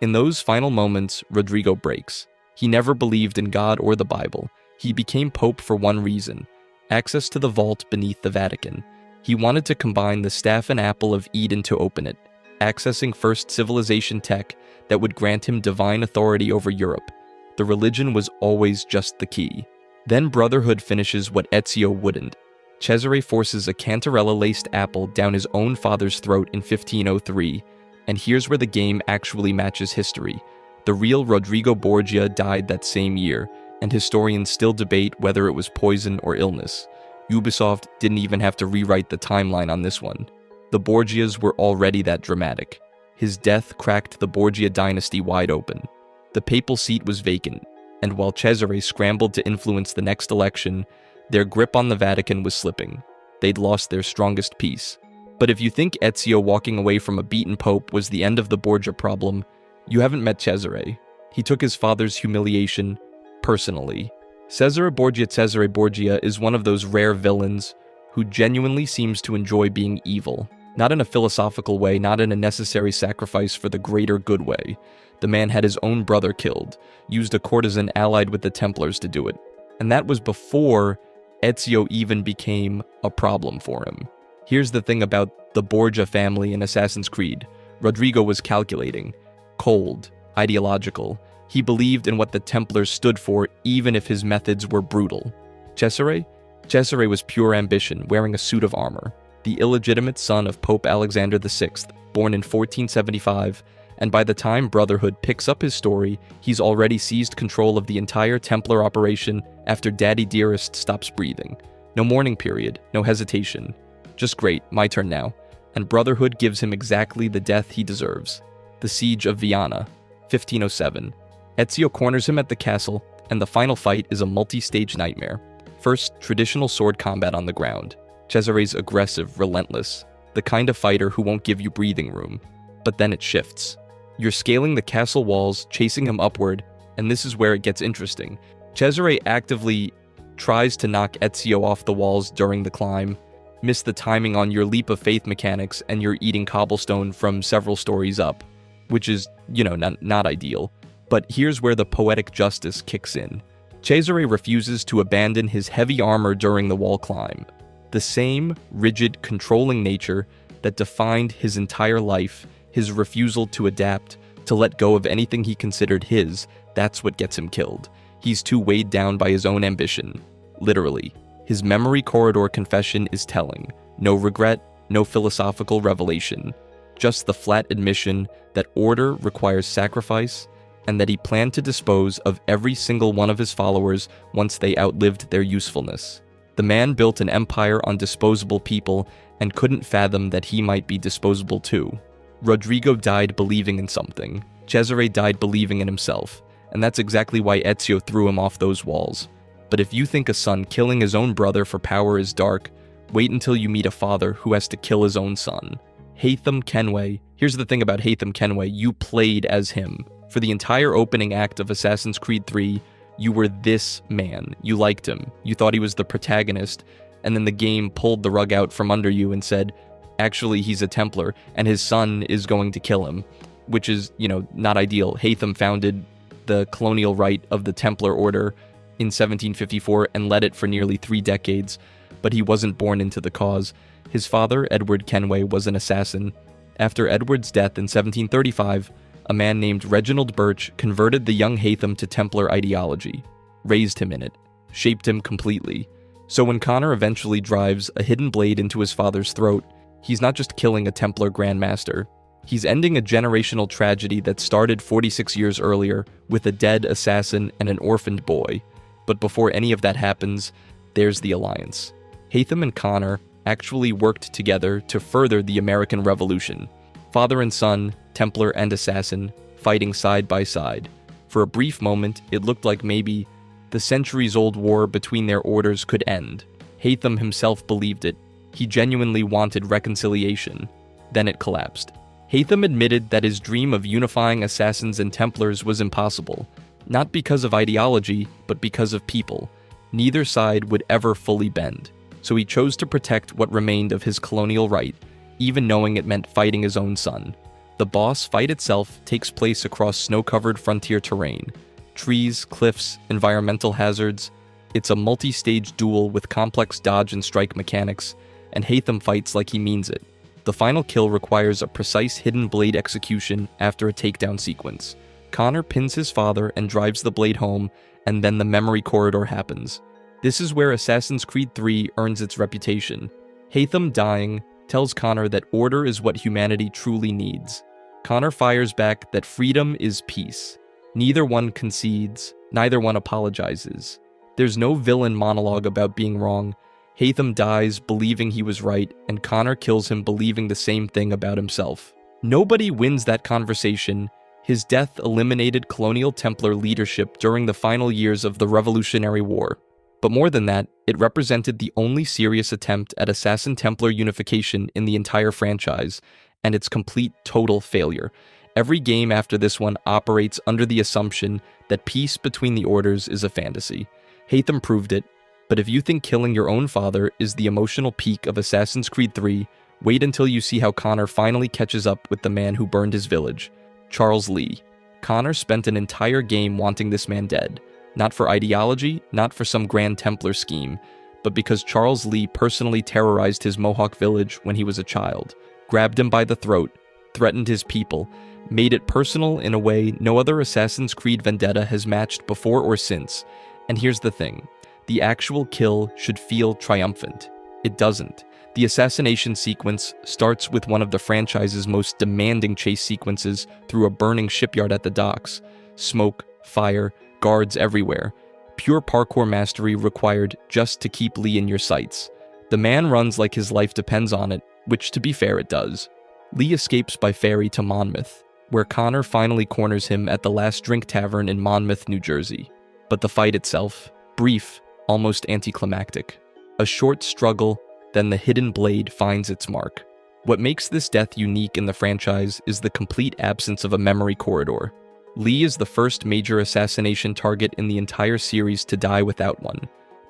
In those final moments, Rodrigo breaks. He never believed in God or the Bible. He became Pope for one reason: access to the vault beneath the Vatican. He wanted to combine the staff and apple of Eden to open it, accessing first civilization tech that would grant him divine authority over Europe. The religion was always just the key. Then Brotherhood finishes what Ezio wouldn't. Cesare forces a cantarella-laced apple down his own father's throat in 1503, and here's where the game actually matches history. The real Rodrigo Borgia died that same year, and historians still debate whether it was poison or illness. Ubisoft didn't even have to rewrite the timeline on this one. The Borgias were already that dramatic. His death cracked the Borgia dynasty wide open. The papal seat was vacant, and while Cesare scrambled to influence the next election, their grip on the Vatican was slipping. They'd lost their strongest piece. But if you think Ezio walking away from a beaten pope was the end of the Borgia problem, you haven't met Cesare. He took his father's humiliation personally. Cesare Borgia is one of those rare villains who genuinely seems to enjoy being evil. Not in a philosophical way, not in a necessary sacrifice for the greater good way. The man had his own brother killed, used a courtesan allied with the Templars to do it. And that was before Ezio even became a problem for him. Here's the thing about the Borgia family in Assassin's Creed. Rodrigo was calculating, cold, ideological. He believed in what the Templars stood for even if his methods were brutal. Cesare was pure ambition, wearing a suit of armor. The illegitimate son of Pope Alexander VI, born in 1475, and by the time Brotherhood picks up his story, he's already seized control of the entire Templar operation after Daddy Dearest stops breathing. No mourning period, no hesitation. Just great, my turn now. And Brotherhood gives him exactly the death he deserves. The Siege of Viana, 1507. Ezio corners him at the castle, and the final fight is a multi-stage nightmare. First, traditional sword combat on the ground. Cesare's aggressive, relentless, the kind of fighter who won't give you breathing room. But then it shifts. You're scaling the castle walls, chasing him upward, and this is where it gets interesting. Cesare actively tries to knock Ezio off the walls during the climb, miss the timing on your leap of faith mechanics, and you're eating cobblestone from several stories up, which is, not ideal. But here's where the poetic justice kicks in. Cesare refuses to abandon his heavy armor during the wall climb. The same rigid, controlling nature that defined his entire life, his refusal to adapt, to let go of anything he considered his, that's what gets him killed. He's too weighed down by his own ambition. Literally. His memory corridor confession is telling. No regret, no philosophical revelation. Just the flat admission that order requires sacrifice, and that he planned to dispose of every single one of his followers once they outlived their usefulness. The man built an empire on disposable people and couldn't fathom that he might be disposable too. Rodrigo died believing in something. Cesare died believing in himself, and that's exactly why Ezio threw him off those walls. But if you think a son killing his own brother for power is dark, wait until you meet a father who has to kill his own son. Haytham Kenway. Here's the thing about Haytham Kenway, you played as him. For the entire opening act of Assassin's Creed 3, you were this man. You liked him. You thought he was the protagonist, and then the game pulled the rug out from under you and said, actually, he's a Templar, and his son is going to kill him. which is, not ideal. Haytham founded the colonial right of the Templar Order in 1754 and led it for nearly 3 decades, but he wasn't born into the cause. His father, Edward Kenway, was an assassin. After Edward's death in 1735, a man named Reginald Birch converted the young Haytham to Templar ideology, raised him in it, shaped him completely. So when Connor eventually drives a hidden blade into his father's throat, he's not just killing a Templar Grandmaster. He's ending a generational tragedy that started 46 years earlier with a dead assassin and an orphaned boy. But before any of that happens, there's the alliance. Haytham and Connor actually worked together to further the American Revolution. Father and son, Templar and assassin, fighting side by side. For a brief moment, it looked like maybe the centuries-old war between their orders could end. Haytham himself believed it. He genuinely wanted reconciliation. Then it collapsed. Haytham admitted that his dream of unifying assassins and Templars was impossible, not because of ideology, but because of people. Neither side would ever fully bend, so he chose to protect what remained of his colonial right, even knowing it meant fighting his own son. The boss fight itself takes place across snow-covered frontier terrain. Trees, cliffs, environmental hazards. It's a multi-stage duel with complex dodge and strike mechanics, and Haytham fights like he means it. The final kill requires a precise hidden blade execution after a takedown sequence. Connor pins his father and drives the blade home, and then the memory corridor happens. This is where Assassin's Creed 3 earns its reputation. Haytham dying tells Connor that order is what humanity truly needs. Connor fires back that freedom is peace. Neither one concedes, neither one apologizes. There's no villain monologue about being wrong. Haytham dies believing he was right, and Connor kills him believing the same thing about himself. Nobody wins that conversation. His death eliminated colonial Templar leadership during the final years of the Revolutionary War. But more than that, it represented the only serious attempt at Assassin-Templar unification in the entire franchise, and its complete total failure. Every game after this one operates under the assumption that peace between the orders is a fantasy. Haytham proved it, but if you think killing your own father is the emotional peak of Assassin's Creed 3, wait until you see how Connor finally catches up with the man who burned his village, Charles Lee. Connor spent an entire game wanting this man dead, not for ideology, not for some grand Templar scheme, but because Charles Lee personally terrorized his Mohawk village when he was a child, grabbed him by the throat, threatened his people, made it personal in a way no other Assassin's Creed vendetta has matched before or since. And here's the thing. The actual kill should feel triumphant. It doesn't. The assassination sequence starts with one of the franchise's most demanding chase sequences through a burning shipyard at the docks. Smoke, fire, guards everywhere. Pure parkour mastery required just to keep Lee in your sights. The man runs like his life depends on it, which to be fair it does. Lee escapes by ferry to Monmouth, where Connor finally corners him at the Last Drink Tavern in Monmouth, New Jersey. But the fight itself, brief, almost anticlimactic. A short struggle, then the hidden blade finds its mark. What makes this death unique in the franchise is the complete absence of a memory corridor. Lee is the first major assassination target in the entire series to die without one.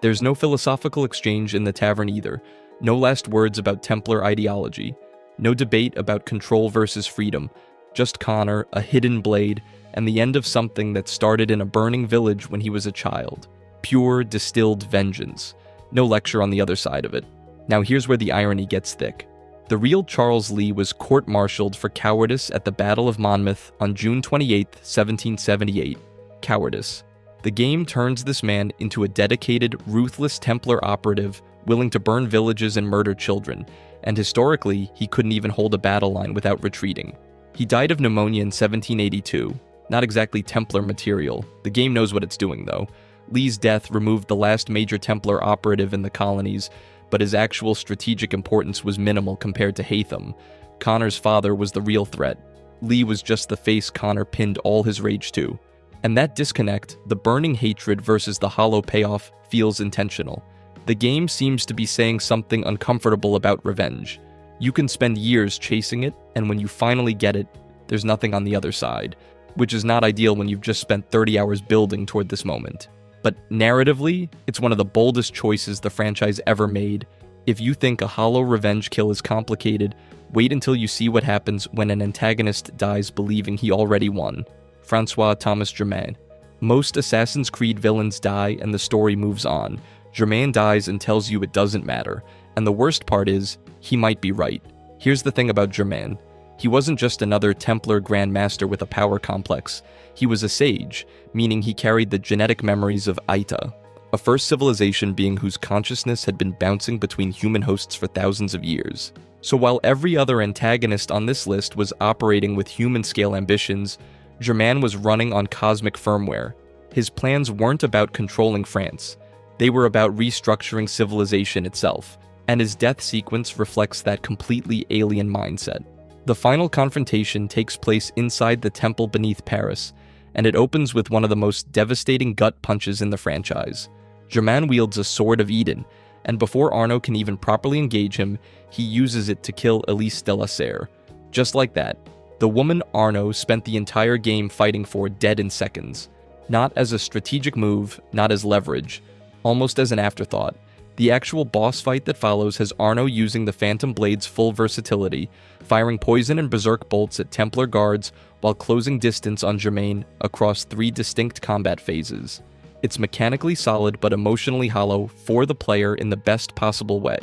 There's no philosophical exchange in the tavern either, no last words about Templar ideology, no debate about control versus freedom, just Connor, a hidden blade, and the end of something that started in a burning village when he was a child. Pure, distilled vengeance. No lecture on the other side of it. Now here's where the irony gets thick. The real Charles Lee was court-martialed for cowardice at the Battle of Monmouth on June 28, 1778. Cowardice. The game turns this man into a dedicated, ruthless Templar operative willing to burn villages and murder children, and historically, he couldn't even hold a battle line without retreating. He died of pneumonia in 1782. Not exactly Templar material. The game knows what it's doing, though. Lee's death removed the last major Templar operative in the colonies, but his actual strategic importance was minimal compared to Haytham. Connor's father was the real threat. Lee was just the face Connor pinned all his rage to. And that disconnect, the burning hatred versus the hollow payoff, feels intentional. The game seems to be saying something uncomfortable about revenge. You can spend years chasing it, and when you finally get it, there's nothing on the other side, which is not ideal when you've just spent 30 hours building toward this moment. But narratively, it's one of the boldest choices the franchise ever made. If you think a hollow revenge kill is complicated, wait until you see what happens when an antagonist dies believing he already won. Francois Thomas Germain. Most Assassin's Creed villains die and the story moves on. Germain dies and tells you it doesn't matter, and the worst part is, he might be right. Here's the thing about Germain. He wasn't just another Templar Grand Master with a power complex. He was a sage, meaning he carried the genetic memories of Aita, a first civilization being whose consciousness had been bouncing between human hosts for thousands of years. So while every other antagonist on this list was operating with human-scale ambitions, Germain was running on cosmic firmware. His plans weren't about controlling France. They were about restructuring civilization itself, and his death sequence reflects that completely alien mindset. The final confrontation takes place inside the temple beneath Paris, and it opens with one of the most devastating gut punches in the franchise. Germain wields a Sword of Eden, and before Arno can even properly engage him, he uses it to kill Elise de la Serre. Just like that, the woman Arno spent the entire game fighting for dead in seconds. Not as a strategic move, not as leverage, almost as an afterthought. The actual boss fight that follows has Arno using the Phantom Blade's full versatility, firing poison and berserk bolts at Templar guards while closing distance on Germain across 3 distinct combat phases. It's mechanically solid but emotionally hollow for the player in the best possible way.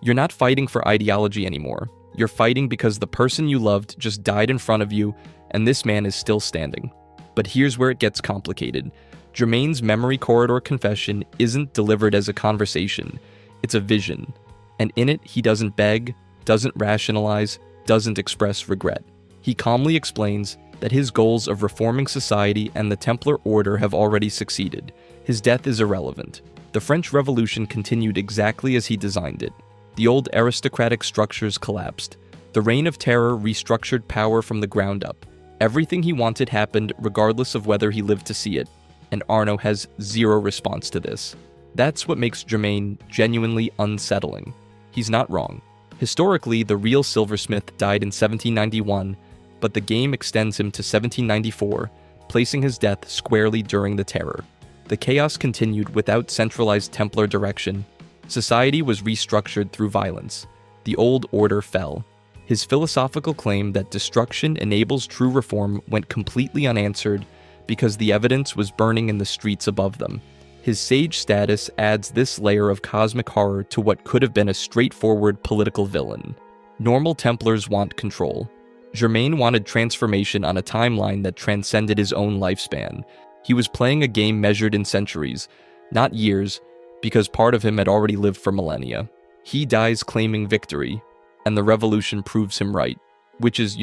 You're not fighting for ideology anymore. You're fighting because the person you loved just died in front of you, and this man is still standing. But here's where it gets complicated. Germain's memory corridor confession isn't delivered as a conversation, it's a vision. And in it, he doesn't beg, doesn't rationalize, doesn't express regret. He calmly explains that his goals of reforming society and the Templar Order have already succeeded. His death is irrelevant. The French Revolution continued exactly as he designed it. The old aristocratic structures collapsed. The Reign of Terror restructured power from the ground up. Everything he wanted happened regardless of whether he lived to see it, and Arno has zero response to this. That's what makes Germain genuinely unsettling. He's not wrong. Historically, the real silversmith died in 1791, but the game extends him to 1794, placing his death squarely during the Terror. The chaos continued without centralized Templar direction. Society was restructured through violence. The old order fell. His philosophical claim that destruction enables true reform went completely unanswered because the evidence was burning in the streets above them. His sage status adds this layer of cosmic horror to what could have been a straightforward political villain. Normal Templars want control. Germain wanted transformation on a timeline that transcended his own lifespan. He was playing a game measured in centuries, not years, because part of him had already lived for millennia. He dies claiming victory, and the revolution proves him right, which is,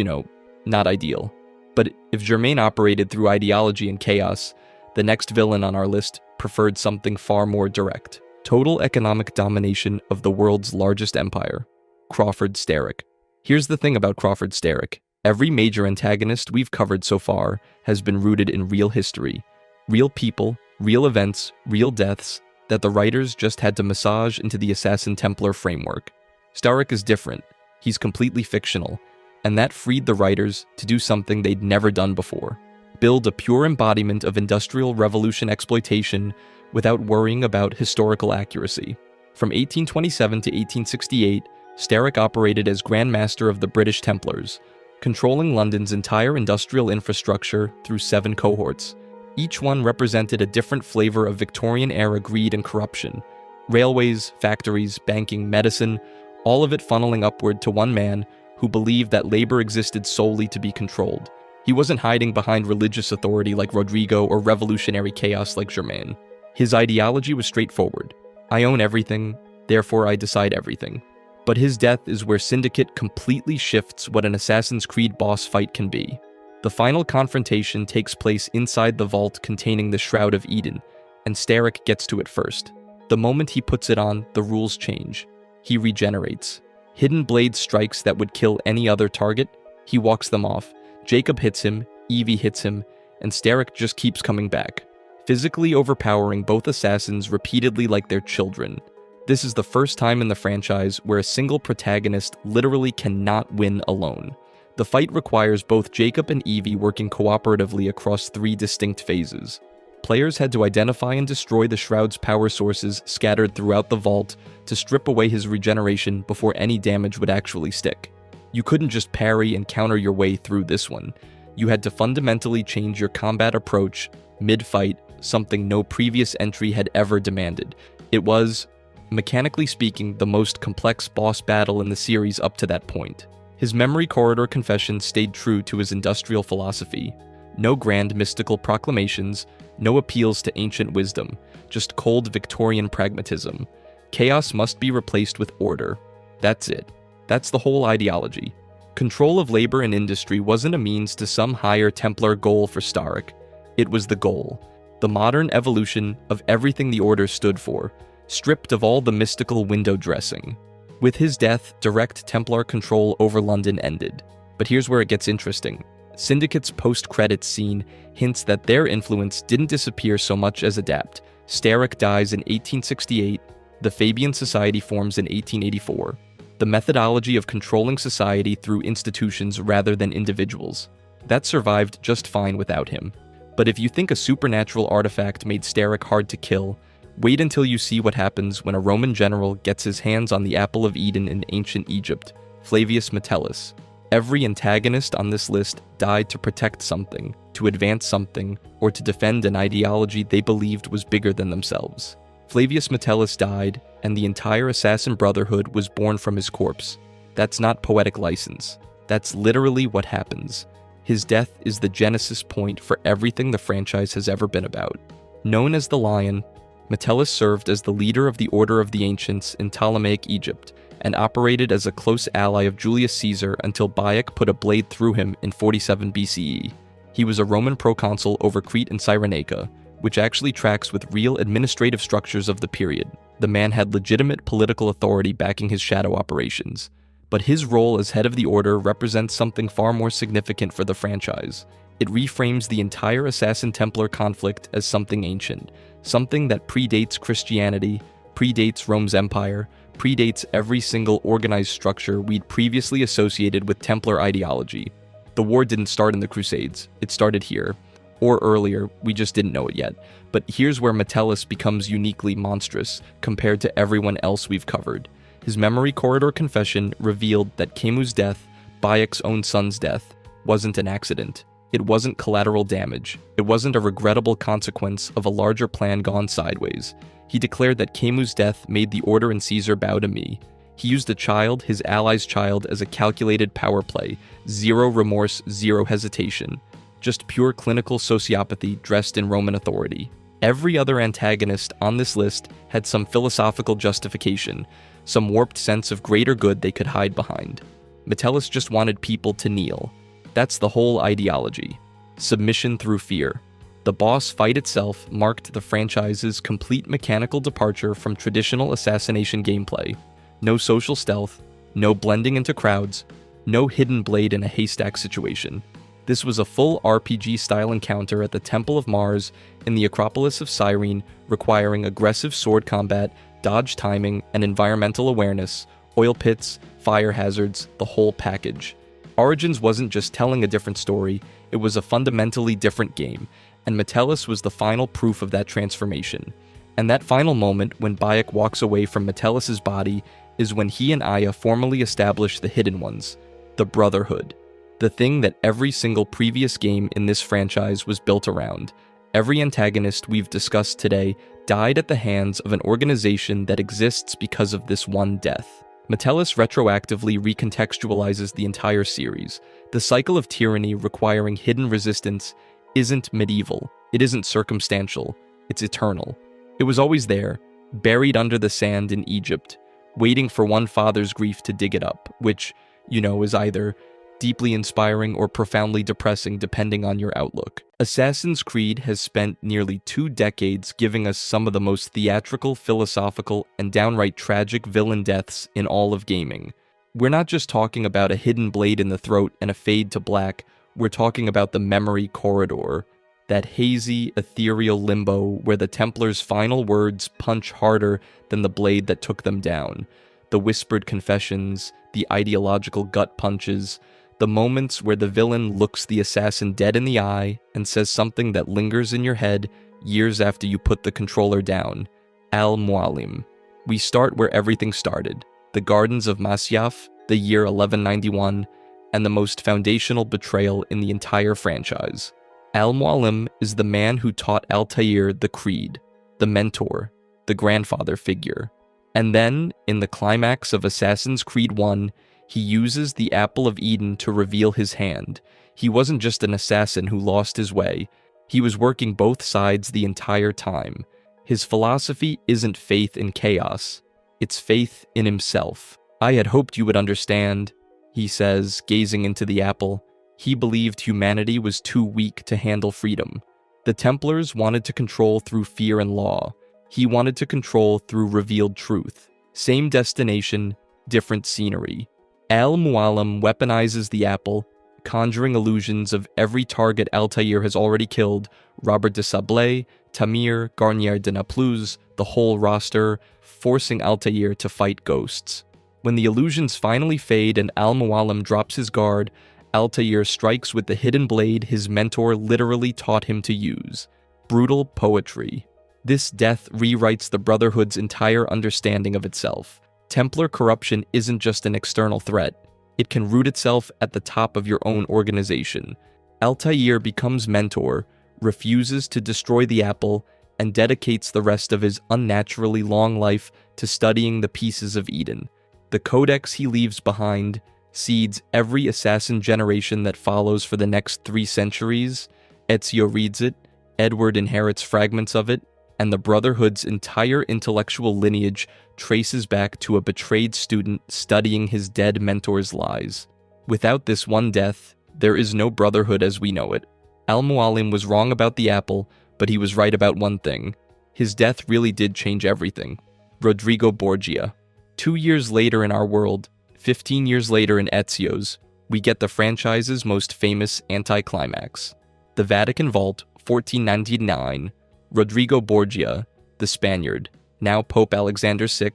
not ideal. But if Germain operated through ideology and chaos, the next villain on our list preferred something far more direct. Total economic domination of the world's largest empire. Crawford Starrick. Here's the thing about Crawford Starrick. Every major antagonist we've covered so far has been rooted in real history. Real people, real events, real deaths, that the writers just had to massage into the Assassin Templar framework. Starrick is different. He's completely fictional, and that freed the writers to do something they'd never done before. Build a pure embodiment of Industrial Revolution exploitation without worrying about historical accuracy. From 1827 to 1868, Starrick operated as Grand Master of the British Templars, controlling London's entire industrial infrastructure through 7 cohorts. Each one represented a different flavor of Victorian-era greed and corruption. Railways, factories, banking, medicine, all of it funneling upward to one man who believed that labor existed solely to be controlled. He wasn't hiding behind religious authority like Rodrigo or revolutionary chaos like Germain. His ideology was straightforward. I own everything, therefore I decide everything. But his death is where Syndicate completely shifts what an Assassin's Creed boss fight can be. The final confrontation takes place inside the vault containing the Shroud of Eden, and Starrick gets to it first. The moment he puts it on, the rules change. He regenerates. Hidden blade strikes that would kill any other target, he walks them off. Jacob hits him, Evie hits him, and Starrick just keeps coming back, physically overpowering both assassins repeatedly like they're children. This is the first time in the franchise where a single protagonist literally cannot win alone. The fight requires both Jacob and Evie working cooperatively across 3 distinct phases. Players had to identify and destroy the Shroud's power sources scattered throughout the vault to strip away his regeneration before any damage would actually stick. You couldn't just parry and counter your way through this one. You had to fundamentally change your combat approach mid-fight, something no previous entry had ever demanded. It was, mechanically speaking, the most complex boss battle in the series up to that point. His memory corridor confession stayed true to his industrial philosophy. No grand mystical proclamations, no appeals to ancient wisdom, just cold Victorian pragmatism. Chaos must be replaced with order. That's it. That's the whole ideology. Control of labor and industry wasn't a means to some higher Templar goal for Starrick. It was the goal. The modern evolution of everything the Order stood for, stripped of all the mystical window dressing. With his death, direct Templar control over London ended. But here's where it gets interesting. Syndicate's post-credits scene hints that their influence didn't disappear so much as adapt. Starrick dies in 1868, the Fabian Society forms in 1884. The methodology of controlling society through institutions rather than individuals. That survived just fine without him. But if you think a supernatural artifact made Starrick hard to kill, wait until you see what happens when a Roman general gets his hands on the Apple of Eden in ancient Egypt, Flavius Metellus. Every antagonist on this list died to protect something, to advance something, or to defend an ideology they believed was bigger than themselves. Flavius Metellus died, and the entire Assassin Brotherhood was born from his corpse. That's not poetic license. That's literally what happens. His death is the genesis point for everything the franchise has ever been about. Known as the Lion, Metellus served as the leader of the Order of the Ancients in Ptolemaic Egypt, and operated as a close ally of Julius Caesar until Bayek put a blade through him in 47 BCE. He was a Roman proconsul over Crete and Cyrenaica, which actually tracks with real administrative structures of the period. The man had legitimate political authority backing his shadow operations. But his role as head of the Order represents something far more significant for the franchise. It reframes the entire Assassin-Templar conflict as something ancient, something that predates Christianity, predates Rome's empire, predates every single organized structure we'd previously associated with Templar ideology. The war didn't start in the Crusades, it started here. Or earlier, we just didn't know it yet. But here's where Metellus becomes uniquely monstrous compared to everyone else we've covered. His memory corridor confession revealed that Khmu's death, Bayek's own son's death, wasn't an accident. It wasn't collateral damage. It wasn't a regrettable consequence of a larger plan gone sideways. He declared that Khmu's death made the Order and Caesar bow to me. He used a child, his ally's child, as a calculated power play. Zero remorse, zero hesitation. Just pure clinical sociopathy dressed in Roman authority. Every other antagonist on this list had some philosophical justification, some warped sense of greater good they could hide behind. Metellus just wanted people to kneel. That's the whole ideology. Submission through fear. The boss fight itself marked the franchise's complete mechanical departure from traditional assassination gameplay. No social stealth, no blending into crowds, no hidden blade in a haystack situation. This was a full RPG-style encounter at the Temple of Mars in the Acropolis of Cyrene, requiring aggressive sword combat, dodge timing, and environmental awareness, oil pits, fire hazards, the whole package. Origins wasn't just telling a different story, it was a fundamentally different game, and Metellus was the final proof of that transformation. And that final moment when Bayek walks away from Metellus's body is when he and Aya formally establish the Hidden Ones, the Brotherhood. The thing that every single previous game in this franchise was built around. Every antagonist we've discussed today died at the hands of an organization that exists because of this one death. Metellus retroactively recontextualizes the entire series. The cycle of tyranny requiring hidden resistance isn't medieval, it isn't circumstantial, it's eternal. It was always there, buried under the sand in Egypt, waiting for one father's grief to dig it up, which, is either deeply inspiring or profoundly depressing depending on your outlook. Assassin's Creed has spent nearly 2 decades giving us some of the most theatrical, philosophical, and downright tragic villain deaths in all of gaming. We're not just talking about a hidden blade in the throat and a fade to black, we're talking about the memory corridor, that hazy, ethereal limbo where the Templars' final words punch harder than the blade that took them down. The whispered confessions, the ideological gut punches, the moments where the villain looks the assassin dead in the eye and says something that lingers in your head years after you put the controller down. Al-Mualim. We start where everything started, the gardens of Masyaf, the year 1191, and the most foundational betrayal in the entire franchise. Al-Mualim is the man who taught Altair the creed, the mentor, the grandfather figure. And then, in the climax of Assassin's Creed 1, he uses the Apple of Eden to reveal his hand. He wasn't just an assassin who lost his way. He was working both sides the entire time. His philosophy isn't faith in chaos. It's faith in himself. I had hoped you would understand, he says, gazing into the apple. He believed humanity was too weak to handle freedom. The Templars wanted to control through fear and law. He wanted to control through revealed truth. Same destination, different scenery. Al-Mualim weaponizes the apple, conjuring illusions of every target Altair has already killed: Robert de Sablé, Tamir, Garnier de Naplouse, the whole roster, forcing Altair to fight ghosts. When the illusions finally fade and Al-Mualim drops his guard, Altair strikes with the hidden blade his mentor literally taught him to use. Brutal poetry. This death rewrites the Brotherhood's entire understanding of itself. Templar corruption isn't just an external threat. It can root itself at the top of your own organization. Altair becomes mentor, refuses to destroy the apple, and dedicates the rest of his unnaturally long life to studying the pieces of Eden. The codex he leaves behind seeds every assassin generation that follows for the next 3 centuries. Ezio reads it, Edward inherits fragments of it, and the Brotherhood's entire intellectual lineage traces back to a betrayed student studying his dead mentor's lies. Without this one death, there is no Brotherhood as we know it. Al-Mualim was wrong about the apple, but he was right about one thing. His death really did change everything. Rodrigo Borgia. 2 years later in our world, 15 years later in Ezio's, we get the franchise's most famous anticlimax. The Vatican Vault, 1499, Rodrigo Borgia, the Spaniard, now Pope Alexander VI,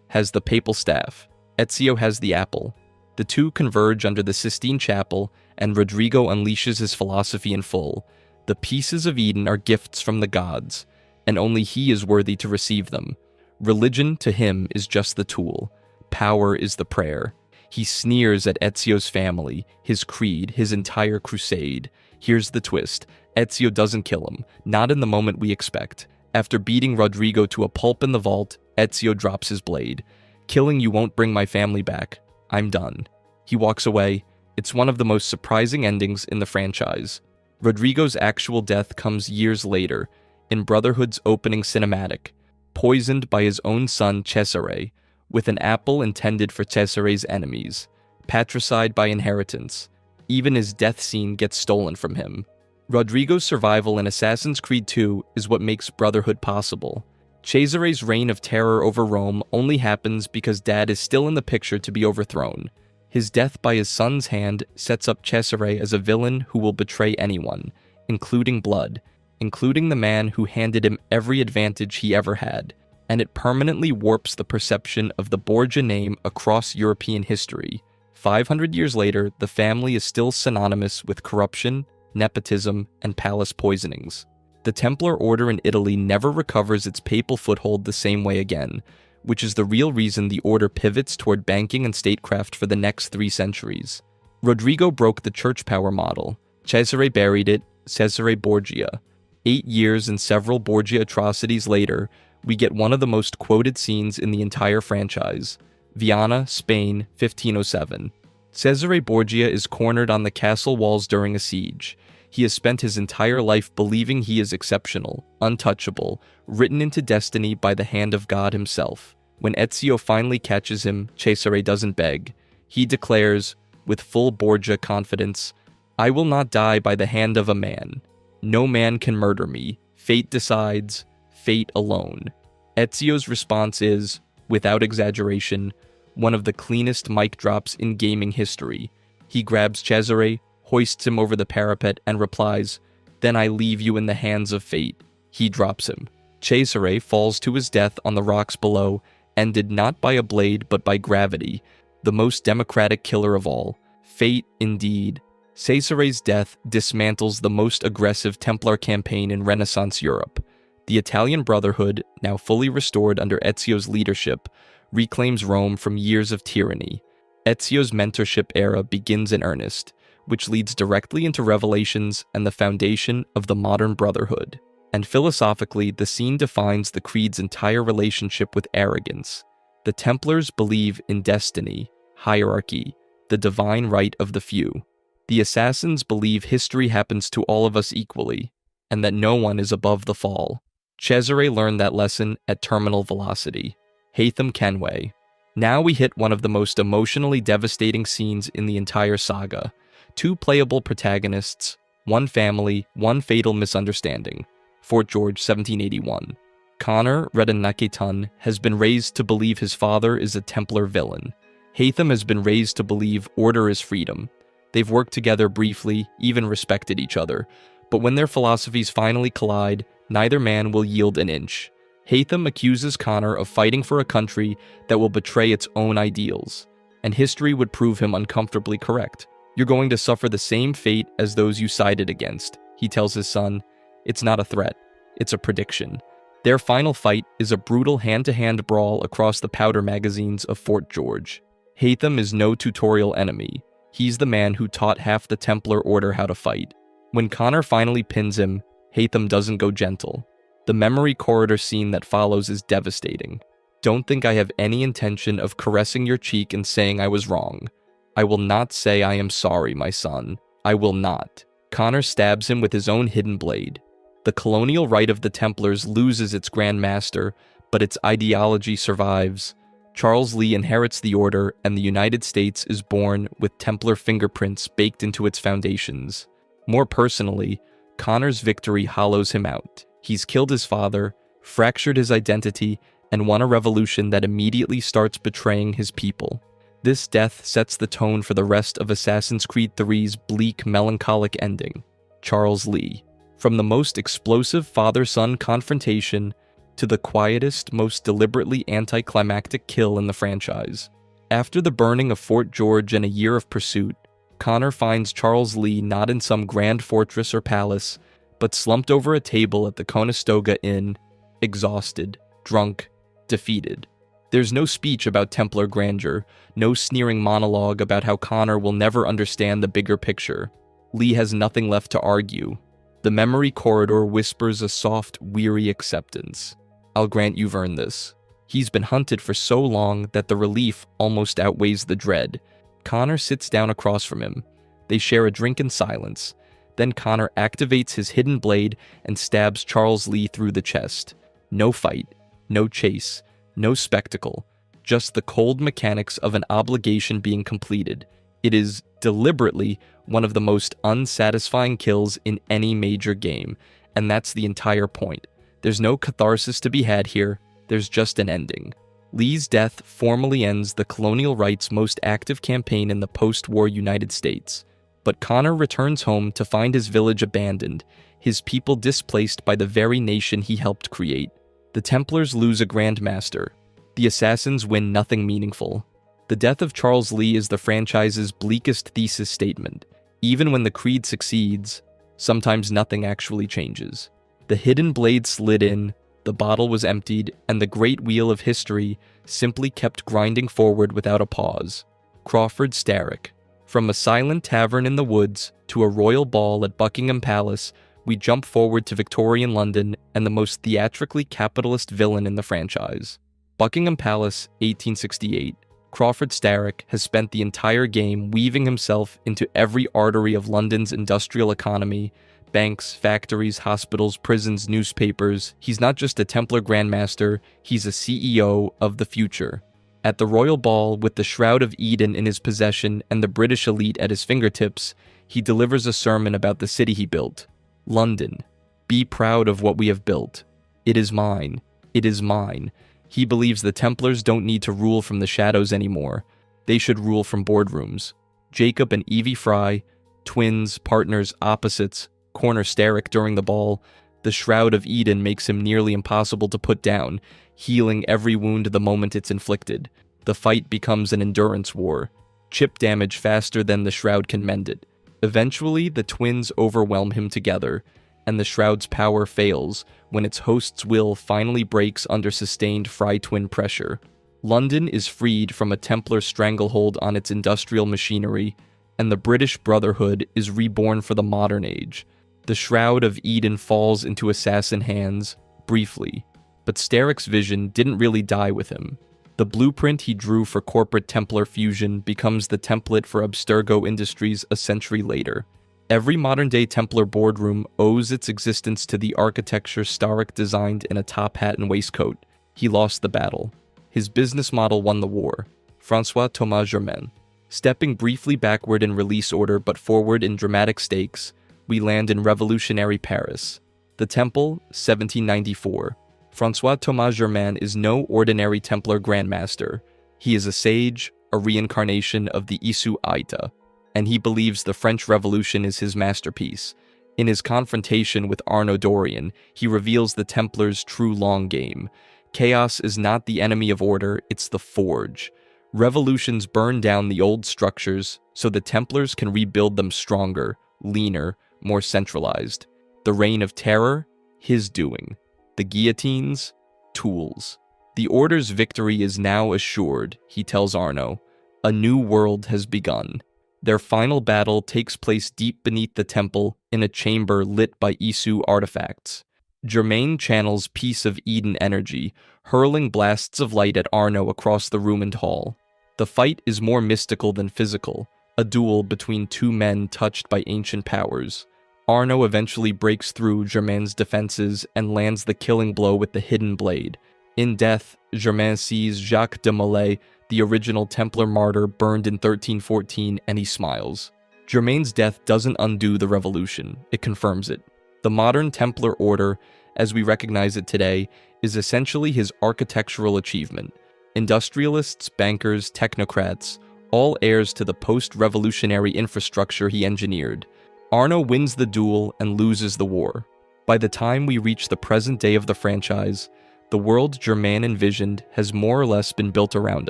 has the papal staff. Ezio has the apple. The two converge under the Sistine Chapel, and Rodrigo unleashes his philosophy in full. The pieces of Eden are gifts from the gods, and only he is worthy to receive them. Religion to him is just the tool. Power is the prayer. He sneers at Ezio's family, his creed, his entire crusade. Here's the twist. Ezio doesn't kill him, not in the moment we expect. After beating Rodrigo to a pulp in the vault, Ezio drops his blade. Killing you won't bring my family back. I'm done. He walks away. It's one of the most surprising endings in the franchise. Rodrigo's actual death comes years later, in Brotherhood's opening cinematic, poisoned by his own son Cesare, with an apple intended for Cesare's enemies, patricide by inheritance. Even his death scene gets stolen from him. Rodrigo's survival in Assassin's Creed 2 is what makes Brotherhood possible. Cesare's reign of terror over Rome only happens because Dad is still in the picture to be overthrown. His death by his son's hand sets up Cesare as a villain who will betray anyone, including blood, including the man who handed him every advantage he ever had, and it permanently warps the perception of the Borgia name across European history. 500 years later, the family is still synonymous with corruption, nepotism, and palace poisonings. The Templar Order in Italy never recovers its papal foothold the same way again, which is the real reason the order pivots toward banking and statecraft for the next 3 centuries. Rodrigo broke the church power model. Cesare buried it, Cesare Borgia. 8 years and several Borgia atrocities later, we get one of the most quoted scenes in the entire franchise. Viana, Spain, 1507. Cesare Borgia is cornered on the castle walls during a siege. He has spent his entire life believing he is exceptional, untouchable, written into destiny by the hand of God himself. When Ezio finally catches him, Cesare doesn't beg. He declares, with full Borgia confidence, "I will not die by the hand of a man. No man can murder me. Fate decides, fate alone." Ezio's response is, without exaggeration, one of the cleanest mic drops in gaming history. He grabs Cesare, hoists him over the parapet, and replies, "Then I leave you in the hands of fate." He drops him. Cesare falls to his death on the rocks below, ended not by a blade but by gravity, the most democratic killer of all. Fate, indeed. Cesare's death dismantles the most aggressive Templar campaign in Renaissance Europe. The Italian Brotherhood, now fully restored under Ezio's leadership, reclaims Rome from years of tyranny. Ezio's mentorship era begins in earnest, which leads directly into Revelations and the foundation of the modern Brotherhood. And philosophically, the scene defines the Creed's entire relationship with arrogance. The Templars believe in destiny, hierarchy, the divine right of the few. The Assassins believe history happens to all of us equally, and that no one is above the fall. Cesare learned that lesson at terminal velocity. Haytham Kenway. Now we hit one of the most emotionally devastating scenes in the entire saga. Two playable protagonists, one family, one fatal misunderstanding. Fort George, 1781. Connor Redden-Naketun has been raised to believe his father is a Templar villain. Haytham has been raised to believe order is freedom. They've worked together briefly, even respected each other, but when their philosophies finally collide, neither man will yield an inch. Haytham accuses Connor of fighting for a country that will betray its own ideals, and history would prove him uncomfortably correct. You're going to suffer the same fate as those you sided against, he tells his son. It's not a threat, it's a prediction. Their final fight is a brutal hand-to-hand brawl across the powder magazines of Fort George. Haytham is no tutorial enemy. He's the man who taught half the Templar Order how to fight. When Connor finally pins him, Haytham doesn't go gentle. The memory corridor scene that follows is devastating. Don't think I have any intention of caressing your cheek and saying I was wrong. I will not say I am sorry, my son. I will not. Connor stabs him with his own hidden blade. The colonial right of the Templars loses its Grand Master, but its ideology survives. Charles Lee inherits the order, and the United States is born with Templar fingerprints baked into its foundations. More personally, Connor's victory hollows him out. He's killed his father, fractured his identity, and won a revolution that immediately starts betraying his people. This death sets the tone for the rest of Assassin's Creed III's bleak, melancholic ending. Charles Lee. From the most explosive father-son confrontation to the quietest, most deliberately anticlimactic kill in the franchise. After the burning of Fort George and a year of pursuit, Connor finds Charles Lee not in some grand fortress or palace, but slumped over a table at the Conestoga Inn, exhausted, drunk, defeated. There's no speech about Templar grandeur, no sneering monologue about how Connor will never understand the bigger picture. Lee has nothing left to argue. The memory corridor whispers a soft, weary acceptance. I'll grant you've earned this. He's been hunted for so long that the relief almost outweighs the dread. Connor sits down across from him. They share a drink in silence. Then Connor activates his hidden blade and stabs Charles Lee through the chest. No fight, no chase, no spectacle, just the cold mechanics of an obligation being completed. It is, deliberately, one of the most unsatisfying kills in any major game, and that's the entire point. There's no catharsis to be had here, there's just an ending. Lee's death formally ends the colonial right's most active campaign in the post-war United States. But Connor returns home to find his village abandoned, his people displaced by the very nation he helped create. The Templars lose a Grand Master. The Assassins win nothing meaningful. The death of Charles Lee is the franchise's bleakest thesis statement. Even when the Creed succeeds, sometimes nothing actually changes. The hidden blade slid in, the bottle was emptied, and the great wheel of history simply kept grinding forward without a pause. Crawford Starrick. From a silent tavern in the woods to a royal ball at Buckingham Palace, we jump forward to Victorian London and the most theatrically capitalist villain in the franchise. Buckingham Palace, 1868. Crawford Starrick has spent the entire game weaving himself into every artery of London's industrial economy. Banks, factories, hospitals, prisons, newspapers. He's not just a Templar Grandmaster, he's a CEO of the future. At the royal ball, with the Shroud of Eden in his possession and the British elite at his fingertips, he delivers a sermon about the city he built. London, be proud of what we have built. It is mine. It is mine. He believes the Templars don't need to rule from the shadows anymore. They should rule from boardrooms. Jacob and Evie Fry, twins, partners, opposites, corner Starrick during the ball. The Shroud of Eden makes him nearly impossible to put down, healing every wound the moment it's inflicted. The fight becomes an endurance war. Chip damage faster than the Shroud can mend it. Eventually, the twins overwhelm him together. and the Shroud's power fails when its host's will finally breaks under sustained Fry twin pressure. London is freed from a Templar stranglehold on its industrial machinery, and the British Brotherhood is reborn for the modern age. The Shroud of Eden falls into assassin hands, briefly, but Starrick's vision didn't really die with him. The blueprint he drew for corporate Templar fusion becomes the template for Abstergo Industries a century later. Every modern-day Templar boardroom owes its existence to the architecture Starrick designed in a top hat and waistcoat. He lost the battle. His business model won the war. François Thomas Germain. Stepping briefly backward in release order but forward in dramatic stakes, we land in revolutionary Paris. The Temple, 1794. François Thomas Germain is no ordinary Templar Grandmaster. He is a sage, a reincarnation of the Isu Aita, and he believes the French Revolution is his masterpiece. In his confrontation with Arnaud Dorian, he reveals the Templars' true long game. Chaos is not the enemy of order, it's the forge. Revolutions burn down the old structures so the Templars can rebuild them stronger, leaner, more centralized. The Reign of Terror, his doing. The guillotines, tools. The Order's victory is now assured, he tells Arnaud. A new world has begun. Their final battle takes place deep beneath the temple in a chamber lit by Isu artifacts. Germain channels Piece of Eden energy, hurling blasts of light at Arnaud across the room and hall. The fight is more mystical than physical, a duel between two men touched by ancient powers. Arnaud eventually breaks through Germain's defenses and lands the killing blow with the hidden blade. In death, Germain sees Jacques de Molay, the original Templar martyr, burned in 1314, and he smiles. Germain's death doesn't undo the revolution, it confirms it. The modern Templar Order, as we recognize it today, is essentially his architectural achievement. Industrialists, bankers, technocrats, all heirs to the post-revolutionary infrastructure he engineered. Arnaud wins the duel and loses the war. By the time we reach the present day of the franchise, the world Germain envisioned has more or less been built around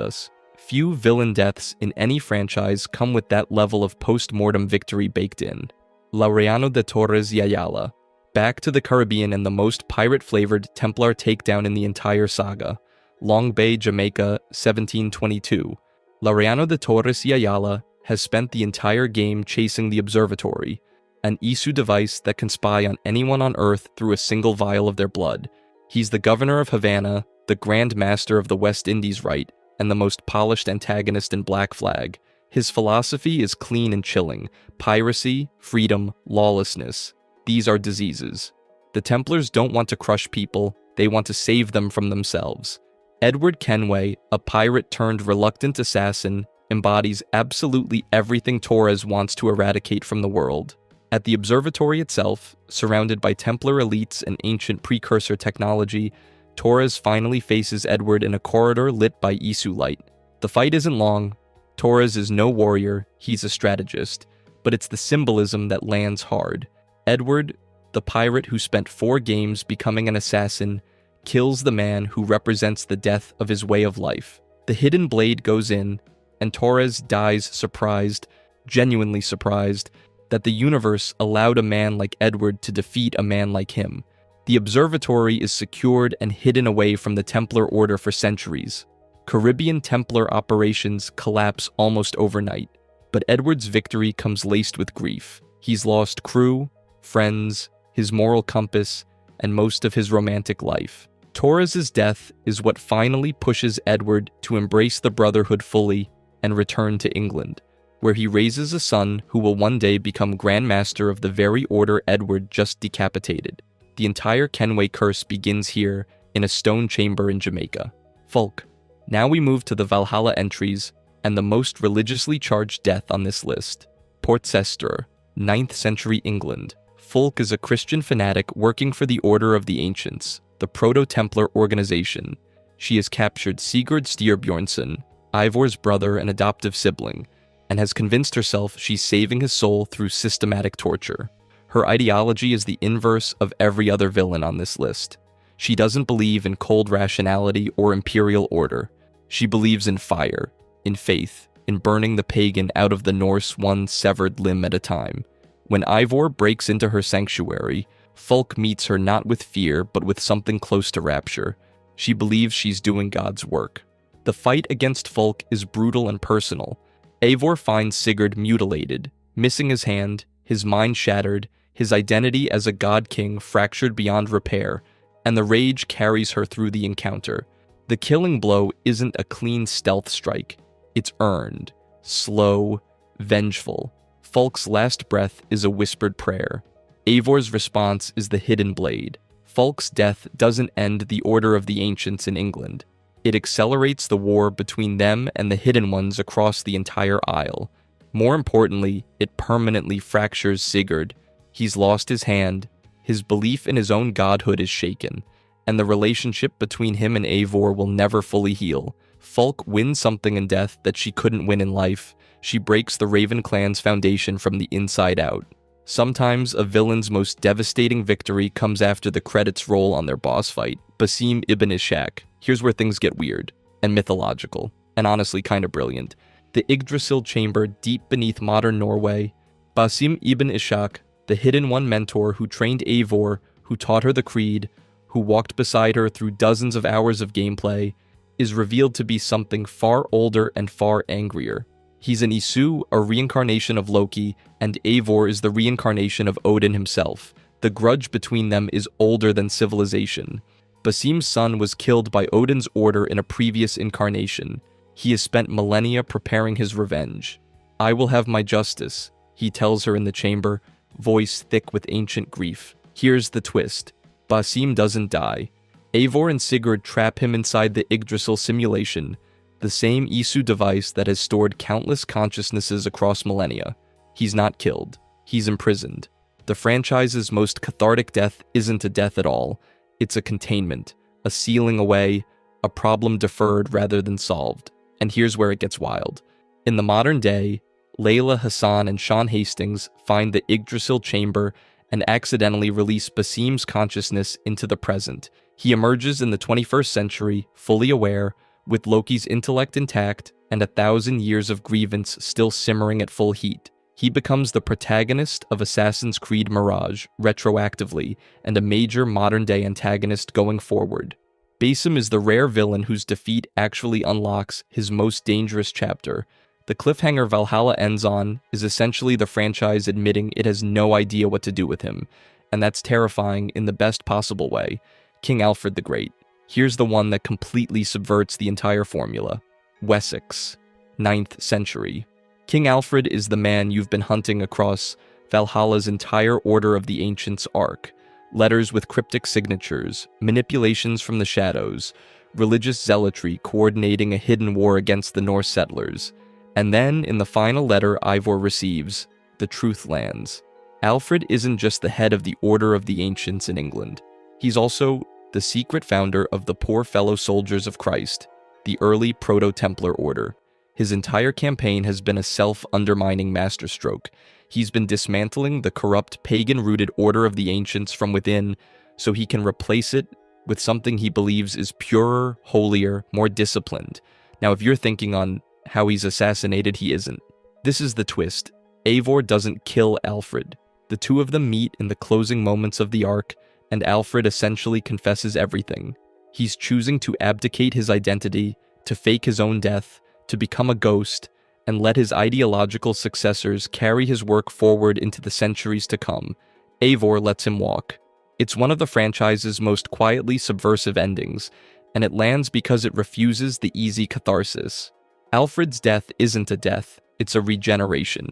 us. Few villain deaths in any franchise come with that level of post-mortem victory baked in. Laureano de Torres y Ayala. Back to the Caribbean and the most pirate-flavored Templar takedown in the entire saga. Long Bay, Jamaica, 1722. Laureano de Torres y Ayala has spent the entire game chasing the Observatory, an Isu device that can spy on anyone on Earth through a single vial of their blood. He's the governor of Havana, the Grand Master of the West Indies Rite, and the most polished antagonist in Black Flag. His philosophy is clean and chilling. Piracy, freedom, lawlessness. These are diseases. The Templars don't want to crush people, they want to save them from themselves. Edward Kenway, a pirate turned reluctant assassin, embodies absolutely everything Torres wants to eradicate from the world. At the observatory itself, surrounded by Templar elites and ancient precursor technology, Torres finally faces Edward in a corridor lit by Isu light. The fight isn't long. Torres is no warrior, he's a strategist, but it's the symbolism that lands hard. Edward, the pirate who spent 4 games becoming an assassin, kills the man who represents the death of his way of life. The hidden blade goes in, and Torres dies surprised, genuinely surprised, that the universe allowed a man like Edward to defeat a man like him. The observatory is secured and hidden away from the Templar Order for centuries. Caribbean Templar operations collapse almost overnight, but Edward's victory comes laced with grief. He's lost crew, friends, his moral compass, and most of his romantic life. Torres's death is what finally pushes Edward to embrace the Brotherhood fully and return to England, where he raises a son who will one day become Grand Master of the very order Edward just decapitated. The entire Kenway curse begins here in a stone chamber in Jamaica. Fulk. Now we move to the Valhalla entries and the most religiously charged death on this list. Portcester, 9th century England. Fulk is a Christian fanatic working for the Order of the Ancients, the Proto-Templar organization. She has captured Sigurd Styrbjornsson, Ivor's brother and adoptive sibling, and has convinced herself she's saving his soul through systematic torture. Her ideology is the inverse of every other villain on this list. She doesn't believe in cold rationality or imperial order. She believes in fire, in faith, in burning the pagan out of the Norse one severed limb at a time. When Ivor breaks into her sanctuary, Fulk meets her not with fear, but with something close to rapture. She believes she's doing God's work. The fight against Fulk is brutal and personal. Eivor finds Sigurd mutilated, missing his hand, his mind shattered, his identity as a god king fractured beyond repair, and the rage carries her through the encounter. The killing blow isn't a clean stealth strike. It's earned, slow, vengeful. Fulk's last breath is a whispered prayer. Eivor's response is the hidden blade. Fulk's death doesn't end the Order of the Ancients in England. It accelerates the war between them and the Hidden Ones across the entire Isle. More importantly, it permanently fractures Sigurd. He's lost his hand, his belief in his own godhood is shaken, and the relationship between him and Eivor will never fully heal. Fulk wins something in death that she couldn't win in life. She breaks the Raven clan's foundation from the inside out. Sometimes a villain's most devastating victory comes after the credits roll on their boss fight, Basim ibn Ishaq. Here's where things get weird, and mythological, and honestly kind of brilliant. The Yggdrasil chamber deep beneath modern Norway. Basim ibn Ishaq, the Hidden One mentor who trained Eivor, who taught her the Creed, who walked beside her through dozens of hours of gameplay, is revealed to be something far older and far angrier. He's an Isu, a reincarnation of Loki, and Eivor is the reincarnation of Odin himself. The grudge between them is older than civilization. Basim's son was killed by Odin's order in a previous incarnation. He has spent millennia preparing his revenge. "I will have my justice," he tells her in the chamber, voice thick with ancient grief. Here's the twist. Basim doesn't die. Eivor and Sigurd trap him inside the Yggdrasil simulation, the same Isu device that has stored countless consciousnesses across millennia. He's not killed. He's imprisoned. The franchise's most cathartic death isn't a death at all. It's a containment, a sealing away, a problem deferred rather than solved. And here's where it gets wild. In the modern day, Layla Hassan and Sean Hastings find the Yggdrasil chamber and accidentally release Basim's consciousness into the present. He emerges in the 21st century, fully aware, with Loki's intellect intact and 1,000 years of grievance still simmering at full heat. He becomes the protagonist of Assassin's Creed Mirage, retroactively, and a major modern-day antagonist going forward. Basim is the rare villain whose defeat actually unlocks his most dangerous chapter. The cliffhanger Valhalla ends on is essentially the franchise admitting it has no idea what to do with him, and that's terrifying in the best possible way. King Alfred the Great. Here's the one that completely subverts the entire formula. Wessex, 9th century. King Alfred is the man you've been hunting across Valhalla's entire Order of the Ancients arc. Letters with cryptic signatures, manipulations from the shadows, religious zealotry coordinating a hidden war against the Norse settlers. And then, in the final letter Eivor receives, the truth lands. Alfred isn't just the head of the Order of the Ancients in England. He's also the secret founder of the Poor Fellow Soldiers of Christ, the early Proto-Templar Order. His entire campaign has been a self-undermining masterstroke. He's been dismantling the corrupt, pagan-rooted Order of the Ancients from within so he can replace it with something he believes is purer, holier, more disciplined. Now, if you're thinking on how he's assassinated, he isn't. This is the twist. Eivor doesn't kill Alfred. The two of them meet in the closing moments of the arc, and Alfred essentially confesses everything. He's choosing to abdicate his identity, to fake his own death, to become a ghost, and let his ideological successors carry his work forward into the centuries to come. Eivor lets him walk. It's one of the franchise's most quietly subversive endings, and it lands because it refuses the easy catharsis. Alfred's death isn't a death, it's a regeneration.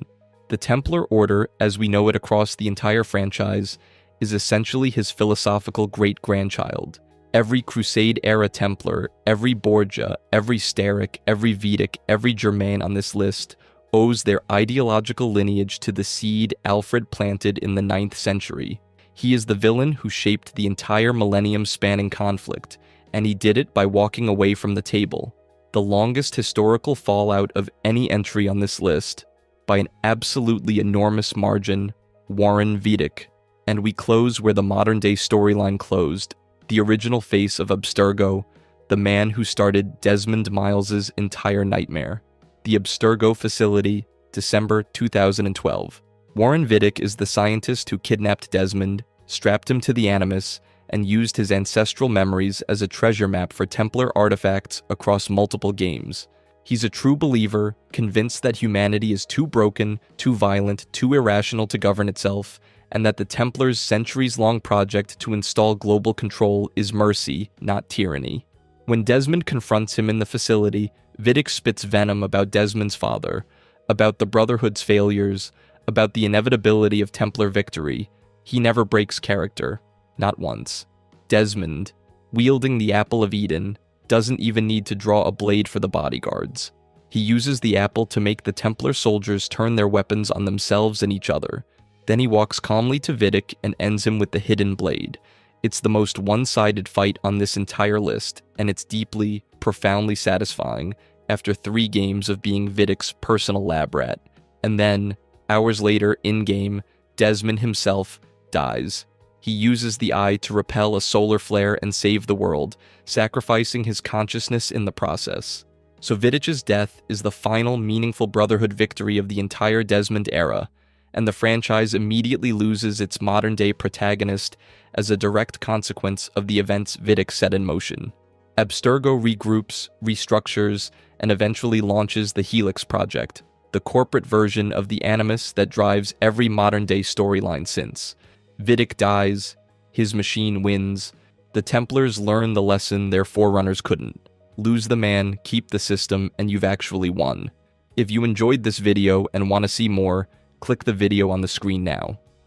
The Templar Order, as we know it across the entire franchise, is essentially his philosophical great-grandchild. Every Crusade-era Templar, every Borgia, every Sterik, every Vedic, every Germain on this list owes their ideological lineage to the seed Alfred planted in the 9th century. He is the villain who shaped the entire millennium-spanning conflict, and he did it by walking away from the table. The longest historical fallout of any entry on this list, by an absolutely enormous margin, Warren Vidic. And we close where the modern-day storyline closed, the original face of Abstergo, the man who started Desmond Miles's entire nightmare. The Abstergo facility, December 2012. Warren Vidic is the scientist who kidnapped Desmond, strapped him to the Animus, and used his ancestral memories as a treasure map for Templar artifacts across multiple games. He's a true believer, convinced that humanity is too broken, too violent, too irrational to govern itself, and that the Templars' centuries-long project to install global control is mercy, not tyranny. When Desmond confronts him in the facility, Vidic spits venom about Desmond's father, about the Brotherhood's failures, about the inevitability of Templar victory. He never breaks character. Not once. Desmond, wielding the Apple of Eden, doesn't even need to draw a blade for the bodyguards. He uses the apple to make the Templar soldiers turn their weapons on themselves and each other. Then he walks calmly to Vidic and ends him with the hidden blade. It's the most one-sided fight on this entire list, and it's deeply, profoundly satisfying after 3 games of being Vidic's personal lab rat. And then, hours later, in-game, Desmond himself dies. He uses the eye to repel a solar flare and save the world, sacrificing his consciousness in the process. So Vidic's death is the final meaningful Brotherhood victory of the entire Desmond era, and the franchise immediately loses its modern-day protagonist as a direct consequence of the events Vidic set in motion. Abstergo regroups, restructures, and eventually launches the Helix Project, the corporate version of the Animus that drives every modern-day storyline since. Vidic dies, his machine wins, the Templars learn the lesson their forerunners couldn't. Lose the man, keep the system, and you've actually won. If you enjoyed this video and want to see more, click the video on the screen now.